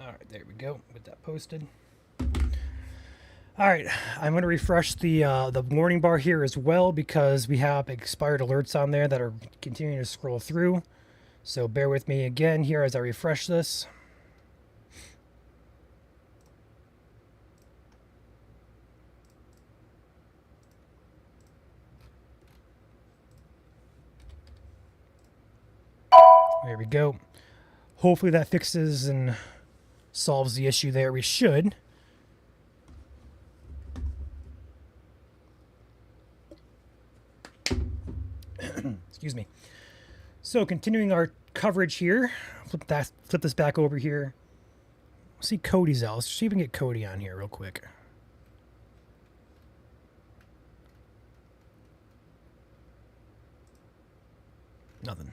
All right, there we go. Get that posted. All right, I'm going to refresh the warning bar here as well because we have expired alerts on there that are continuing to scroll through. So bear with me again here as I refresh this. There we go. Hopefully that fixes and solves the issue there. We should. Excuse me. So continuing our coverage here, flip this back over here. See Cody's out. Let's see if we can get Cody on here real quick. Nothing.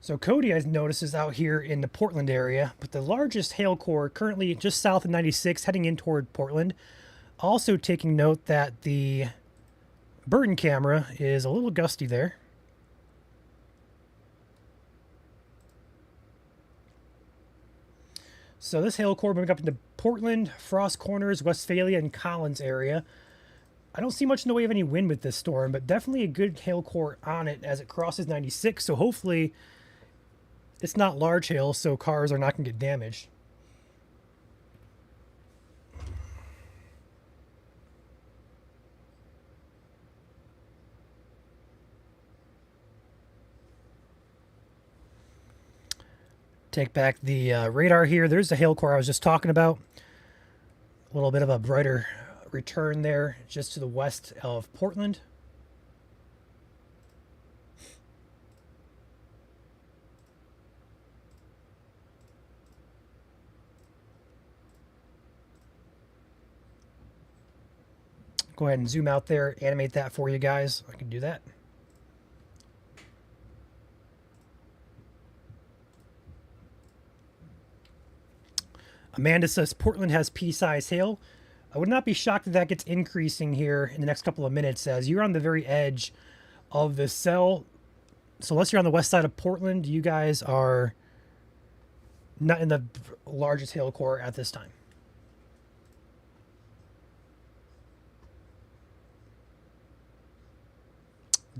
So Cody, I notice, is out here in the Portland area, but the largest hail core currently just south of 96, heading in toward Portland. Also taking note that the Burton camera is a little gusty there. So this hail core moving up into Portland, Frost Corners, Westphalia, and Collins area. I don't see much in the way of any wind with this storm, but definitely a good hail core on it as it crosses 96. So hopefully it's not large hail, so cars are not going to get damaged. Take back the radar here. There's the hail core I was just talking about. A little bit of a brighter return there just to the west of Portland. Go ahead and zoom out there, animate that for you guys. I can do that. Amanda says Portland has pea-sized hail. I would not be shocked if that gets increasing here in the next couple of minutes as you're on the very edge of the cell. So unless you're on the west side of Portland, you guys are not in the largest hail core at this time.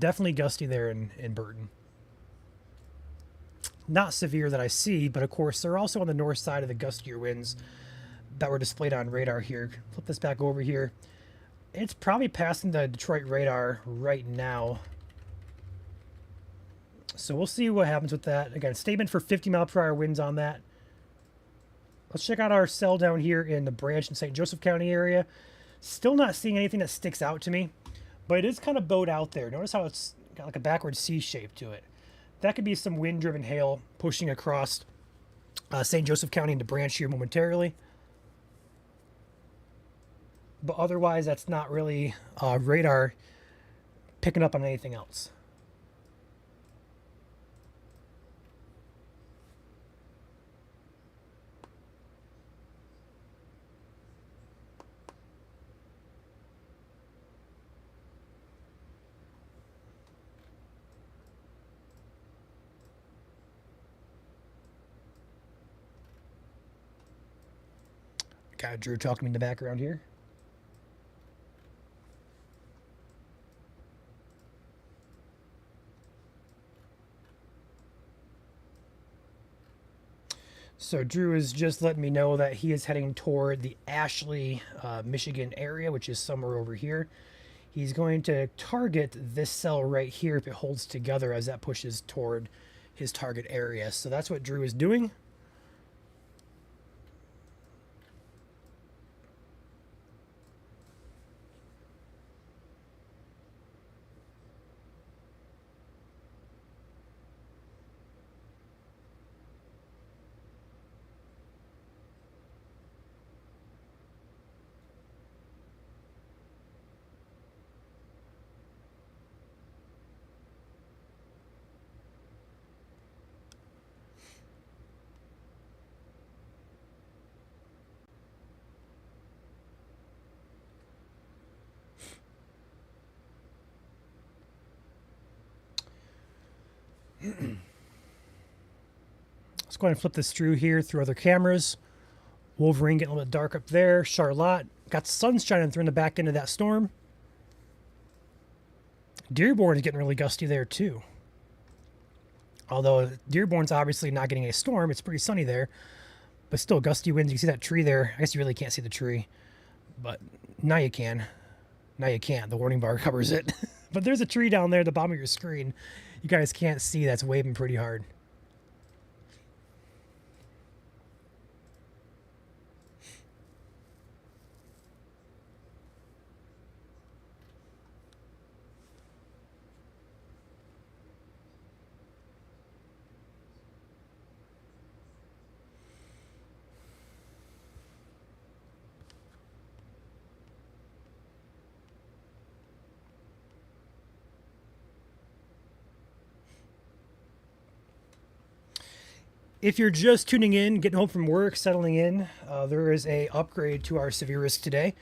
Definitely gusty there in Burton. Not severe that I see, but of course they're also on the north side of the gustier winds that were displayed on radar here. Flip this back over here. It's probably passing the Detroit radar right now. So we'll see what happens with that. Again, statement for 50-mile-per-hour winds on that. Let's check out our cell down here in the Branch and St. Joseph County area. Still not seeing anything that sticks out to me, but it is kind of bowed out there. Notice how it's got like a backward C shape to it. That could be some wind-driven hail pushing across St. Joseph County into Branch here momentarily. But otherwise, that's not really radar picking up on anything else. Got Drew talking to me in the background here. So Drew is just letting me know that he is heading toward the Ashley, Michigan area, which is somewhere over here. He's going to target this cell right here if it holds together as that pushes toward his target area. So that's what Drew is doing. Let's go ahead and flip this through here through other cameras. Wolverine getting a little bit dark up there. Charlotte got the sun shining through in the back end of that storm. Dearborn is getting really gusty there too. Although Dearborn's obviously not getting a storm, it's pretty sunny there. But still gusty winds. You can see that tree there. I guess you really can't see the tree. But now you can. Now you can't. The warning bar covers it. But there's a tree down there at the bottom of your screen. You guys can't see that's waving pretty hard. If you're just tuning in, getting home from work, settling in, there is a upgrade to our severe risk today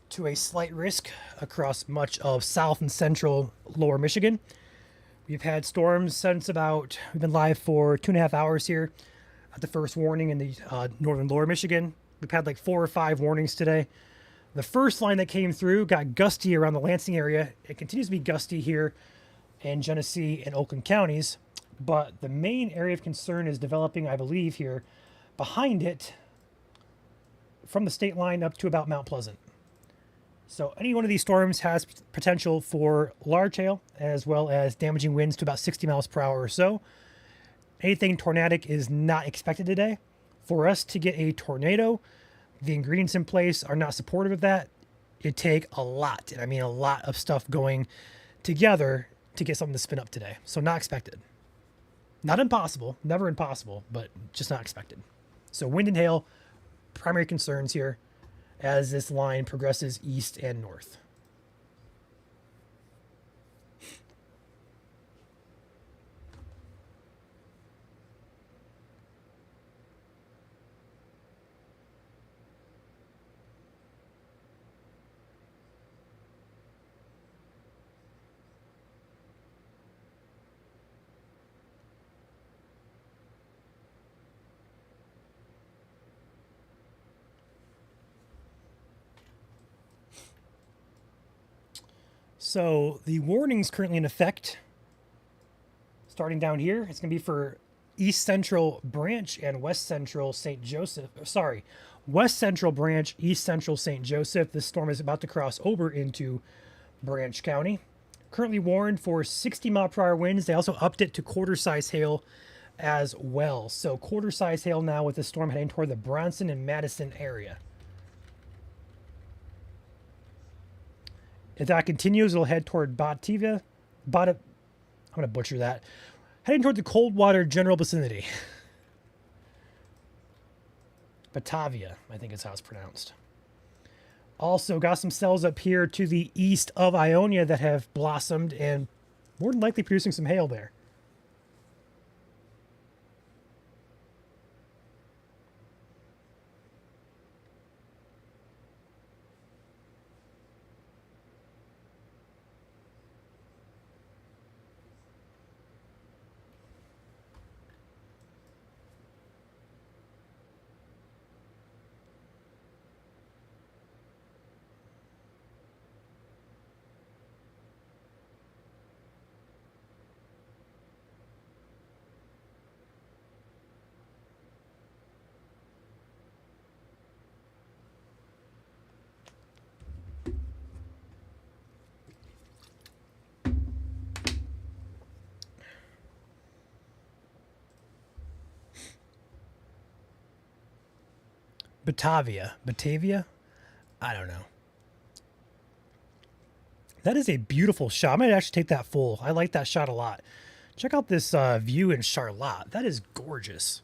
to a slight risk across much of south and central lower Michigan. We've had storms since we've been live for 2.5 hours here at the first warning in the northern lower Michigan. We've had like 4 or 5 warnings today. The first line that came through got gusty around the Lansing area. It continues to be gusty here in Genesee and Oakland counties. But the main area of concern is developing, I believe, here behind it from the state line up to about Mount Pleasant. So any one of these storms has potential for large hail as well as damaging winds to about 60 miles per hour or so. Anything tornadic is not expected today. For us to get a tornado, the ingredients in place are not supportive of that. It'd take a lot, and I mean a lot of stuff going together to get something to spin up today. So not expected. Not impossible, never impossible, but just not expected. So wind and hail, primary concerns here as this line progresses east and north. So the warning's currently in effect. Starting down here, it's going to be for East Central Branch and West Central St. Joseph. Sorry, West Central Branch, East Central St. Joseph. This storm is about to cross over into Branch County. Currently warned for 60-mile-per-hour winds. They also upped it to quarter-size hail as well. So quarter-size hail now with the storm heading toward the Bronson and Madison area. If that continues, it'll head toward Batavia. I'm going to butcher that. Heading toward the Coldwater general vicinity. Batavia, I think is how it's pronounced. Also got some cells up here to the east of Ionia that have blossomed and more than likely producing some hail there. Batavia? I don't know. That is a beautiful shot. I might actually take that full. I like that shot a lot. Check out this view in Charlotte. That is gorgeous.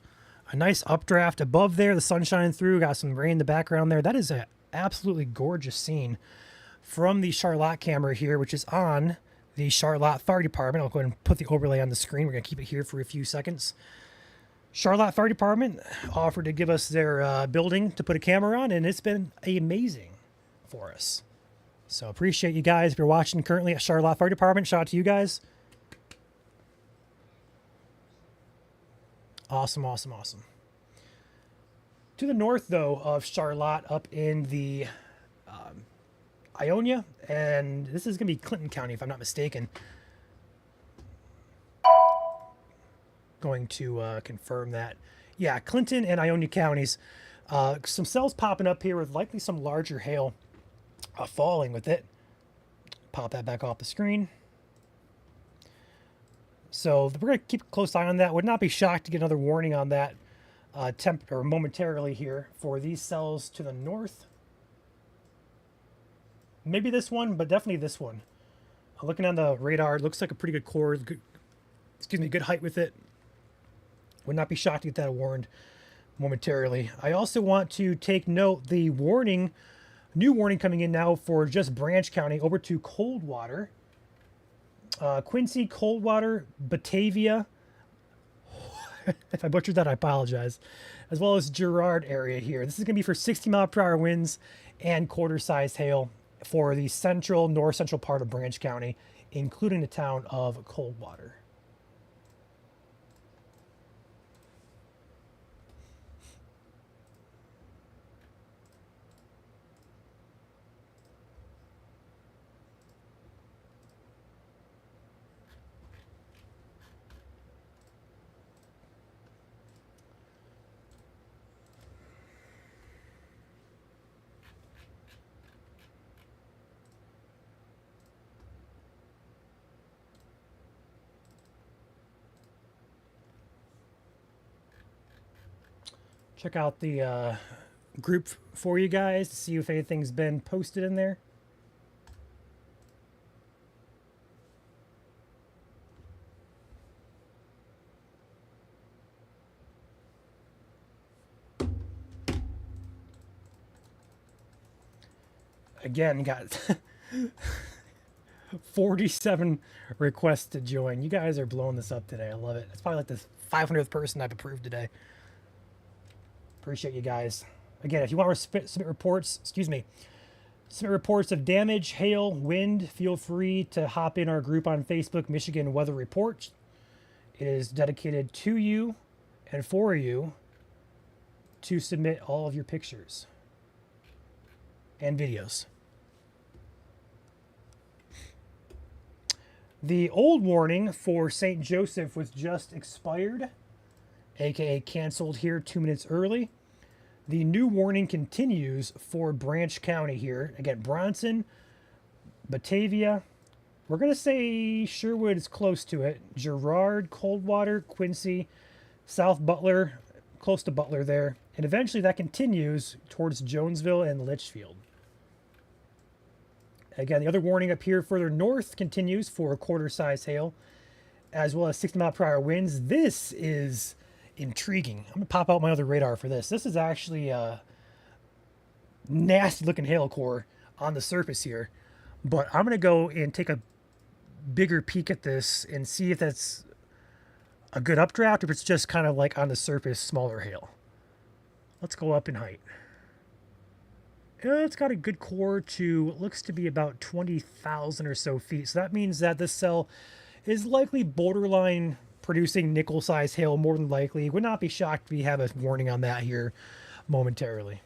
A nice updraft above there. The sun shining through. Got some rain in the background there. That is an absolutely gorgeous scene from the Charlotte camera here, which is on the Charlotte Fire Department. I'll go ahead and put the overlay on the screen. We're going to keep it here for a few seconds. Charlotte Fire Department offered to give us their building to put a camera on, and it's been amazing for us. So appreciate you guys. If you're watching currently at Charlotte Fire Department, shout out to you guys. Awesome, awesome, awesome. To the north, though, of Charlotte, up in the Ionia, and this is going to be Clinton County, if I'm not mistaken. Going to confirm that. Yeah, Clinton and Ionia counties. Some cells popping up here with likely some larger hail falling with it. Pop that back off the screen. So we're going to keep a close eye on that. Would not be shocked to get another warning on that momentarily here for these cells to the north. Maybe this one, but definitely this one. Looking on the radar, it looks like a pretty good core. Good height with it. Would not be shocked to get that warned momentarily. I also want to take note the warning, new warning coming in now for just Branch County over to Coldwater. Quincy, Coldwater, Batavia. If I butchered that, I apologize. As well as Girard area here. This is going to be for 60-mile-per-hour winds and quarter-sized hail for the north central part of Branch County, including the town of Coldwater. Check out the group for you guys to see if anything's been posted in there. Again, got 47 requests to join. You guys are blowing this up today. I love it. It's probably like the 500th person I've approved today. Appreciate you guys. Again, if you want to submit reports, submit reports of damage, hail, wind, feel free to hop in our group on Facebook, Michigan Weather Report. It is dedicated to you and for you to submit all of your pictures and videos. The old warning for St. Joseph was just expired, aka canceled here 2 minutes early. The new warning continues for Branch County here. Again, Bronson, Batavia. We're going to say Sherwood is close to it. Girard, Coldwater, Quincy, South Butler, close to Butler there. And eventually that continues towards Jonesville and Litchfield. Again, the other warning up here further north continues for quarter-size hail, as well as 60-mile-per-hour winds. This is intriguing. I'm going to pop out my other radar for this. This is actually a nasty-looking hail core on the surface here. But I'm going to go and take a bigger peek at this and see if that's a good updraft or if it's just kind of like on the surface, smaller hail. Let's go up in height. It's got a good core to what looks to be about 20,000 or so feet. So that means that this cell is likely borderline producing nickel-sized hail, more than likely. Would not be shocked if we have a warning on that here momentarily.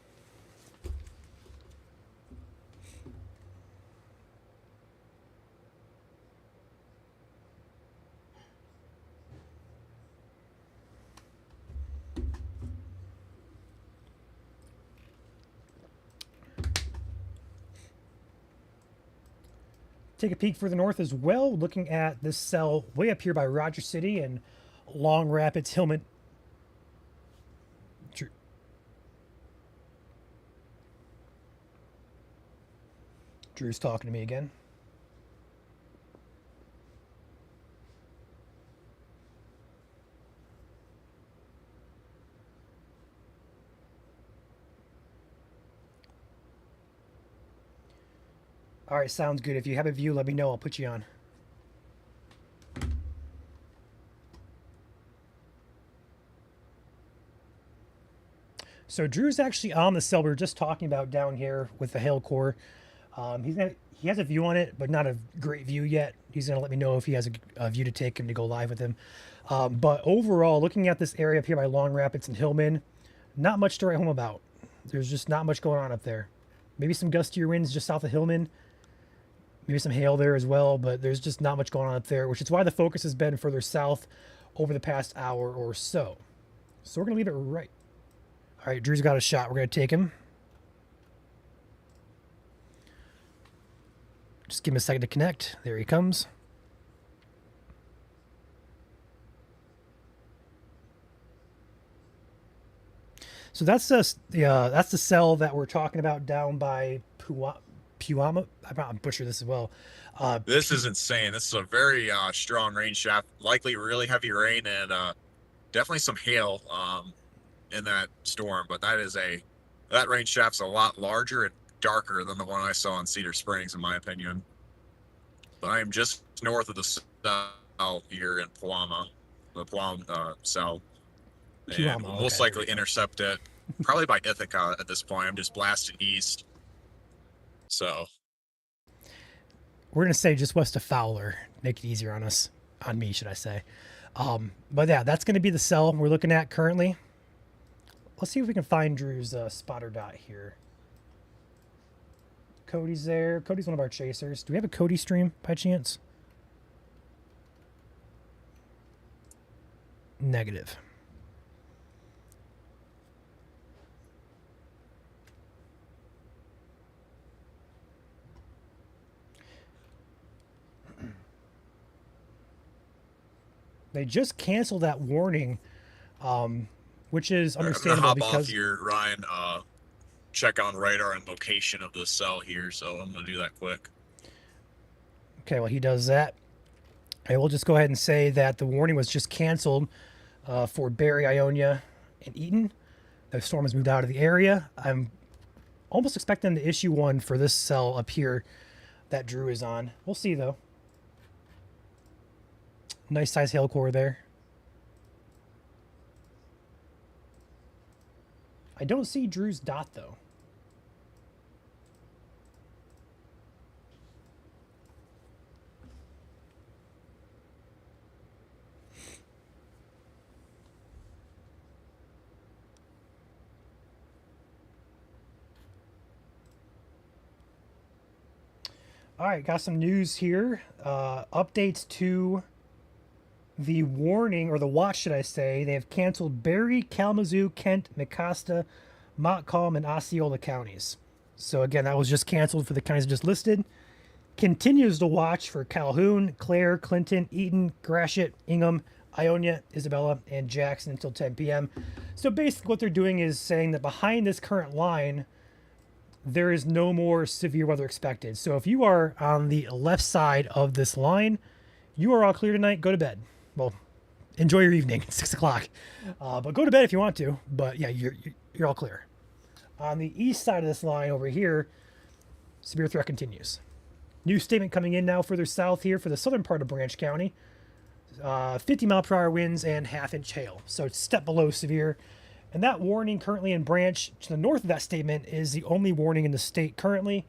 Take a peek further north as well, looking at this cell way up here by Rogers City and Long Rapids, Hillman. Drew's talking to me again. All right, sounds good. If you have a view, let me know. I'll put you on. So Drew's actually on the cell we were just talking about down here with the hail core. He has a view on it, but not a great view yet. He's gonna let me know if he has a view to take him to go live with him. But overall, looking at this area up here by Long Rapids and Hillman, not much to write home about. There's just not much going on up there. Maybe some gustier winds just south of Hillman. Maybe some hail there as well, but there's just not much going on up there, which is why the focus has been further south over the past hour or so. So we're going to leave it right. All right, Drew's got a shot. We're going to take him. Just give him a second to connect. There he comes. So that's the cell that we're talking about down by Puama. I'm butchering this as well. This is insane. This is a very strong rain shaft. Likely really heavy rain and definitely some hail in that storm. But that rain shaft's a lot larger and darker than the one I saw in Cedar Springs, in my opinion. But I am just north of the cell here in Puama, the Puama cell. And we'll most likely intercept it probably by Ithaca at this point. I'm just blasting east. So we're gonna say just west of Fowler, make it easier on us, on me, should I say? But yeah, that's gonna be the cell we're looking at currently. Let's see if we can find Drew's spotter dot here. Cody's there. Cody's one of our chasers. Do we have a Cody stream by chance? Negative. They just canceled that warning, which is understandable. I'm gonna hop off here, Ryan. Check on radar and location of the cell here, so I'm gonna do that quick. Okay, well, he does that. I will just go ahead and say that the warning was just canceled for Barry, Ionia, and Eaton. The storm has moved out of the area. I'm almost expecting to issue one for this cell up here that Drew is on. We'll see, though. Nice size hail core there. I don't see Drew's dot, though. All right, got some news here. Updates to the warning, or the watch, should I say. They have canceled Barry, Kalamazoo, Kent, Mecosta, Montcalm, and Osceola counties. So again, that was just canceled for the counties just listed. Continues to watch for Calhoun, Clare, Clinton, Eaton, Gratiot, Ingham, Ionia, Isabella, and Jackson until 10 p.m. So basically what they're doing is saying that behind this current line, there is no more severe weather expected. So if you are on the left side of this line, you are all clear tonight. Go to bed. Well, enjoy your evening. It's 6 o'clock. But go to bed if you want to. But yeah, you're all clear. On the east side of this line over here, severe threat continues. New statement coming in now further south here for the southern part of Branch County. 50-mile-per-hour winds and half-inch hail. So it's a step below severe. And that warning currently in Branch to the north of that statement is the only warning in the state currently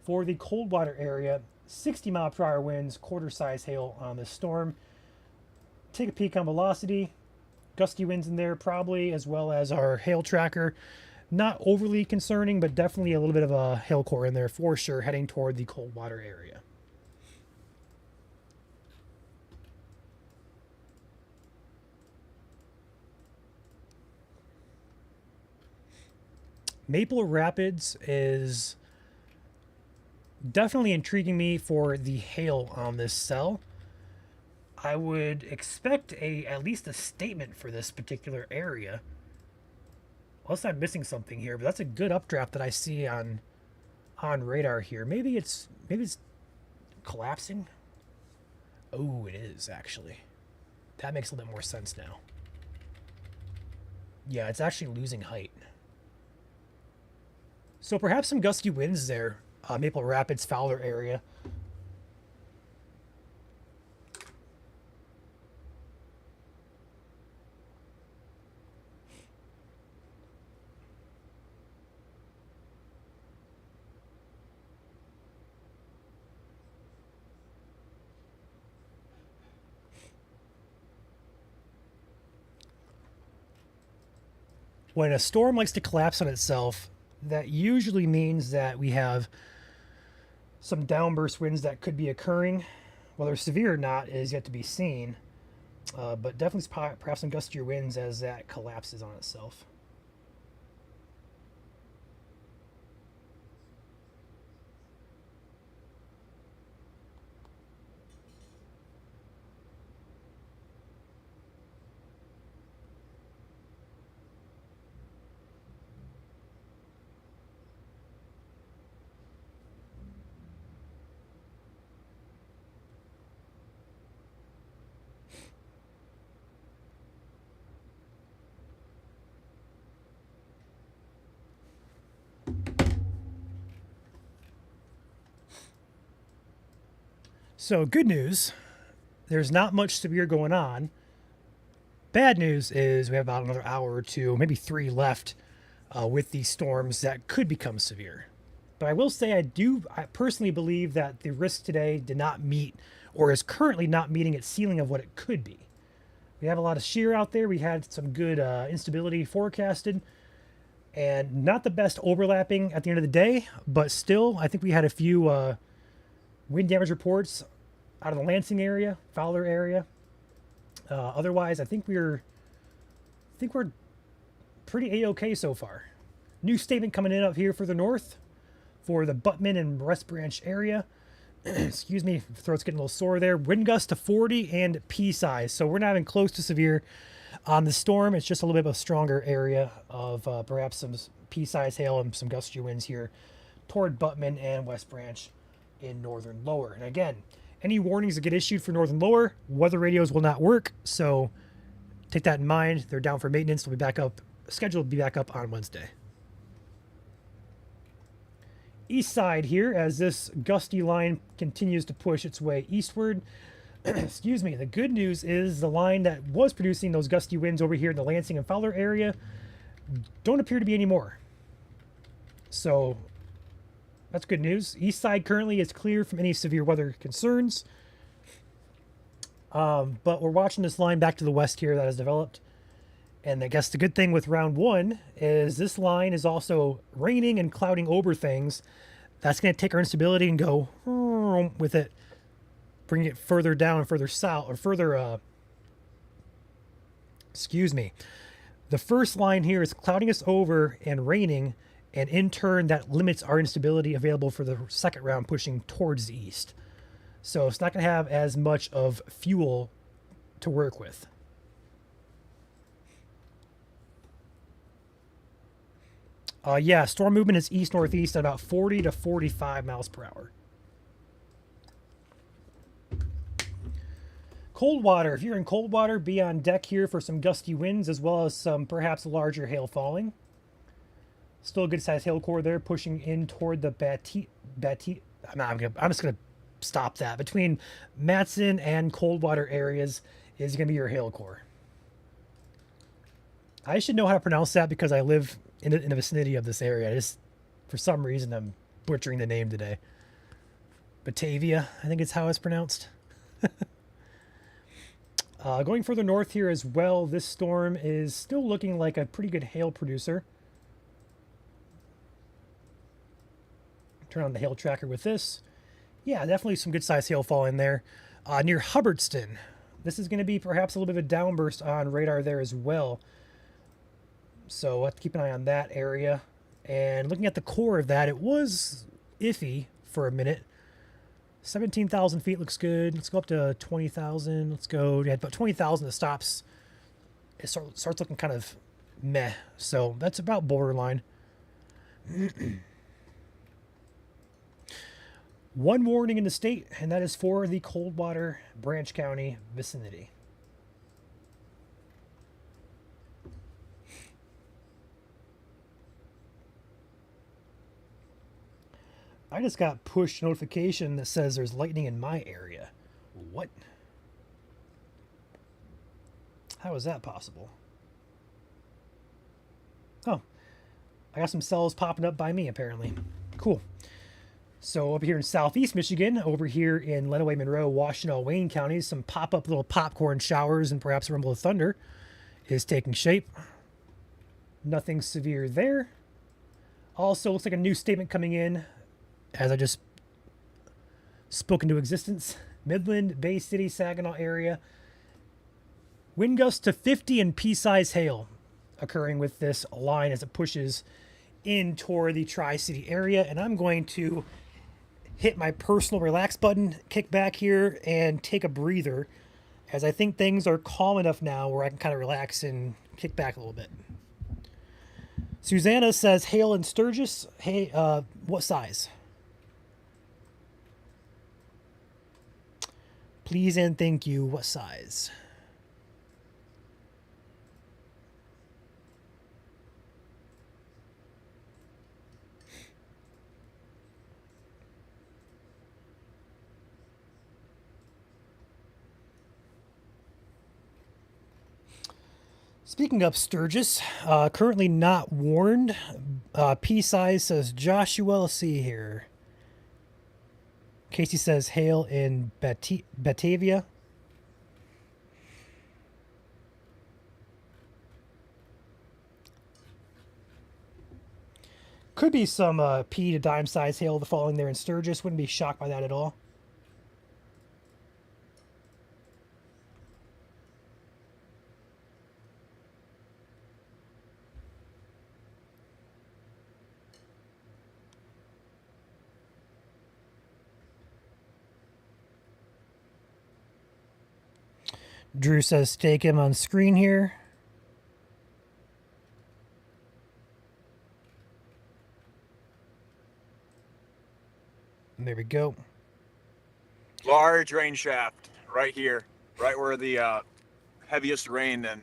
for the Coldwater area. 60-mile-per-hour winds, quarter-size hail on this storm. Take a peek on velocity. Gusty winds in there probably, as well as our hail tracker. Not overly concerning, but definitely a little bit of a hail core in there for sure, heading toward the Coldwater area. Maple Rapids is definitely intriguing me for the hail on this cell. I would expect at least a statement for this particular area. Unless I'm missing something here, but that's a good updraft that I see on radar here. Maybe it's collapsing. Oh, it is actually. That makes a little bit more sense now. Yeah, it's actually losing height. So perhaps some gusty winds there. Maple Rapids, Fowler area. When a storm likes to collapse on itself, that usually means that we have some downburst winds that could be occurring. Whether severe or not is yet to be seen, but definitely perhaps some gustier winds as that collapses on itself. So good news, there's not much severe going on. Bad news is we have about another hour or two, maybe 3 left with these storms that could become severe. But I will say I personally believe that the risk today did not meet, or is currently not meeting its ceiling of what it could be. We have a lot of shear out there. We had some good instability forecasted, and not the best overlapping at the end of the day, but still, I think we had a few wind damage reports out of the Lansing area, Fowler area. Otherwise, I think we're pretty a-okay so far. New statement coming in up here further north for the Buttman and West Branch area. Excuse me, throat's getting a little sore there. Wind gust to 40 and pea size. So we're not even close to severe on the storm. It's just a little bit of a stronger area of perhaps some pea size hail and some gusty winds here toward Buttman and West Branch in northern lower. And again, any warnings that get issued for northern lower, weather radios will not work. So take that in mind. They're down for maintenance. They'll be back up, scheduled to be back up on Wednesday. East side here, as this gusty line continues to push its way eastward. Excuse me. The good news is the line that was producing those gusty winds over here in the Lansing and Fowler area don't appear to be anymore. So that's good news. East side currently is clear from any severe weather concerns. But we're watching this line back to the west here that has developed. And I guess the good thing with round 1 is this line is also raining and clouding over things. That's going to take our instability and go storm with it, bringing it further down and further south, or further, excuse me. The first line here is clouding us over and raining, and in turn that limits our instability available for the second round, pushing towards the east. So it's not going to have as much of fuel to work with. Yeah, storm movement is east-northeast at about 40 to 45 miles per hour. Coldwater. If you're in Coldwater, be on deck here for some gusty winds as well as some perhaps larger hail falling. Still a good-sized hail core there, pushing in toward the I'm just gonna stop that. Between Matson and Coldwater areas is gonna be your hail core. I should know how to pronounce that because I live in the vicinity of this area. I just, for some reason, I'm butchering the name today. Batavia, I think is how it's pronounced. Going further north here as well, this storm is still looking like a pretty good hail producer. Turn on the hail tracker with this. Yeah, definitely some good sized hail fall in there. Near Hubbardston, this is going to be perhaps a little bit of a downburst on radar there as well. So we'll have to keep an eye on that area. And looking at the core of that, it was iffy for a minute. 17,000 feet looks good. Let's go up to 20,000. Let's go. Yeah, about 20,000 it stops. It starts looking kind of meh. So that's about borderline. One warning in the state, and that is for the Coldwater Branch County vicinity. I just got push notification that says there's lightning in my area. What? How is that possible? Oh, I got some cells popping up by me apparently. Cool. So over here in southeast Michigan, over here in Lenawee, Monroe, Washtenaw, Wayne counties, some pop-up little popcorn showers and perhaps a rumble of thunder is taking shape. Nothing severe there. Also, looks like a new statement coming in, as I just spoke into existence. Midland, Bay City, Saginaw area. Wind gusts to 50 and pea-size hail occurring with this line as it pushes in toward the Tri-City area. And I'm going to hit my personal relax button, kick back here, and take a breather, as I think things are calm enough now where I can kind of relax and kick back a little bit. Susanna says, hail in Sturgis. Hey, what size? Please and thank you. What size? Speaking of Sturgis, currently not warned. P size says Joshua. Let's see here. Casey says hail in Batavia. Could be some P to dime size hail falling there in Sturgis. Wouldn't be shocked by that at all. Drew says take him on screen here. There we go. Large rain shaft right here, right where the heaviest rain and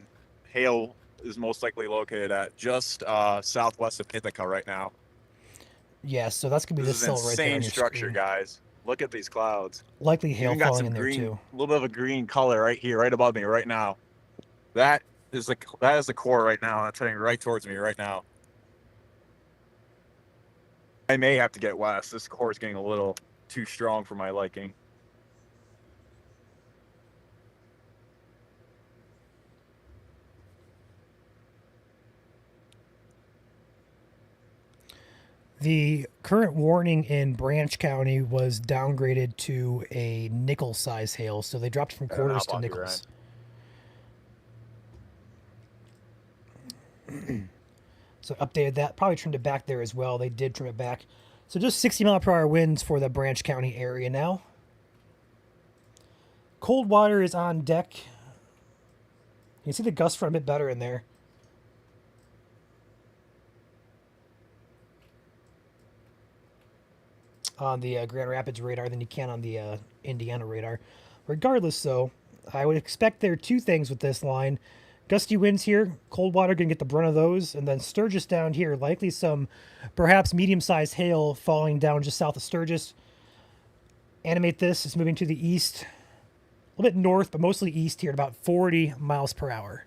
hail is most likely located at, just southwest of Ithaca right now. Yeah, so that's gonna be This this is cell right there on insane your structure, screen. guys. Look at these clouds. Likely hail Even got falling some in there green, too. a little bit of a green color right here, right above me, right now. That is the core right now. That's heading right towards me right now. I may have to get west. This core is getting a little too strong for my liking. The current warning in Branch County was downgraded to a nickel size hail, so they dropped from Yeah, quarters hop to off your nickels. So updated that. Probably trimmed it back there as well. They did trim it back. So just 60 mph winds for the Branch County area now. Cold water is on deck. You can see the gust front a bit better in there. On the Grand Rapids radar than you can on the Indiana radar. Regardless, though, I would expect there are two things with this line. Gusty winds here, cold water going to get the brunt of those, and then Sturgis down here, likely some perhaps medium-sized hail falling down just south of Sturgis. Animate this, it's moving to the east, a little bit north, but mostly east here at about 40 miles per hour.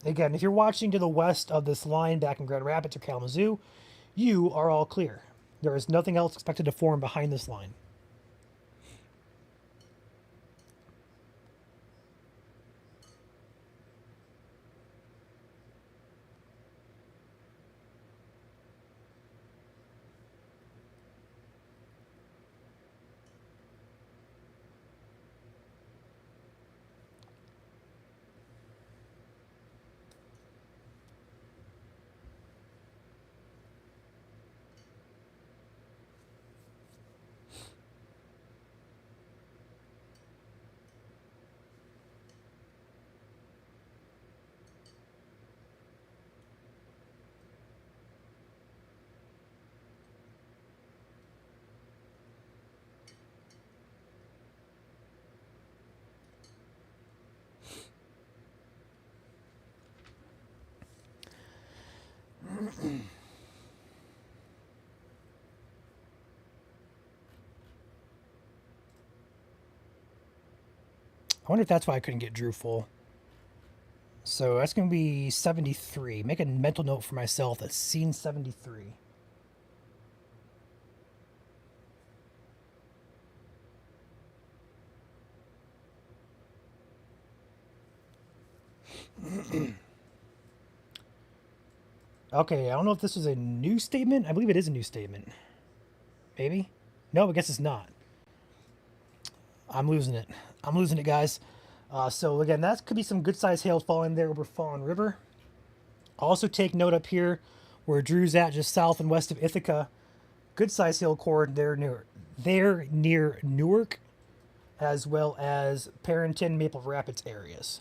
Again, if you're watching to the west of this line back in Grand Rapids or Kalamazoo, you are all clear. There is nothing else expected to form behind this line. I wonder if that's why I couldn't get Drew full. So that's going to be 73. Make a mental note for myself. That's scene 73. Okay, I don't know if this was a new statement. I believe it is a new statement. Maybe? No, I guess it's not. I'm losing it. I'm losing it, guys. So again, that could be some good sized hail falling there over Fawn River. Also take note up here where Drew's at, just south and west of Ithaca. Good sized hail core there near Newark, as well as Parrington, Maple Rapids areas.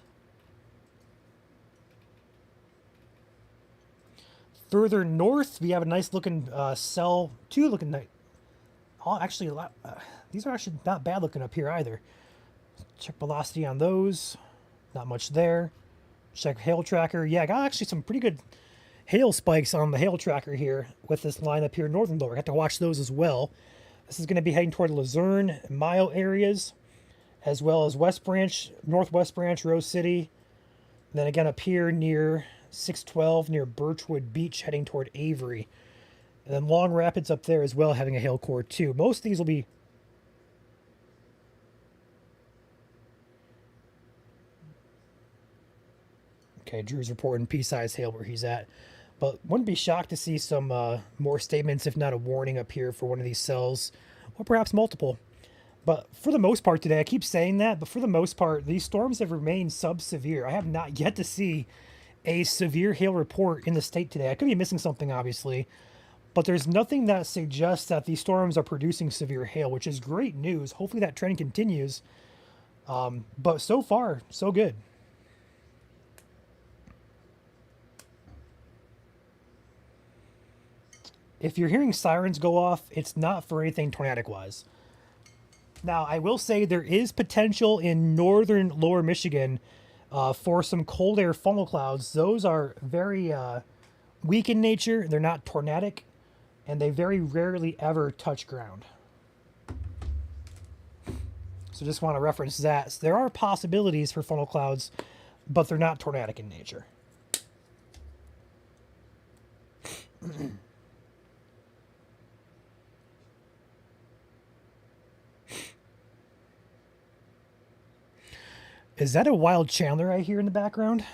Further north, we have a nice looking cell, two looking nice. Oh, actually, a lot. These are actually not bad looking up here either. Check velocity on those. Not much there. Check hail tracker. Yeah, I got actually some pretty good hail spikes on the hail tracker here with this line up here, northern lower. I have to watch those as well. This is going to be heading toward Luzerne, Mayo areas, as well as West Branch, Northwest Branch, Rose City. And then again up here near 612 near Birchwood Beach, heading toward Avery. And then Long Rapids up there as well, having a hail core too. Most of these will be... Okay, Drew's reporting pea-sized hail where he's at. But wouldn't be shocked to see some more statements, if not a warning up here for one of these cells, or perhaps multiple. But for the most part today, I keep saying that, but for the most part, these storms have remained sub-severe. I have not yet to see a severe hail report in the state today. I could be missing something, obviously, but there's nothing that suggests that these storms are producing severe hail, which is great news. Hopefully that trend continues. But so far, so good. If you're hearing sirens go off, it's not for anything tornadic-wise. Now, I will say there is potential in northern lower Michigan for some cold air funnel clouds. Those are very weak in nature. They're not tornadic, and they very rarely ever touch ground. So just want to reference that. So there are possibilities for funnel clouds, but they're not tornadic in nature. Is that a wild Chandler I hear in the background?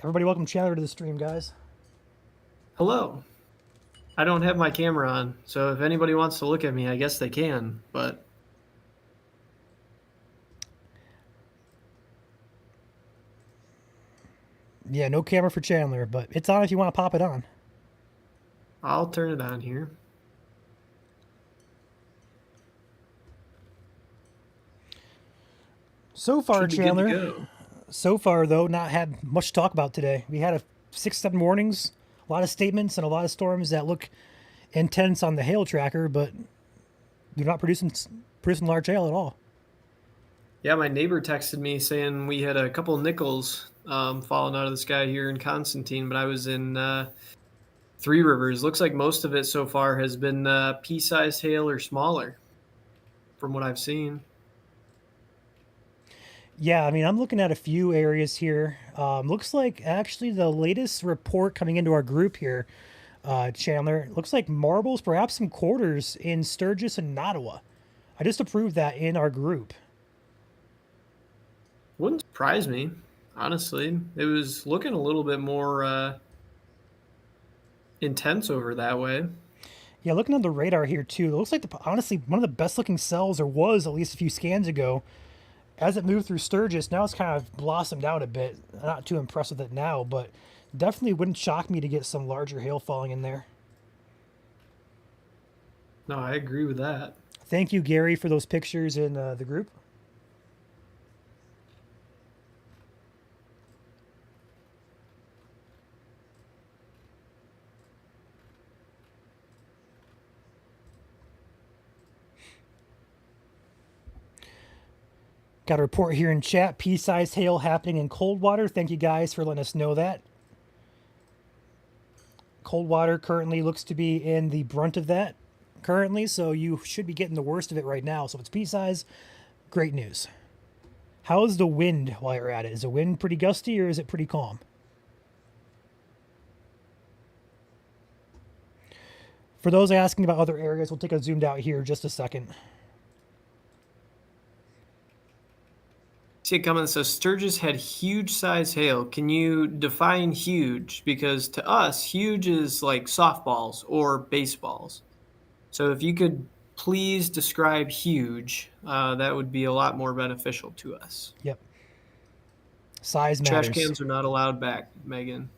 Everybody welcome Chandler to the stream, guys. Hello. I don't have my camera on, so if anybody wants to look at me, I guess they can, but Yeah, no camera for Chandler, but it's on if you want to pop it on. I'll turn it on here. So far, Should be good to Chandler. go. So far, though, not had much to talk about today. We had a 6-7 warnings, a lot of statements, and a lot of storms that look intense on the hail tracker, but they're not producing large hail at all. Yeah, my neighbor texted me saying we had a couple nickels falling out of the sky here in Constantine, but I was in Three Rivers. Looks like most of it so far has been pea-sized hail or smaller, from what I've seen. Yeah, I mean, I'm looking at a few areas here. Looks like actually the latest report coming into our group here, Chandler, looks like marbles, perhaps some quarters in Sturgis and Nottawa. I just approved that in our group. Wouldn't surprise me, honestly. It was looking a little bit more intense over that way. Yeah, looking at the radar here too, it looks like honestly one of the best looking cells there was at least a few scans ago. As it moved through Sturgis, now it's kind of blossomed out a bit. Not too impressed with it now, but definitely wouldn't shock me to get some larger hail falling in there. No, I agree with that. Thank you, Gary, for those pictures in the group. Got a report here in chat. Pea-sized hail happening in Coldwater. Thank you guys for letting us know that. Coldwater currently looks to be in the brunt of that currently, so you should be getting the worst of it right now. So if it's pea-size, great news. How is the wind while you're at it? Is the wind pretty gusty or is it pretty calm? For those asking about other areas, we'll take a zoomed out here just a second. See it coming. So Sturgis had huge size hail. Can you define huge? Because to us, huge is like softballs or baseballs. So if you could please describe huge, that would be a lot more beneficial to us. Yep. Size matters. Trash cans are not allowed back, Megan.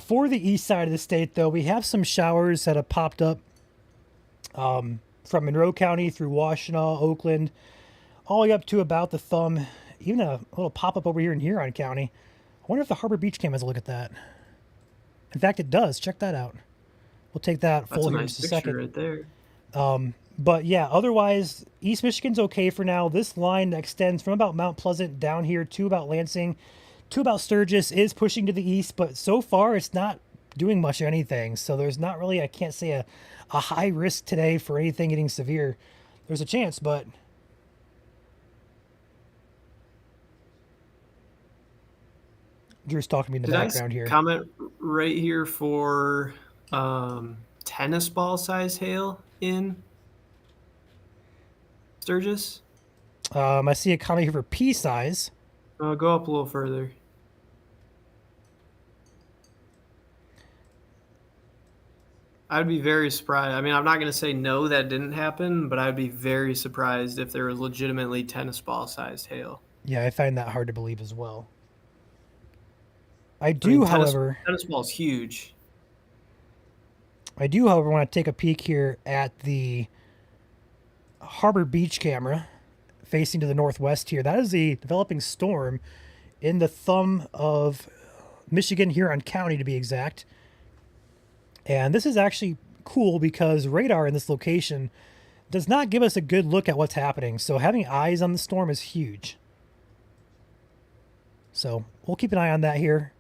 For the east side of the state, though, we have some showers that have popped up from Monroe County through Washtenaw, Oakland, all the way up to about the thumb. Even a little pop-up over here in Huron County. I wonder if the Harbor Beach Cam has a look at that. In fact, it does. Check that out. We'll take that That's full a here in nice just a picture second. right there. But yeah, otherwise, East Michigan's okay for now. This line extends from about Mount Pleasant down here to about Lansing, to about Sturgis, is pushing to the east, but so far it's not doing much of anything. So there's not really, I can't say a high risk today for anything getting severe. There's a chance, but Drew's talking to me in the Did I background here. comment right here for tennis ball size hail in Sturgis? I see a comment here for pea size. Go up a little further. I'd be very surprised. I mean, I'm not going to say no, that didn't happen, but I'd be very surprised if there was legitimately tennis ball sized hail. Yeah, I find that hard to believe as well. I I do, mean, however, tennis ball's huge. want to take a peek here at the Harbor Beach camera facing to the northwest here. That is the developing storm in the thumb of Michigan, Huron County to be exact. And this is actually cool because radar in this location does not give us a good look at what's happening. So having eyes on the storm is huge. So we'll keep an eye on that here.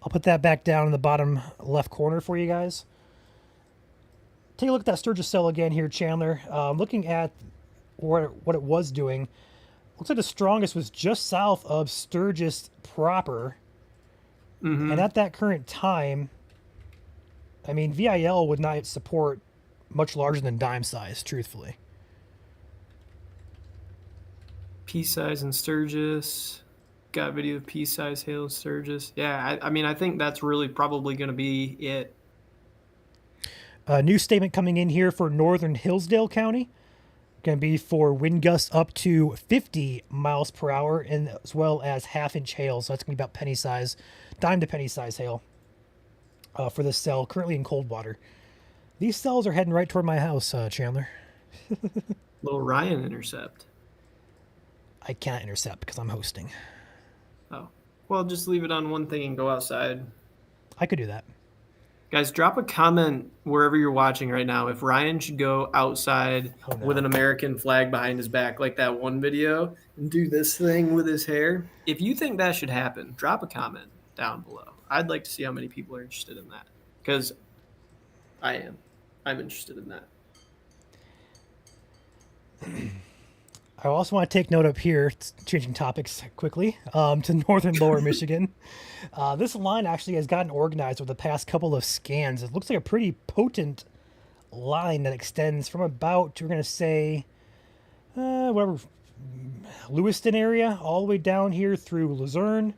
I'll put that back down in the bottom left corner for you guys. Take a look at that Sturgis cell again here, Chandler. Looking at what it was doing, looks like the strongest was just south of Sturgis proper. Mm-hmm. And at that current time, I mean, VIL would not support much larger than dime size, truthfully. Pea size in Sturgis. got video of pea-sized hail in Sturgis. Yeah, I mean, I think that's really probably going to be it. A new statement coming in here for northern Hillsdale County. Going to be for wind gusts up to 50 miles per hour, and as well as half-inch hail. So that's going to be about penny size, dime to penny size hail for this cell currently in Coldwater. These cells are heading right toward my house, Chandler. Little Ryan intercept. I cannot intercept because I'm hosting. Oh, well, just leave it on one thing and go outside. I could do that. Guys, drop a comment wherever you're watching right now if Ryan should go outside Oh, no. with an American flag behind his back, like that one video, and do this thing with his hair. If you think that should happen, drop a comment down below. I'd like to see how many people are interested in that, because I am. I'm interested in that. I also want to take note up here, changing topics quickly, to northern lower Michigan. This line actually has gotten organized over the past couple of scans. It looks like a pretty potent line that extends from about, we're going to say, Lewiston area, all the way down here through Luzerne,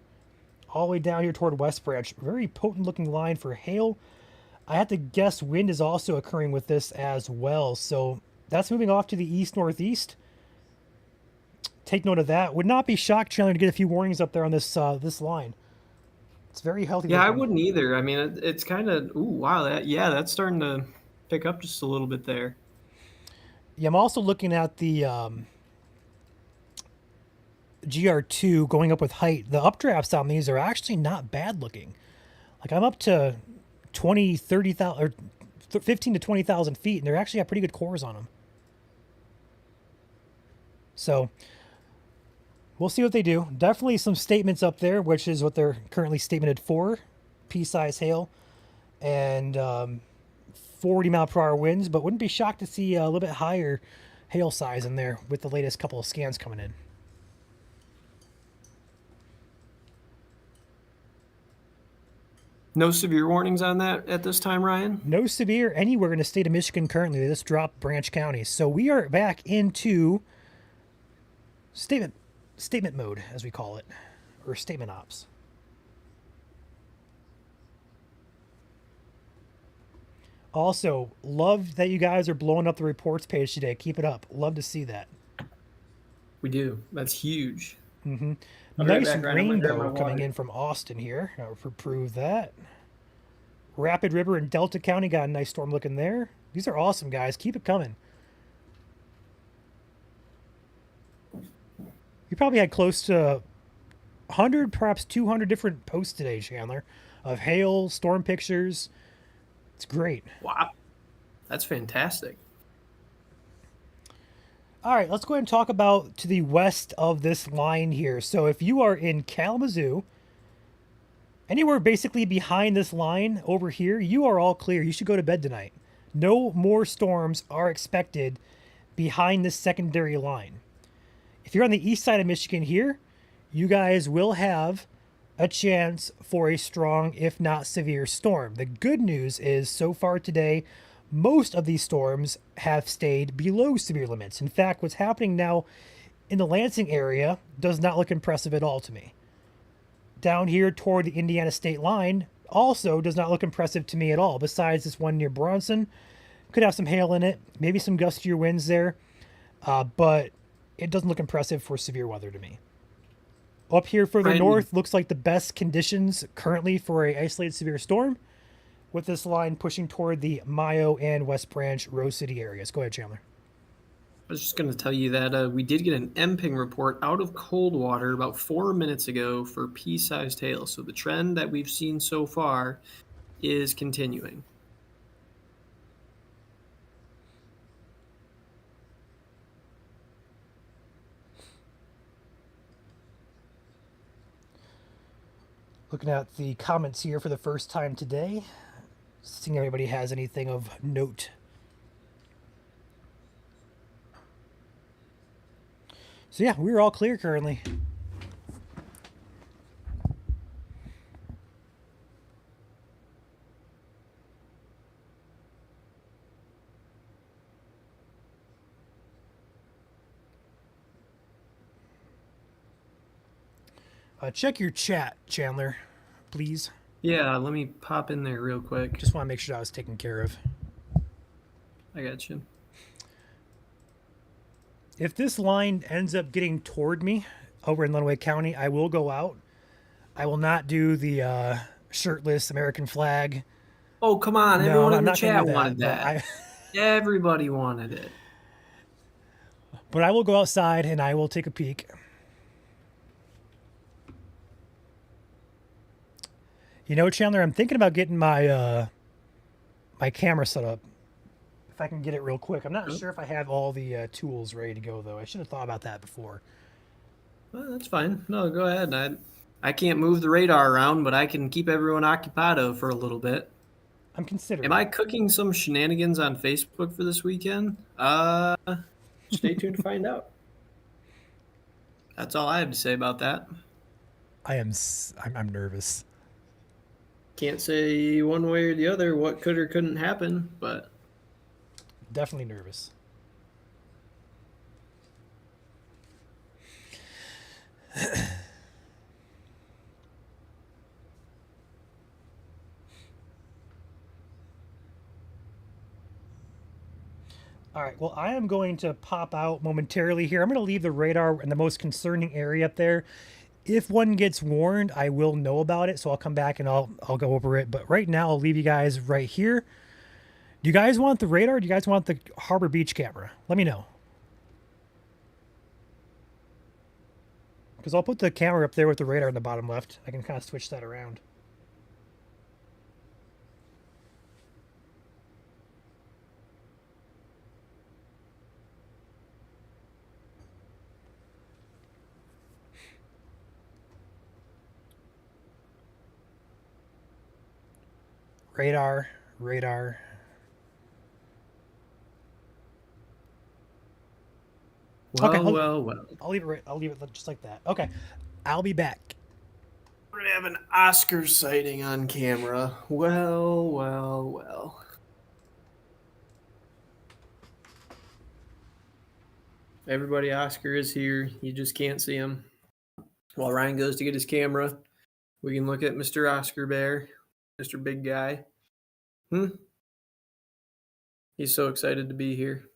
all the way down here toward West Branch. Very potent looking line for hail. I have to guess wind is also occurring with this as well. So that's moving off to the east-northeast. Take note of that. Would not be shocked, Chandler, to get a few warnings up there on this this line. It's very healthy. Yeah, I looking. wouldn't either. I mean, it's kind of, ooh, wow, that's starting to pick up just a little bit there. Yeah, I'm also looking at the GR2 going up with height. The updrafts on these are actually not bad looking. Like I'm up to 20, 30,000 or 15 to 20,000 feet, and they're actually got pretty good cores on them. So we'll see what they do. Definitely some statements up there, which is what they're currently statemented for. Pea-size hail and 40 mile per hour winds, but wouldn't be shocked to see a little bit higher hail size in there with the latest couple of scans coming in. No severe warnings on that at this time, Ryan? No severe anywhere in the state of Michigan currently. They just dropped Branch County. So we are back into statement mode, as we call it, or statement ops. Also, love that you guys are blowing up the reports page today. Keep it up. Love to see that. We do. That's huge. Mm-hmm. I'll be right Nice back, Ryan. I'm gonna grab my rainbow coming water. in from Austin here. I'll prove that. Rapid River in Delta County got a nice storm looking there. These are awesome, guys. Keep it coming. You probably had close to 100, perhaps 200 different posts today, Chandler, of hail, storm pictures. It's great. Wow. That's fantastic. All right, let's go ahead and talk about to the west of this line here. So if you are in Kalamazoo, anywhere basically behind this line over here, you are all clear. You should go to bed tonight. No more storms are expected behind this secondary line. If you're on the east side of Michigan here, you guys will have a chance for a strong, if not severe, storm. The good news is so far today, most of these storms have stayed below severe limits. In fact, what's happening now in the Lansing area does not look impressive at all to me. Down here toward the Indiana state line also does not look impressive to me at all. Besides this one near Bronson, could have some hail in it, maybe some gustier winds there, but it doesn't look impressive for severe weather to me. Up here further Brandon. north looks like the best conditions currently for a isolated severe storm, with this line pushing toward the Mayo and West Branch Rose City areas. Go ahead, Chandler. I was just going to tell you that we did get an MPING report out of Coldwater about 4 minutes ago for pea-sized hail. So the trend that we've seen so far is continuing. Looking at the comments here for the first time today, seeing if anybody has anything of note. So yeah, we're all clear currently. Check your chat, Chandler, please. Yeah, let me pop in there real quick. Just want to make sure I was taken care of. I got you. If this line ends up getting toward me over in Lenawee County, I will go out. I will not do the shirtless American flag. Oh, come on. No, Everyone I'm in the not gonna chat do that, wanted but that. Everybody wanted it. But I will go outside and I will take a peek. You know, Chandler, I'm thinking about getting my my camera set up. If I can get it real quick. I'm not sure if I have all the tools ready to go, though. I should have thought about that before. Well, that's fine. No, go ahead. I can't move the radar around, but I can keep everyone occupado for a little bit. I'm considering. Am I cooking some shenanigans on Facebook for this weekend? Stay tuned to find out. That's all I have to say about that. I'm nervous. Can't say one way or the other what could or couldn't happen, but Definitely nervous. All right, well, I am going to pop out momentarily here. I'm going to leave the radar in the most concerning area up there. If one gets warned, I will know about it, so I'll come back and I'll go over it. But right now, I'll leave you guys right here. Do you guys want the radar? Or do you guys want the Harbor Beach camera? Let me know. Because I'll put the camera up there with the radar in the bottom left. I can kind of switch that around. Radar, radar. well, Okay, well. I'll leave it just like that. Okay, I'll be back. We're gonna have an Oscar sighting on camera. Well. Everybody, Oscar is here. You just can't see him. While Ryan goes to get his camera, we can look at Mr. Oscar Bear, Mr. Big Guy. He's so excited to be here.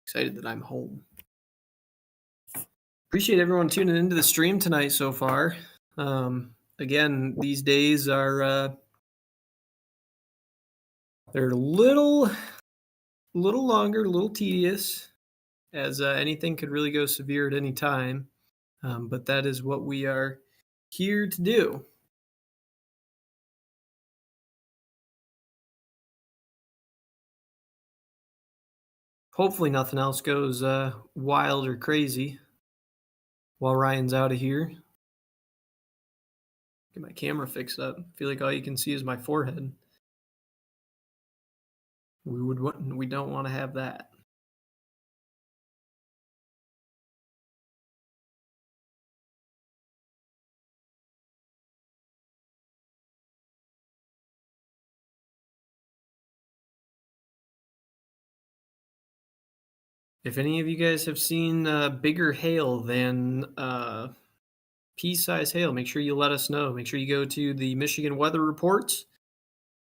Excited that I'm home. Appreciate everyone tuning into the stream tonight so far. Again, these days are they're a little longer, a little tedious, as anything could really go severe at any time. But that is what we are here to do. Hopefully nothing else goes wild or crazy while Ryan's out of here. Get my camera fixed up. I feel like all you can see is my forehead. We don't want to have that. If any of you guys have seen bigger hail than pea-size hail, make sure you let us know. Make sure you go to the Michigan Weather Reports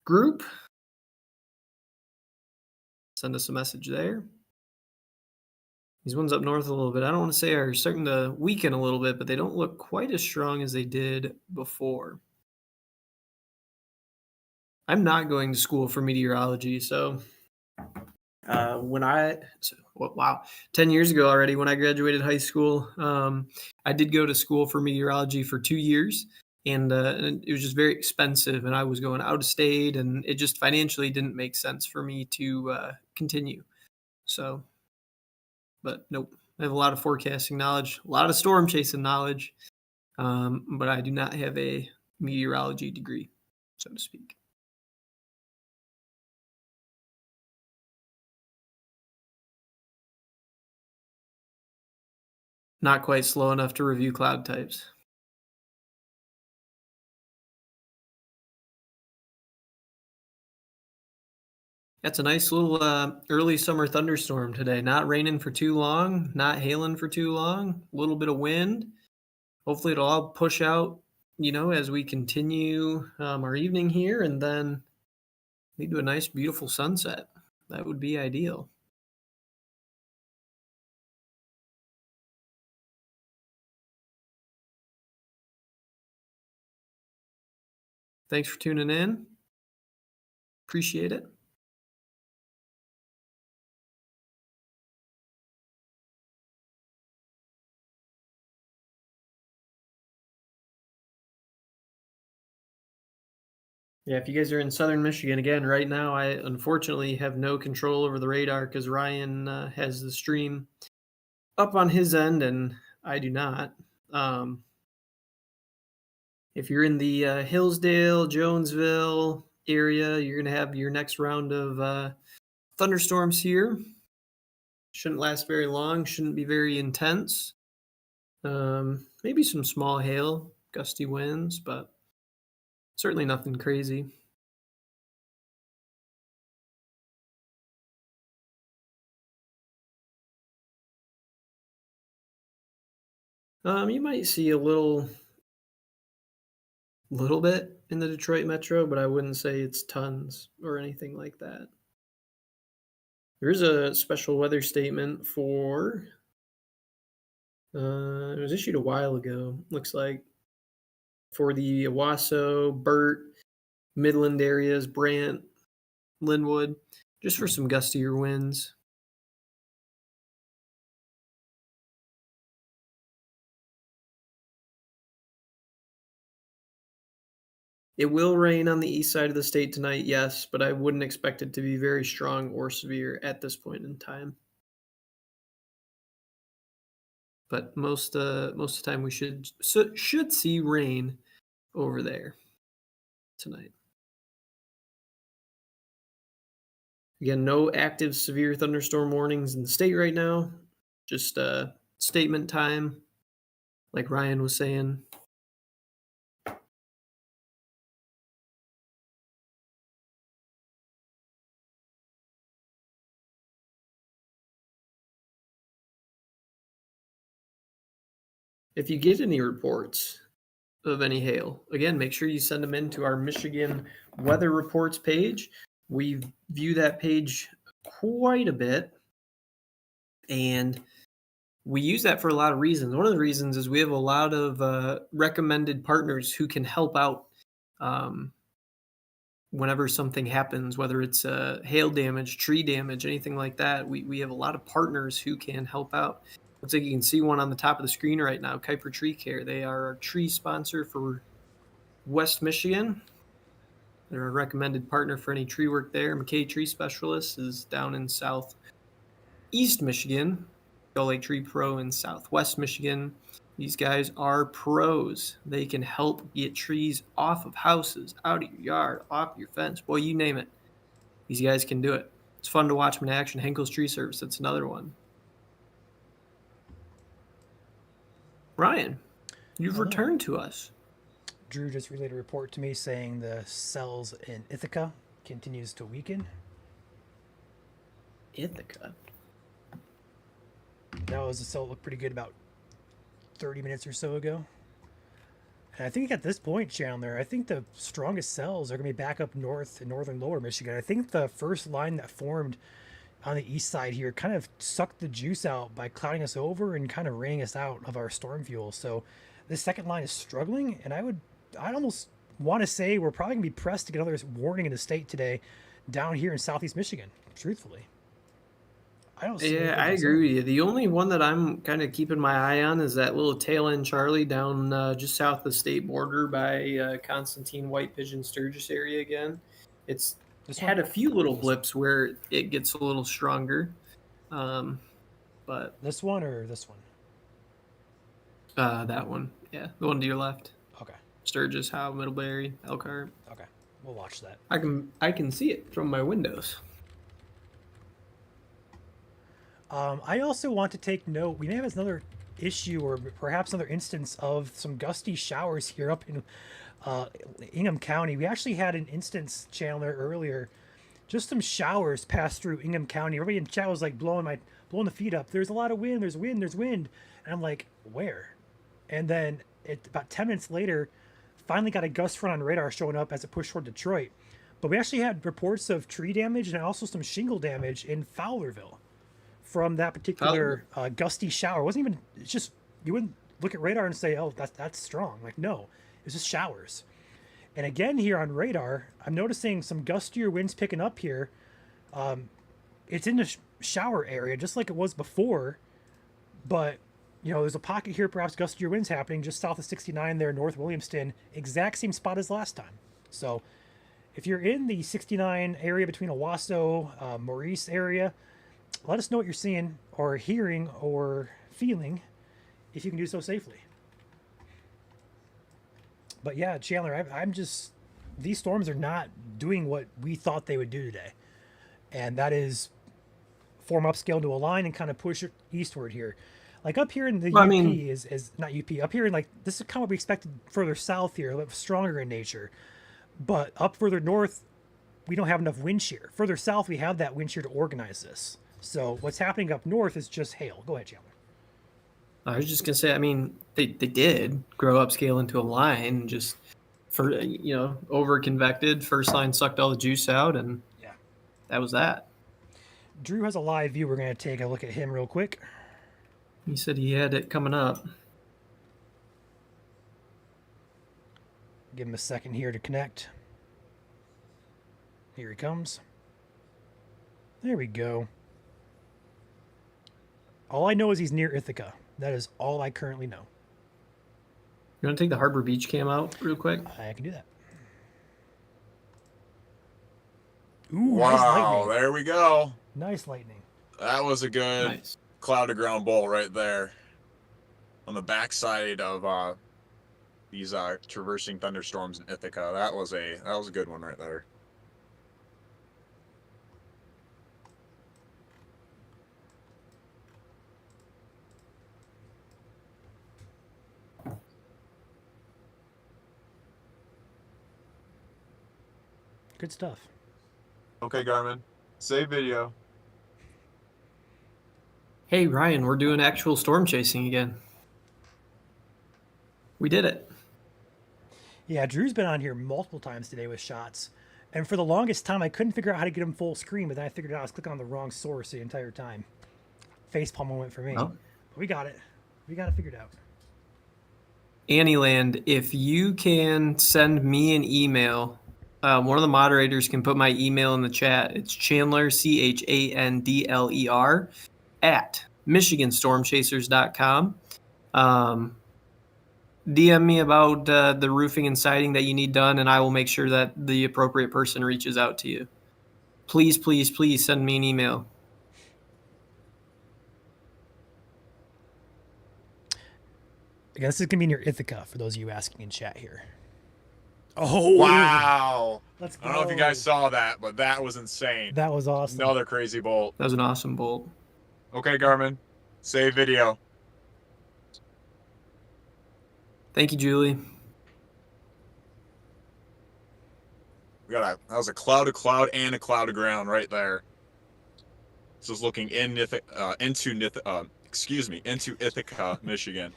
group. Send us a message there. These ones up north a little bit, I don't want to say are starting to weaken a little bit, but they don't look quite as strong as they did before. I'm not going to school for meteorology, so wow, 10 years ago already when I graduated high school, I did go to school for meteorology for 2 years, and it was just very expensive, and I was going out of state, and it just financially didn't make sense for me to continue. So, but nope, I have a lot of forecasting knowledge, a lot of storm chasing knowledge, but I do not have a meteorology degree, so to speak. Not quite slow enough to review cloud types. That's a nice little early summer thunderstorm today. Not raining for too long, not hailing for too long, a little bit of wind. hopefully it'll all push out, as we continue our evening here, and then lead to a nice, beautiful sunset. That would be ideal. Thanks for tuning in. Appreciate it. Yeah, if you guys are in southern Michigan, again, right now, I unfortunately have no control over the radar because Ryan has the stream up on his end and I do not. If you're in the Hillsdale, Jonesville area, you're going to have your next round of thunderstorms here. Shouldn't last very long, shouldn't be very intense. Maybe some small hail, gusty winds, but certainly nothing crazy. You might see a little bit in the Detroit metro, but I wouldn't say it's tons or anything like that. There is a special weather statement for it was issued a while ago, looks like, for the Owasso, Burt, Midland areas, Brant, Linwood, just for some gustier winds. It will rain on the east side of the state tonight, yes, but I wouldn't expect it to be very strong or severe at this point in time. But most of the time we should see rain over there tonight. Again, no active severe thunderstorm warnings in the state right now. Just statement time, like Ryan was saying. If you get any reports of any hail, again, make sure you send them in to our Michigan Weather Reports page. We view that page quite a bit, and we use that for a lot of reasons. One of the reasons is we have a lot of recommended partners who can help out whenever something happens, whether it's hail damage, tree damage, anything like that. We have a lot of partners who can help out. Looks like you can see one on the top of the screen right now, Kuiper Tree Care. They are our tree sponsor for West Michigan. They're a recommended partner for any tree work there. McKay Tree Specialists is down in southeast Michigan. Gull Lake Tree Pro in southwest Michigan. These guys are pros. They can help get trees off of houses, out of your yard, off your fence. Boy, you name it. These guys can do it. It's fun to watch them in action. Henkel's Tree Service, that's another one. Ryan, you've returned to us. Drew just relayed a report to me saying the cells in Ithaca continues to weaken. Ithaca? That was a cell that looked pretty good about 30 minutes or so ago. And I think at this point, Chandler, I think the strongest cells are going to be back up north in northern lower Michigan. I think the first line that formed on the east side here kind of sucked the juice out by clouding us over and kind of raining us out of our storm fuel. So this second line is struggling, and I'd almost want to say we're probably going to be pressed to get another warning in the state today down here in southeast Michigan, truthfully. I don't see I agree with you. The only one that I'm kind of keeping my eye on is that little tail end Charlie down just south of the state border by Constantine White Pigeon Sturgis area again. It's had a few little blips where it gets a little stronger. But this one or this one? That one. Yeah, the one to your left. Okay. Sturgis, Howe, Middlebury, Elkhart. Okay. We'll watch that. I can see it from my windows. I also want to take note, we may have another issue or perhaps another instance of some gusty showers here up in Ingham County. We actually had an instance, Chandler, earlier. Just some showers passed through Ingham County. Everybody in chat was like blowing the feet up. There's a lot of wind. There's wind. And I'm like, where? And then about 10 minutes later, finally got a gust front on radar showing up as it pushed toward Detroit. But we actually had reports of tree damage and also some shingle damage in Fowlerville from that particular gusty shower. It wasn't even, it's just, you wouldn't look at radar and say, oh, that's strong. Like, no, it's just showers. And again, here on radar, I'm noticing some gustier winds picking up here. It's in the shower area, just like it was before. But, you know, there's a pocket here, perhaps gustier winds happening just south of 69 there, North Williamston, exact same spot as last time. So if you're in the 69 area between Owasso, Maurice area, let us know what you're seeing or hearing or feeling if you can do so safely. But yeah, Chandler, I'm just, these storms are not doing what we thought they would do today. And that is form upscale into a line and kind of push it eastward here. Like up here in the UP is not UP. Up here in like, this is kind of what we expected further south here, a little stronger in nature. But up further north, we don't have enough wind shear. Further south, we have that wind shear to organize this. So what's happening up north is just hail. Go ahead, Chandler. I was just gonna say, I mean, they did grow upscale into a line, just for over convected. First line sucked all the juice out, and Yeah. that was that. Drew has a live view. We're going to take a look at him real quick. He said he had it coming up. Give him a second here to connect. Here he comes. There we go. All I know is he's near Ithaca. That is all I currently know. You want to take the Harbor Beach cam out real quick? I can do that. Ooh, Wow, nice lightning. there we go. Nice lightning. That was a good Nice. cloud to ground bolt right there on the backside of these traversing thunderstorms in Ithaca. That was a good one right there. Good stuff. Okay, Garmin, save video. Hey Ryan, we're doing actual storm chasing again. We did it. Yeah, Drew's been on here multiple times today with shots. And for the longest time, I couldn't figure out how to get him full screen, but then I figured out I was clicking on the wrong source the entire time. Facepalm moment for me. Oh. But we got it. We got it figured out. Annieland, if you can send me an email, one of the moderators can put my email in the chat. It's Chandler, CHANDLER, at MichiganStormChasers.com. DM me about the roofing and siding that you need done, and I will make sure that the appropriate person reaches out to you. Please, please, please send me an email. Again, this is going to be near Ithaca for those of you asking in chat here. Oh, Wow. Let's go. I don't know if you guys saw that, but that was insane. That was awesome. Another crazy bolt. That was an awesome bolt. Okay, Garmin, save video. Thank you, Julie. That was a cloud of cloud and a cloud of ground right there. This is looking into Ithaca, Michigan.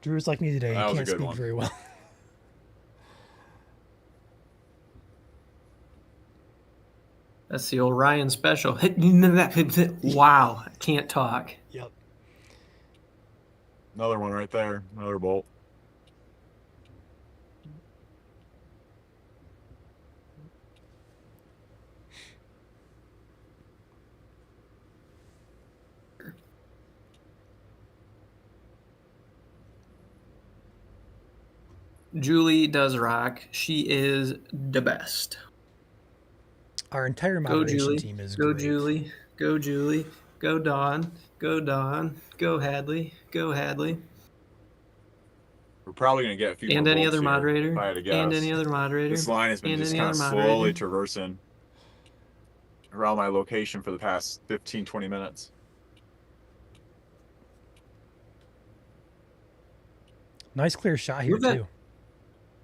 Drew's like me today. That He was a can't good speak one. very well. That's the old Ryan special. Wow, I can't talk. Yep. Another one right there. Another bolt. Julie does rock. She is the best. Our entire Go moderation Julie. team is Go great. Julie. Go Julie. Go Dawn. Go Dawn. Go Hadley. Go Hadley. We're probably gonna get a few And more any bolts other here, moderator. if I had to guess. And any other moderator. This line has been And just any kind of other slowly moderator. traversing around my location for the past 15, 20 minutes. Nice clear shot here, Look at too.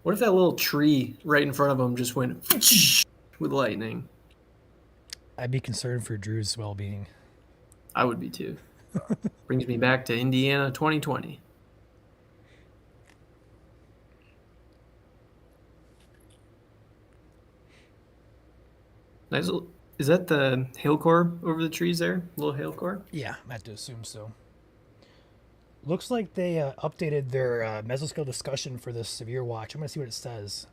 What if that little tree right in front of him just went with lightning? I'd be concerned for Drew's well-being. I would be too. Brings me back to Indiana 2020. Nice. Is that the hail core over the trees there? Little hail core? Yeah, I have to assume so. Looks like they updated their mesoscale discussion for this severe watch. I'm gonna see what it says.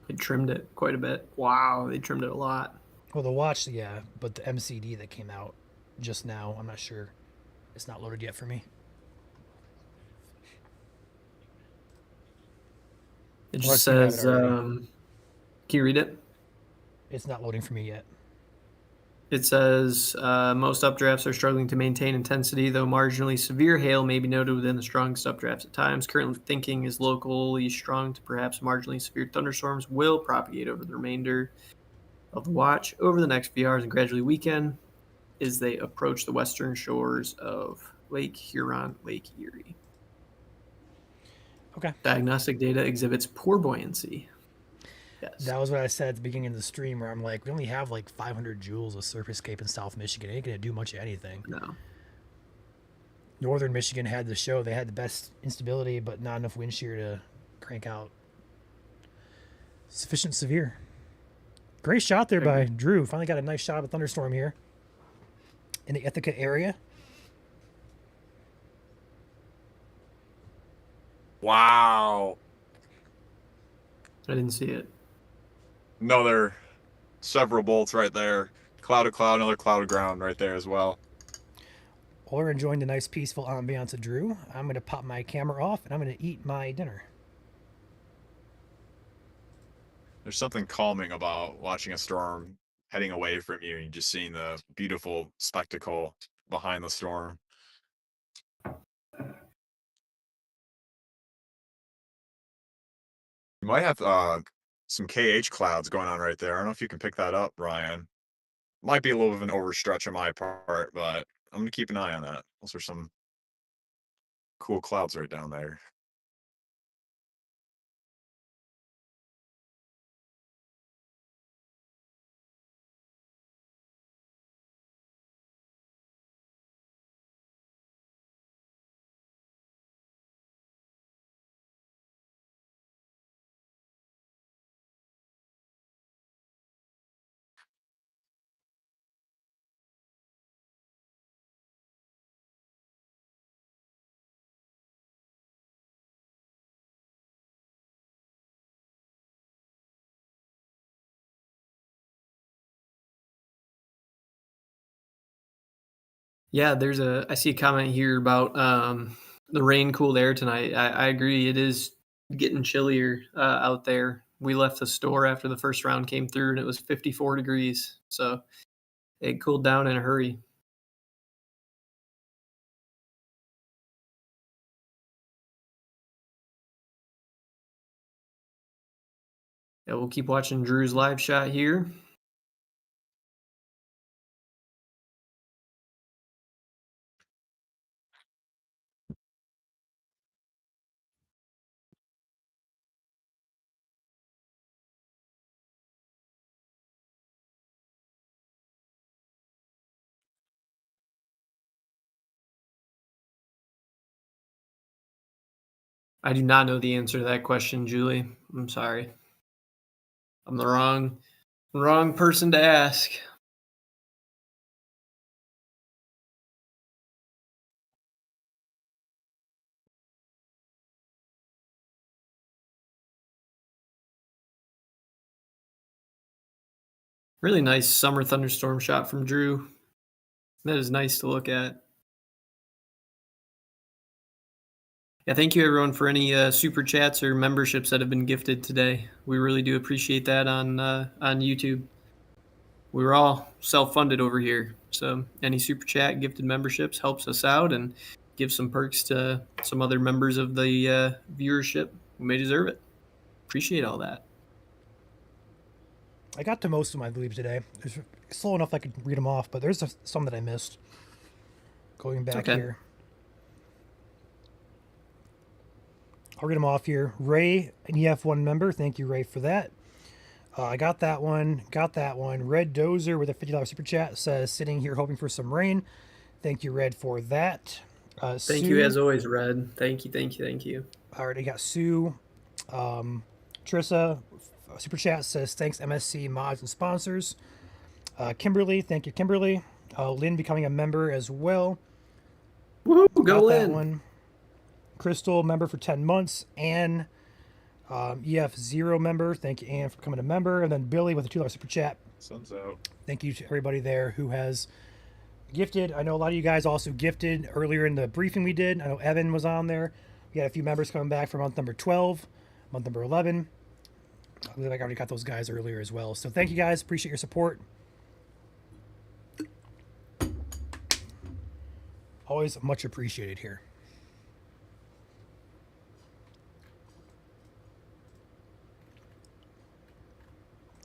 They trimmed it quite a bit. Wow, they trimmed it a lot. Well, the watch, yeah, but the MCD that came out just now, I'm not sure. It's not loaded yet for me. It Unless just you have it says, already. can you read it? It's not loading for me yet. It says most updrafts are struggling to maintain intensity, though marginally severe hail may be noted within the strongest updrafts at times. Currently thinking is locally strong to perhaps marginally severe thunderstorms will propagate over the remainder of the watch over the next few hours and gradually weaken as they approach the western shores of Lake Huron, Lake Erie. Okay. Diagnostic data exhibits poor buoyancy. Yes. That was what I said at the beginning of the stream, where I'm like, we only have like 500 joules of surface cape in South Michigan. It ain't gonna do much of anything. No. Northern Michigan had the show. They had the best instability, but not enough wind shear to crank out sufficient severe. Great shot there by Drew. Finally got a nice shot of a thunderstorm here in the Ithaca area. Wow. I didn't see it. No, there are several bolts right there. Cloud of cloud, another cloud of ground right there as well. While we're enjoying the nice peaceful ambiance of Drew, I'm going to pop my camera off and I'm going to eat my dinner. There's something calming about watching a storm heading away from you and just seeing the beautiful spectacle behind the storm. You might have some KH clouds going on right there. I don't know if you can pick that up, Ryan. Might be a little bit of an overstretch on my part, but I'm gonna keep an eye on that. Those are some cool clouds right down there. Yeah, I see a comment here about the rain cooled air tonight. I agree. It is getting chillier out there. We left the store after the first round came through and it was 54 degrees. So it cooled down in a hurry. Yeah, we'll keep watching Drew's live shot here. I do not know the answer to that question, Julie. I'm sorry. I'm the wrong person to ask. Really nice summer thunderstorm shot from Drew. That is nice to look at. Yeah, thank you everyone for any super chats or memberships that have been gifted today. We really do appreciate that on YouTube. We were all self-funded over here, so any super chat, gifted memberships helps us out and gives some perks to some other members of the viewership who may deserve it. Appreciate all that. I got to most of my beliefs today. It's slow enough I could read them off, but there's some that I missed. Going back here. I'll read them off here. Ray, an EF1 member. Thank you, Ray, for that. I got that one. Got that one. Red Dozer with a $50 super chat says, sitting here hoping for some rain. Thank you, Red, for that. Thank you, as always, Red. Thank you. I already got Sue. Trissa, super chat says, thanks MSC mods and sponsors. Kimberly, thank you, Kimberly. Lynn becoming a member as well. Woo, go Got that in. one. Crystal, member for 10 months. Ann, EF0 member. Thank you, Ann, for becoming a member. And then Billy with a $2 super chat. Sun's out. Thank you to everybody there who has gifted. I know a lot of you guys also gifted earlier in the briefing we did. I know Evan was on there. We had a few members coming back for month number 12, month number 11. I believe I already got those guys earlier as well. So thank you guys. Appreciate your support. Always much appreciated here.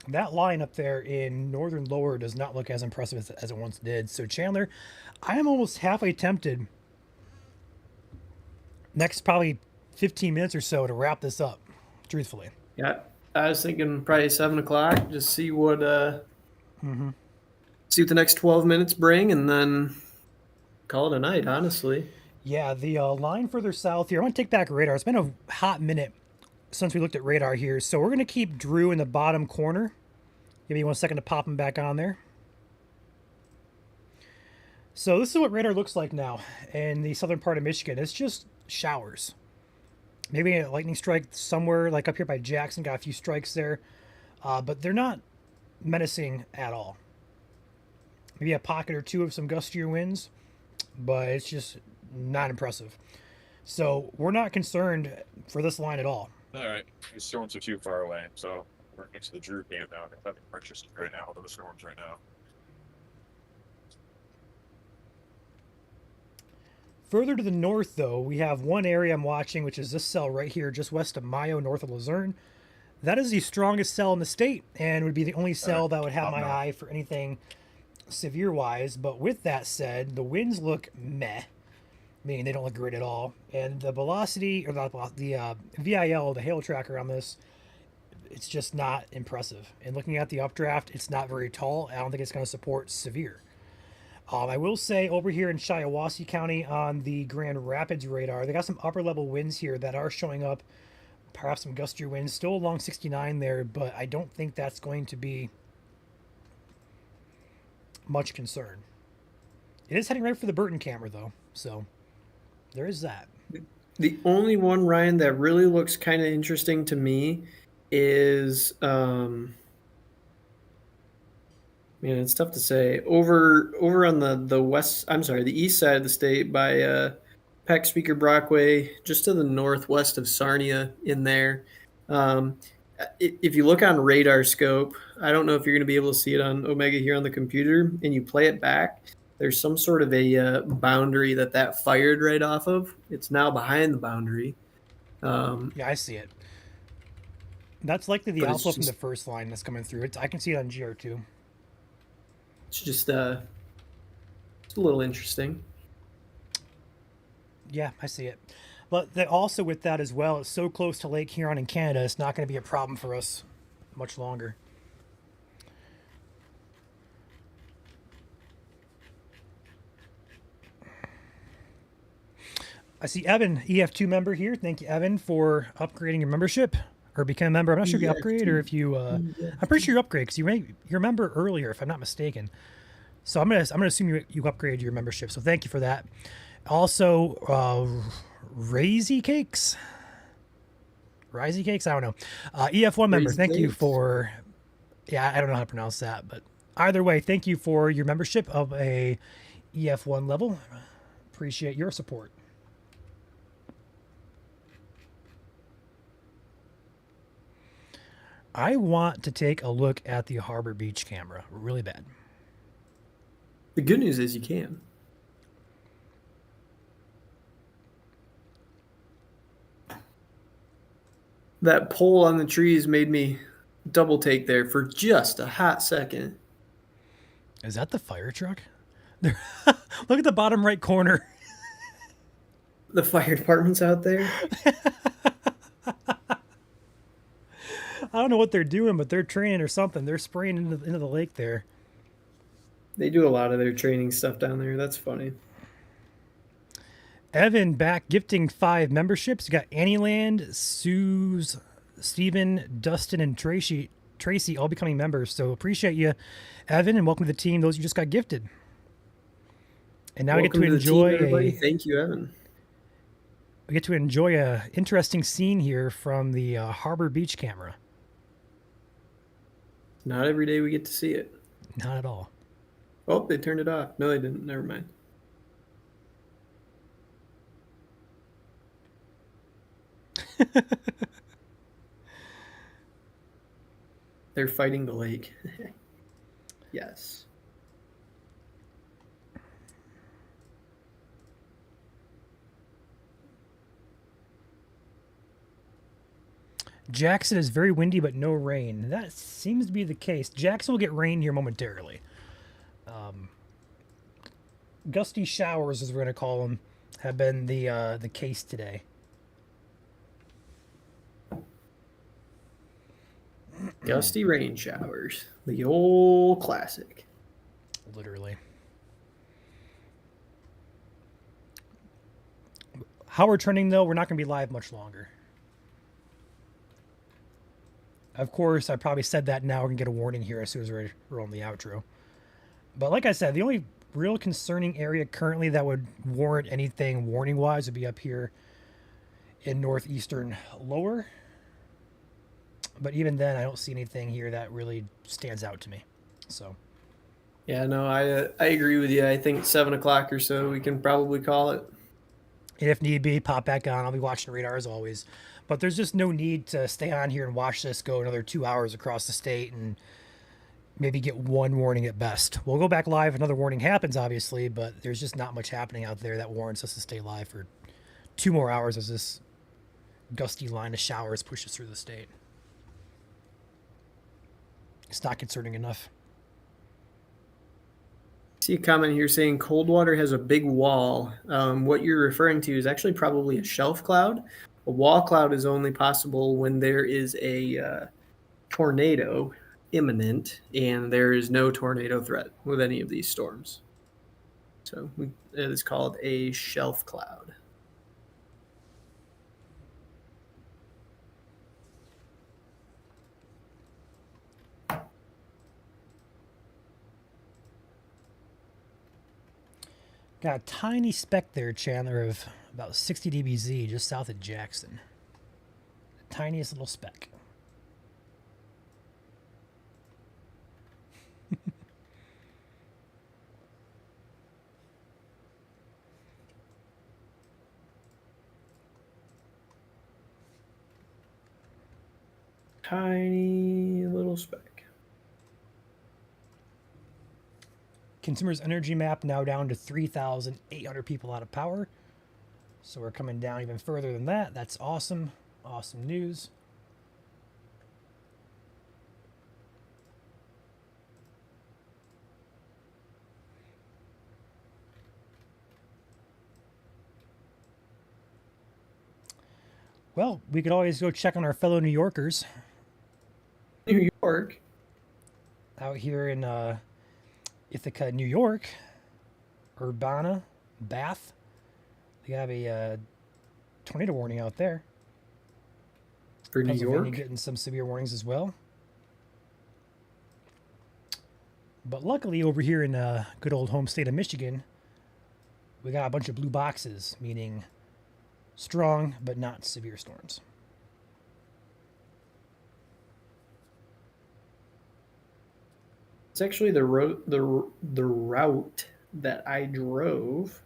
That line up there in Northern Lower does not look as impressive as it once did. So Chandler, I am almost halfway tempted next probably 15 minutes or so to wrap this up, truthfully. Yeah, I was thinking probably 7 o'clock. Just see what see what the next 12 minutes bring, and then call it a night. Honestly, Yeah, the line further south here. I want to take back radar. It's been a hot minute since we looked at radar here. So we're going to keep Drew in the bottom corner. Give me 1 second to pop him back on there. So this is what radar looks like now in the southern part of Michigan. It's just showers. Maybe a lightning strike somewhere like up here by Jackson. Got a few strikes there. But they're not menacing at all. Maybe a pocket or two of some gustier winds. But it's just not impressive. So we're not concerned for this line at all. All right, these storms are too far away, so we're next to the Drew camp now. I'm having purchased right now with the storms right now. Further to the north, though, we have one area I'm watching, which is this cell right here, just west of Mayo, north of Luzerne. That is the strongest cell in the state, and would be the only cell that would have my eye for anything severe-wise. But with that said, the winds look meh, meaning they don't look great at all. And the velocity, or the VIL, the hail tracker on this, it's just not impressive. And looking at the updraft, it's not very tall. I don't think it's going to support severe. I will say over here in Shiawassee County on the Grand Rapids radar, they got some upper level winds here that are showing up. Perhaps some gustier winds, still along 69 there, but I don't think that's going to be much concern. It is heading right for the Burton camera though, so there is that. the only one, Ryan, that really looks kind of interesting to me is man, it's tough to say. Over on the east side of the state by Peck Speaker Brockway, just to the northwest of Sarnia in there. If you look on radar scope, I don't know if you're going to be able to see it on Omega here on the computer, and you play it back, there's some sort of a boundary that fired right off of. It's now behind the boundary. Yeah, I see it. That's likely the But it's alpha from just- the first line that's coming through. I can see it on GR2. It's just it's a little interesting. Yeah, I see it. But also with that as well, it's so close to Lake Huron in Canada, it's not going to be a problem for us much longer. I see Evan, EF2 member here. Thank you, Evan, for upgrading your membership or become a member. I'm not sure if you upgrade or if you. I'm pretty sure you upgrade because you're a member earlier, if I'm not mistaken. So I'm gonna assume you upgraded your membership. So thank you for that. Also, Razy Cakes. Risey Cakes? I don't know. EF1 member, Raisy thank you Cakes. for. Yeah, I don't know how to pronounce that, but either way, thank you for your membership of a EF1 level. Appreciate your support. I want to take a look at the Harbor Beach camera really bad. The good news is you can. That pole on the trees made me double take there for just a hot second. Is that the fire truck? Look at the bottom right corner. The fire department's out there. I don't know what they're doing, but they're training or something. They're spraying into the lake there. They do a lot of their training stuff down there. That's funny. Evan back gifting 5 memberships. You got Annieland, Sue's Steven, Dustin, and Tracy all becoming members. So appreciate you, Evan, and welcome to the team. Those who just got gifted. And now Welcome we to get the to team, enjoy everybody. Thank you, Evan. a interesting scene here from the Harbor Beach camera. Not every day we get to see it. Not at all. Oh, they turned it off. No, they didn't. Never mind. They're fighting the lake. Yes. Jackson is very windy, but no rain. That seems to be the case. Jackson will get rain here momentarily. Gusty showers, as we're going to call them, have been the case today. Gusty rain showers. The old classic. Literally. How we're trending, though, we're not going to be live much longer. Of course, I probably said that now. We're going to get a warning here as soon as we're on the outro. But like I said, the only real concerning area currently that would warrant anything warning-wise would be up here in northeastern lower. But even then, I don't see anything here that really stands out to me. So, Yeah, no, I agree with you. I think 7 o'clock or so we can probably call it. and if need be, pop back on. I'll be watching radar as always. But there's just no need to stay on here and watch this go another 2 hours across the state and maybe get one warning at best. We'll go back live if another warning happens, obviously, but there's just not much happening out there that warrants us to stay live for 2 more hours as this gusty line of showers pushes through the state. It's not concerning enough. See a comment here saying Coldwater has a big wall. What you're referring to is actually probably a shelf cloud. A wall cloud is only possible when there is a tornado imminent, and there is no tornado threat with any of these storms. So it is called a shelf cloud. Got a tiny speck there, Chandler, of about 60 dBz just south of Jackson. The tiniest little speck. Tiny little speck. Consumers energy map now down to 3,800 people out of power. So we're coming down even further than that. That's awesome. Awesome news. Well, we could always go check on our fellow New Yorkers New York. out here in Ithaca, New York, Urbana, Bath. They have a tornado warning out there. For New Pennsylvania York. getting some severe warnings as well. But luckily, over here in good old home state of Michigan, we got a bunch of blue boxes, meaning strong but not severe storms. It's actually the route that I drove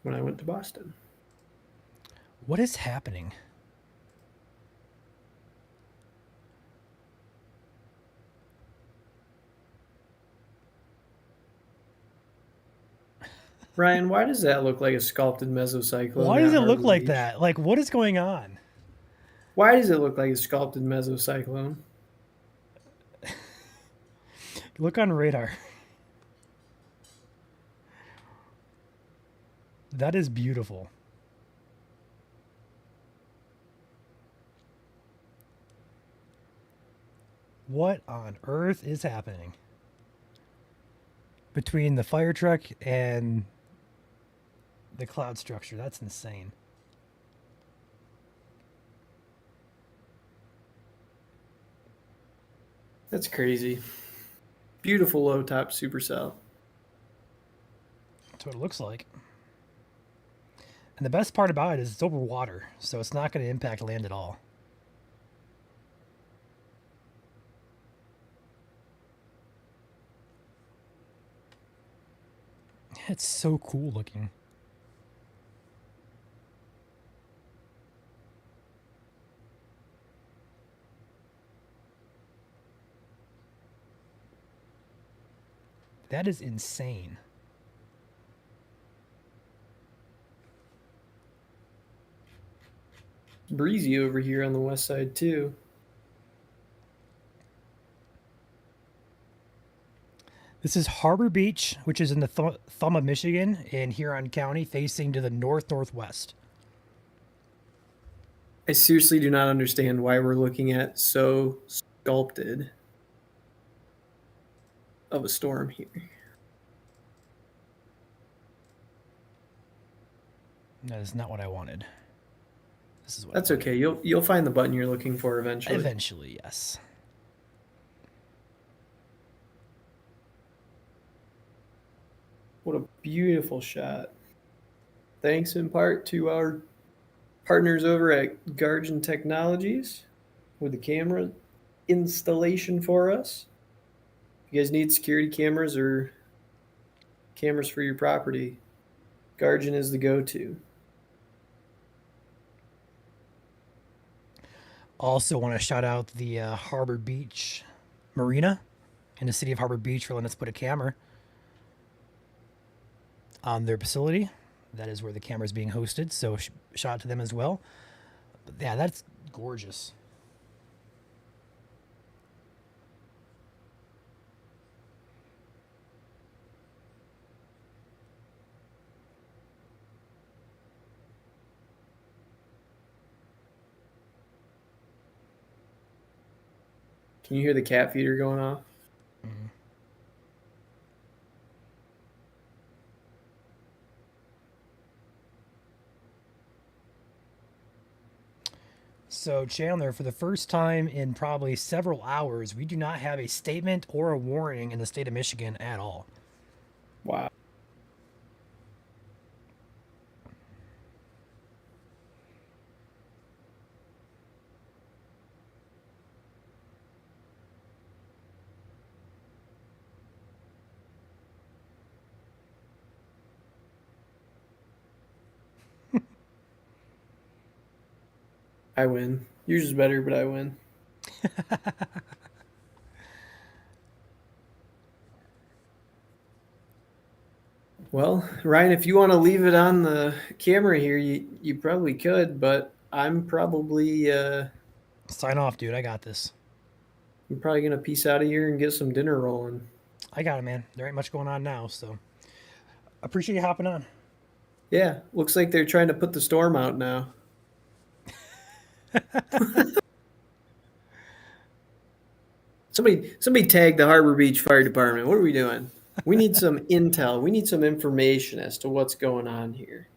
when I went to Boston. What is happening? Ryan, why does that look like a sculpted mesocyclone? Why does at it look Harbor like Beach? that? Like, what is going on? Why does it look like a sculpted mesocyclone? Look on radar. That is beautiful. What on earth is happening between the fire truck and the cloud structure? That's insane. That's crazy. Beautiful low top supercell. That's what it looks like. And the best part about it is it's over water, so it's not going to impact land at all. It's so cool looking. That is insane. It's breezy over here on the west side too. This is Harbor Beach, which is in the thumb of Michigan in Huron County, facing to the north-northwest. I seriously do not understand why we're looking at so sculpted of a storm here. That is not what I wanted. This is what That's I wanted. okay. You'll find the button you're looking for eventually. Eventually, yes. What a beautiful shot. Thanks in part to our partners over at Guardian Technologies with the camera installation for us. If you guys need security cameras or cameras for your property, Guardian is the go-to. Also want to shout out the Harbor Beach Marina in the city of Harbor Beach for letting us put a camera on their facility. That is where the camera is being hosted, so shout out to them as well. But yeah, that's gorgeous. Can you hear the cat feeder going off? Mhm. So, Chandler, for the first time in probably several hours, we do not have a statement or a warning in the state of Michigan at all. Wow. I win. Yours is better, but I win. Well, Ryan, if you want to leave it on the camera here, you probably could, but I'm probably Sign off, dude. I got this. I'm probably gonna peace out of here and get some dinner rolling. I got it, man. There ain't much going on now, so appreciate you hopping on. Yeah, looks like they're trying to put the storm out now. Somebody tag the Harbor Beach Fire Department. What are we doing? We need some intel. We need some information as to what's going on here.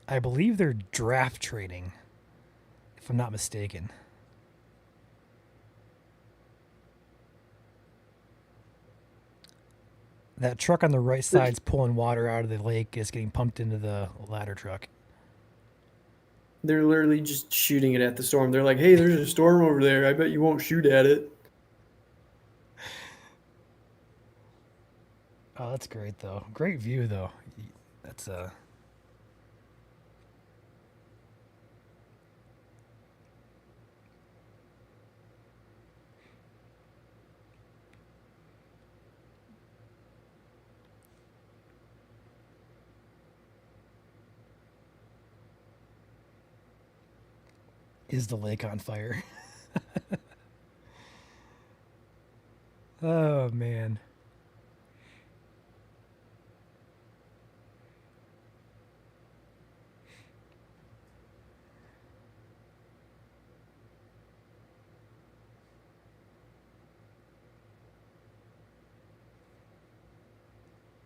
I believe they're draft trading, if I'm not mistaken. That truck on the right side's pulling water out of the lake. Is getting pumped into the ladder truck. They're literally just shooting it at the storm. They're like, "Hey, there's a storm over there. I bet you won't shoot at it." Oh, that's great though. Great view though. That's Is the lake on fire? Oh man.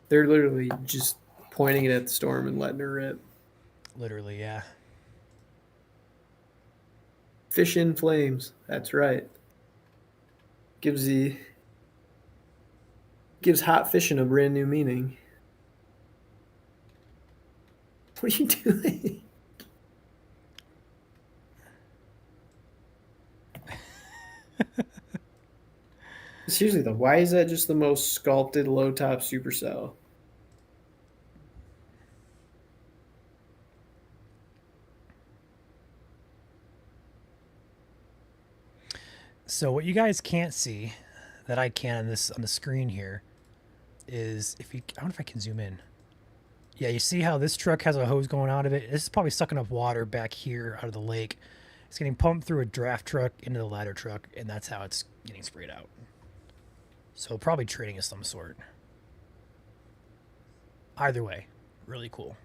They're literally just pointing it at the storm and letting her rip. Literally, yeah. Fish in flames. That's right. Gives hot fishing a brand new meaning. What are you doing? Seriously though, why is that just the most sculpted low top supercell? So what you guys can't see that I can on the screen here is if you, I don't know if I can zoom in. Yeah, you see how this truck has a hose going out of it? This is probably sucking up water back here out of the lake. It's getting pumped through a draft truck into the ladder truck, and that's how it's getting sprayed out. So probably training of some sort. Either way, really cool.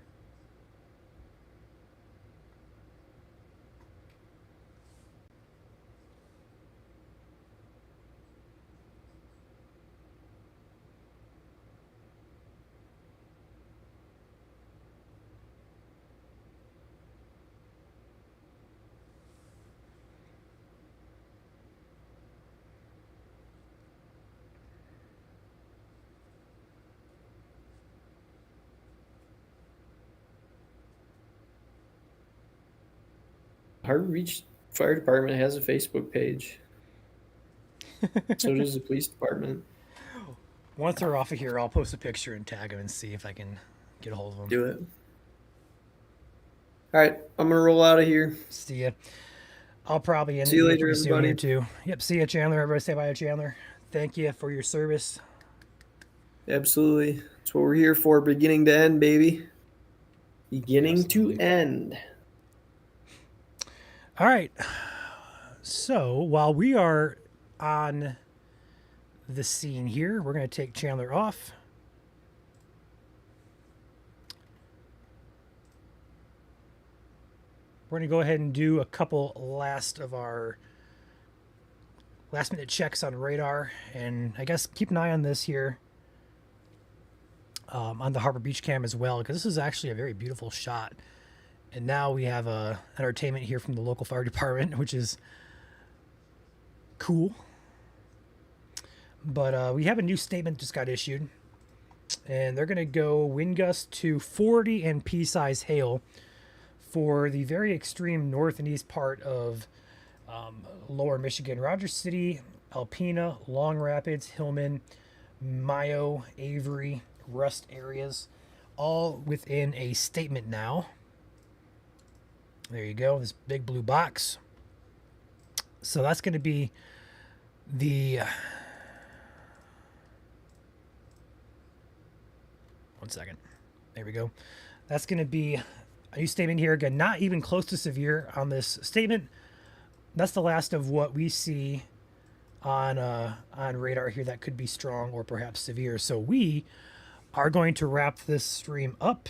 Harbor Beach Fire Department has a Facebook page. So does the police department. Once they're off of here, I'll post a picture and tag them and see if I can get a hold of them. Do it. All right, I'm gonna roll out of here. See ya. I'll probably end See you the later, pretty soon here everybody. too. Yep, see ya, Chandler. Everybody say bye to Chandler. Thank you for your service. Absolutely, that's what we're here for. Beginning to end, baby. Beginning Absolutely. to end. All right. So while we are on the scene here, we're going to take Chandler off. We're going to go ahead and do a couple last minute checks on radar, and I guess keep an eye on this here on the Harbor Beach Cam as well, because this is actually a very beautiful shot. And now we have entertainment here from the local fire department, which is cool. But we have a new statement just got issued, and they're going to go wind gust to 40 and pea-size hail for the very extreme north and east part of lower Michigan, Rogers City, Alpena, Long Rapids, Hillman, Mayo, Avery, Rust areas, all within a statement now. There you go, this big blue box. So that's going to be the... one second. There we go. That's going to be a new statement here. Again, not even close to severe on this statement. That's the last of what we see on radar here that could be strong or perhaps severe. So we are going to wrap this stream up.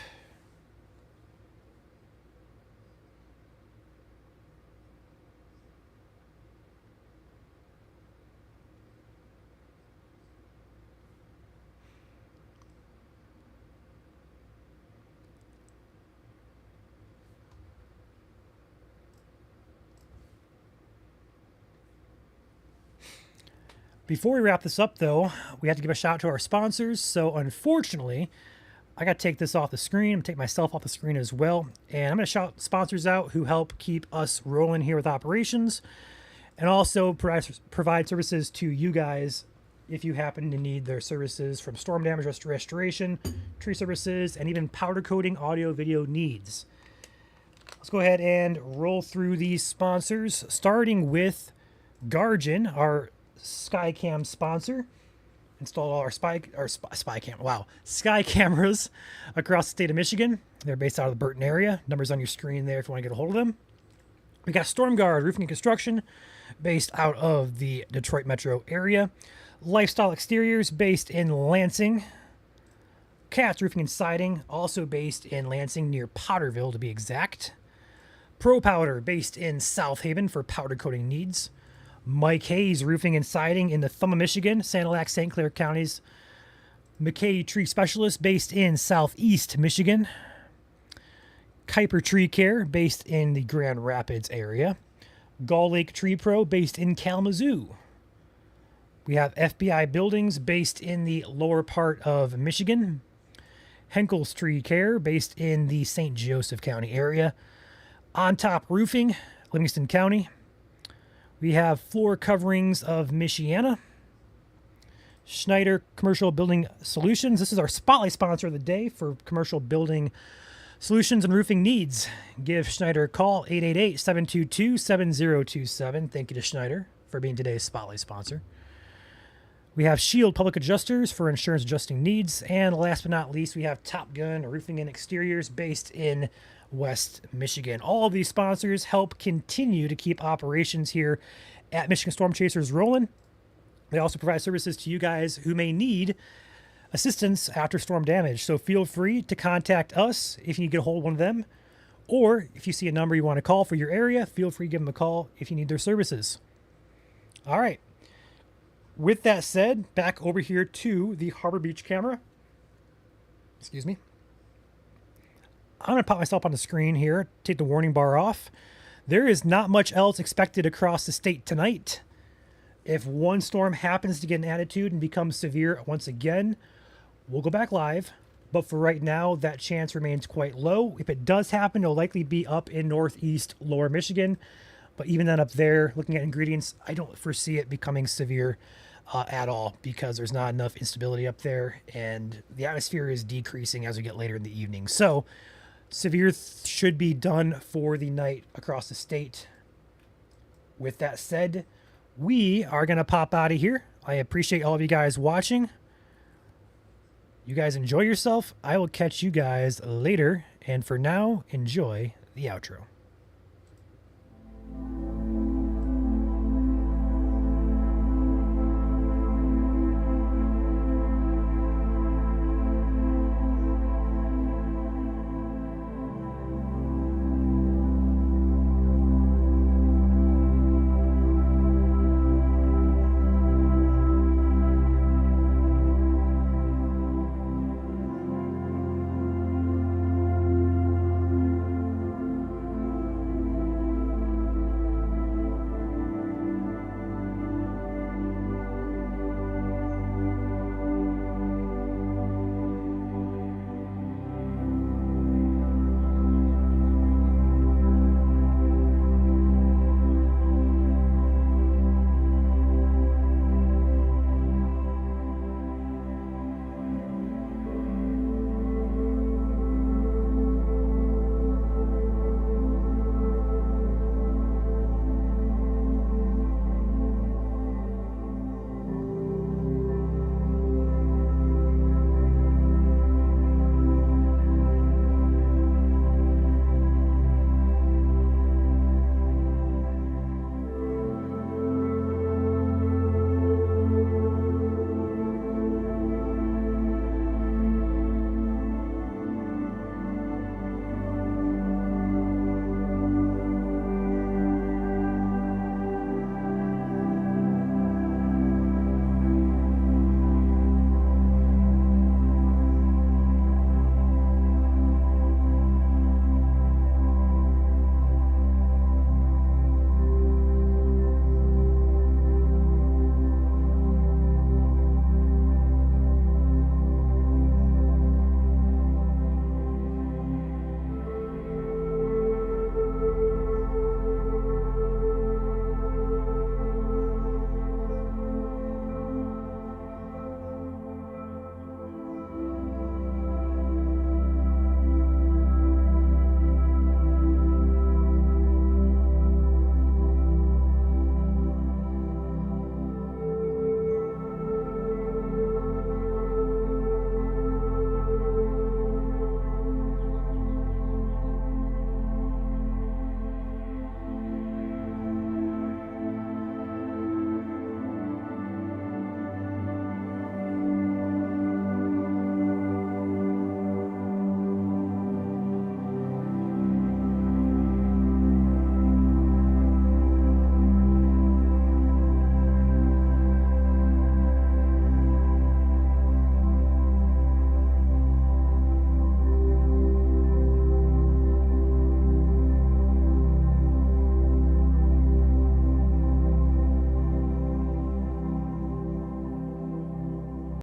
Before we wrap this up, though, we have to give a shout out to our sponsors. So, unfortunately, I got to take this off the screen. I'm going to take myself off the screen as well. And I'm going to shout sponsors out who help keep us rolling here with operations and also provide services to you guys if you happen to need their services, from storm damage restoration, tree services, and even powder coating audio video needs. Let's go ahead and roll through these sponsors, starting with Guardian, our Skycam sponsor. Installed all our spy cameras across the state of Michigan. They're based out of the Burton area. Numbers on your screen there if you want to get a hold of them. We got StormGuard Roofing and Construction, based out of the Detroit metro area. Lifestyle Exteriors, based in Lansing. Katz Roofing and Siding, also based in Lansing near Potterville to be exact. Pro Powder, based in South Haven for powder coating needs. Mike Hayes Roofing and Siding in the Thumb of Michigan, Sanilac, St. Clair counties. McKay Tree Specialist, based in Southeast Michigan. Kuiper Tree Care, based in the Grand Rapids area. Gull Lake Tree Pro, based in Kalamazoo. We have FBI buildings based in the lower part of Michigan. Henkel's Tree Care based in the St. Joseph County area. On Top Roofing, Livingston County. We have Floor Coverings of Michiana. Schneider Commercial Building Solutions. This is our spotlight sponsor of the day for commercial building solutions and roofing needs. Give Schneider a call, 888-722-7027. Thank you to Schneider for being today's spotlight sponsor. We have Shield Public Adjusters for insurance adjusting needs. And last but not least, we have Top Gun Roofing and Exteriors based in West Michigan. All of these sponsors help continue to keep operations here at Michigan Storm Chasers rolling. They also provide services to you guys who may need assistance after storm damage. So feel free to contact us if you need to get a hold of one of them. Or if you see a number you want to call for your area, feel free to give them a call if you need their services. All right. With that said, back over here to the Harbor Beach camera. Excuse me. I'm going to pop myself on the screen here, take the warning bar off. There is not much else expected across the state tonight. If one storm happens to get an attitude and become severe once again, we'll go back live. But for right now, that chance remains quite low. If it does happen, it'll likely be up in northeast lower Michigan. But even then up there, looking at ingredients, I don't foresee it becoming severe at all because there's not enough instability up there and the atmosphere is decreasing as we get later in the evening. So severe should be done for the night across the state. With that said, we are going to pop out of here. I appreciate all of you guys watching. You guys enjoy yourself. I will catch you guys later. And for now, enjoy the outro.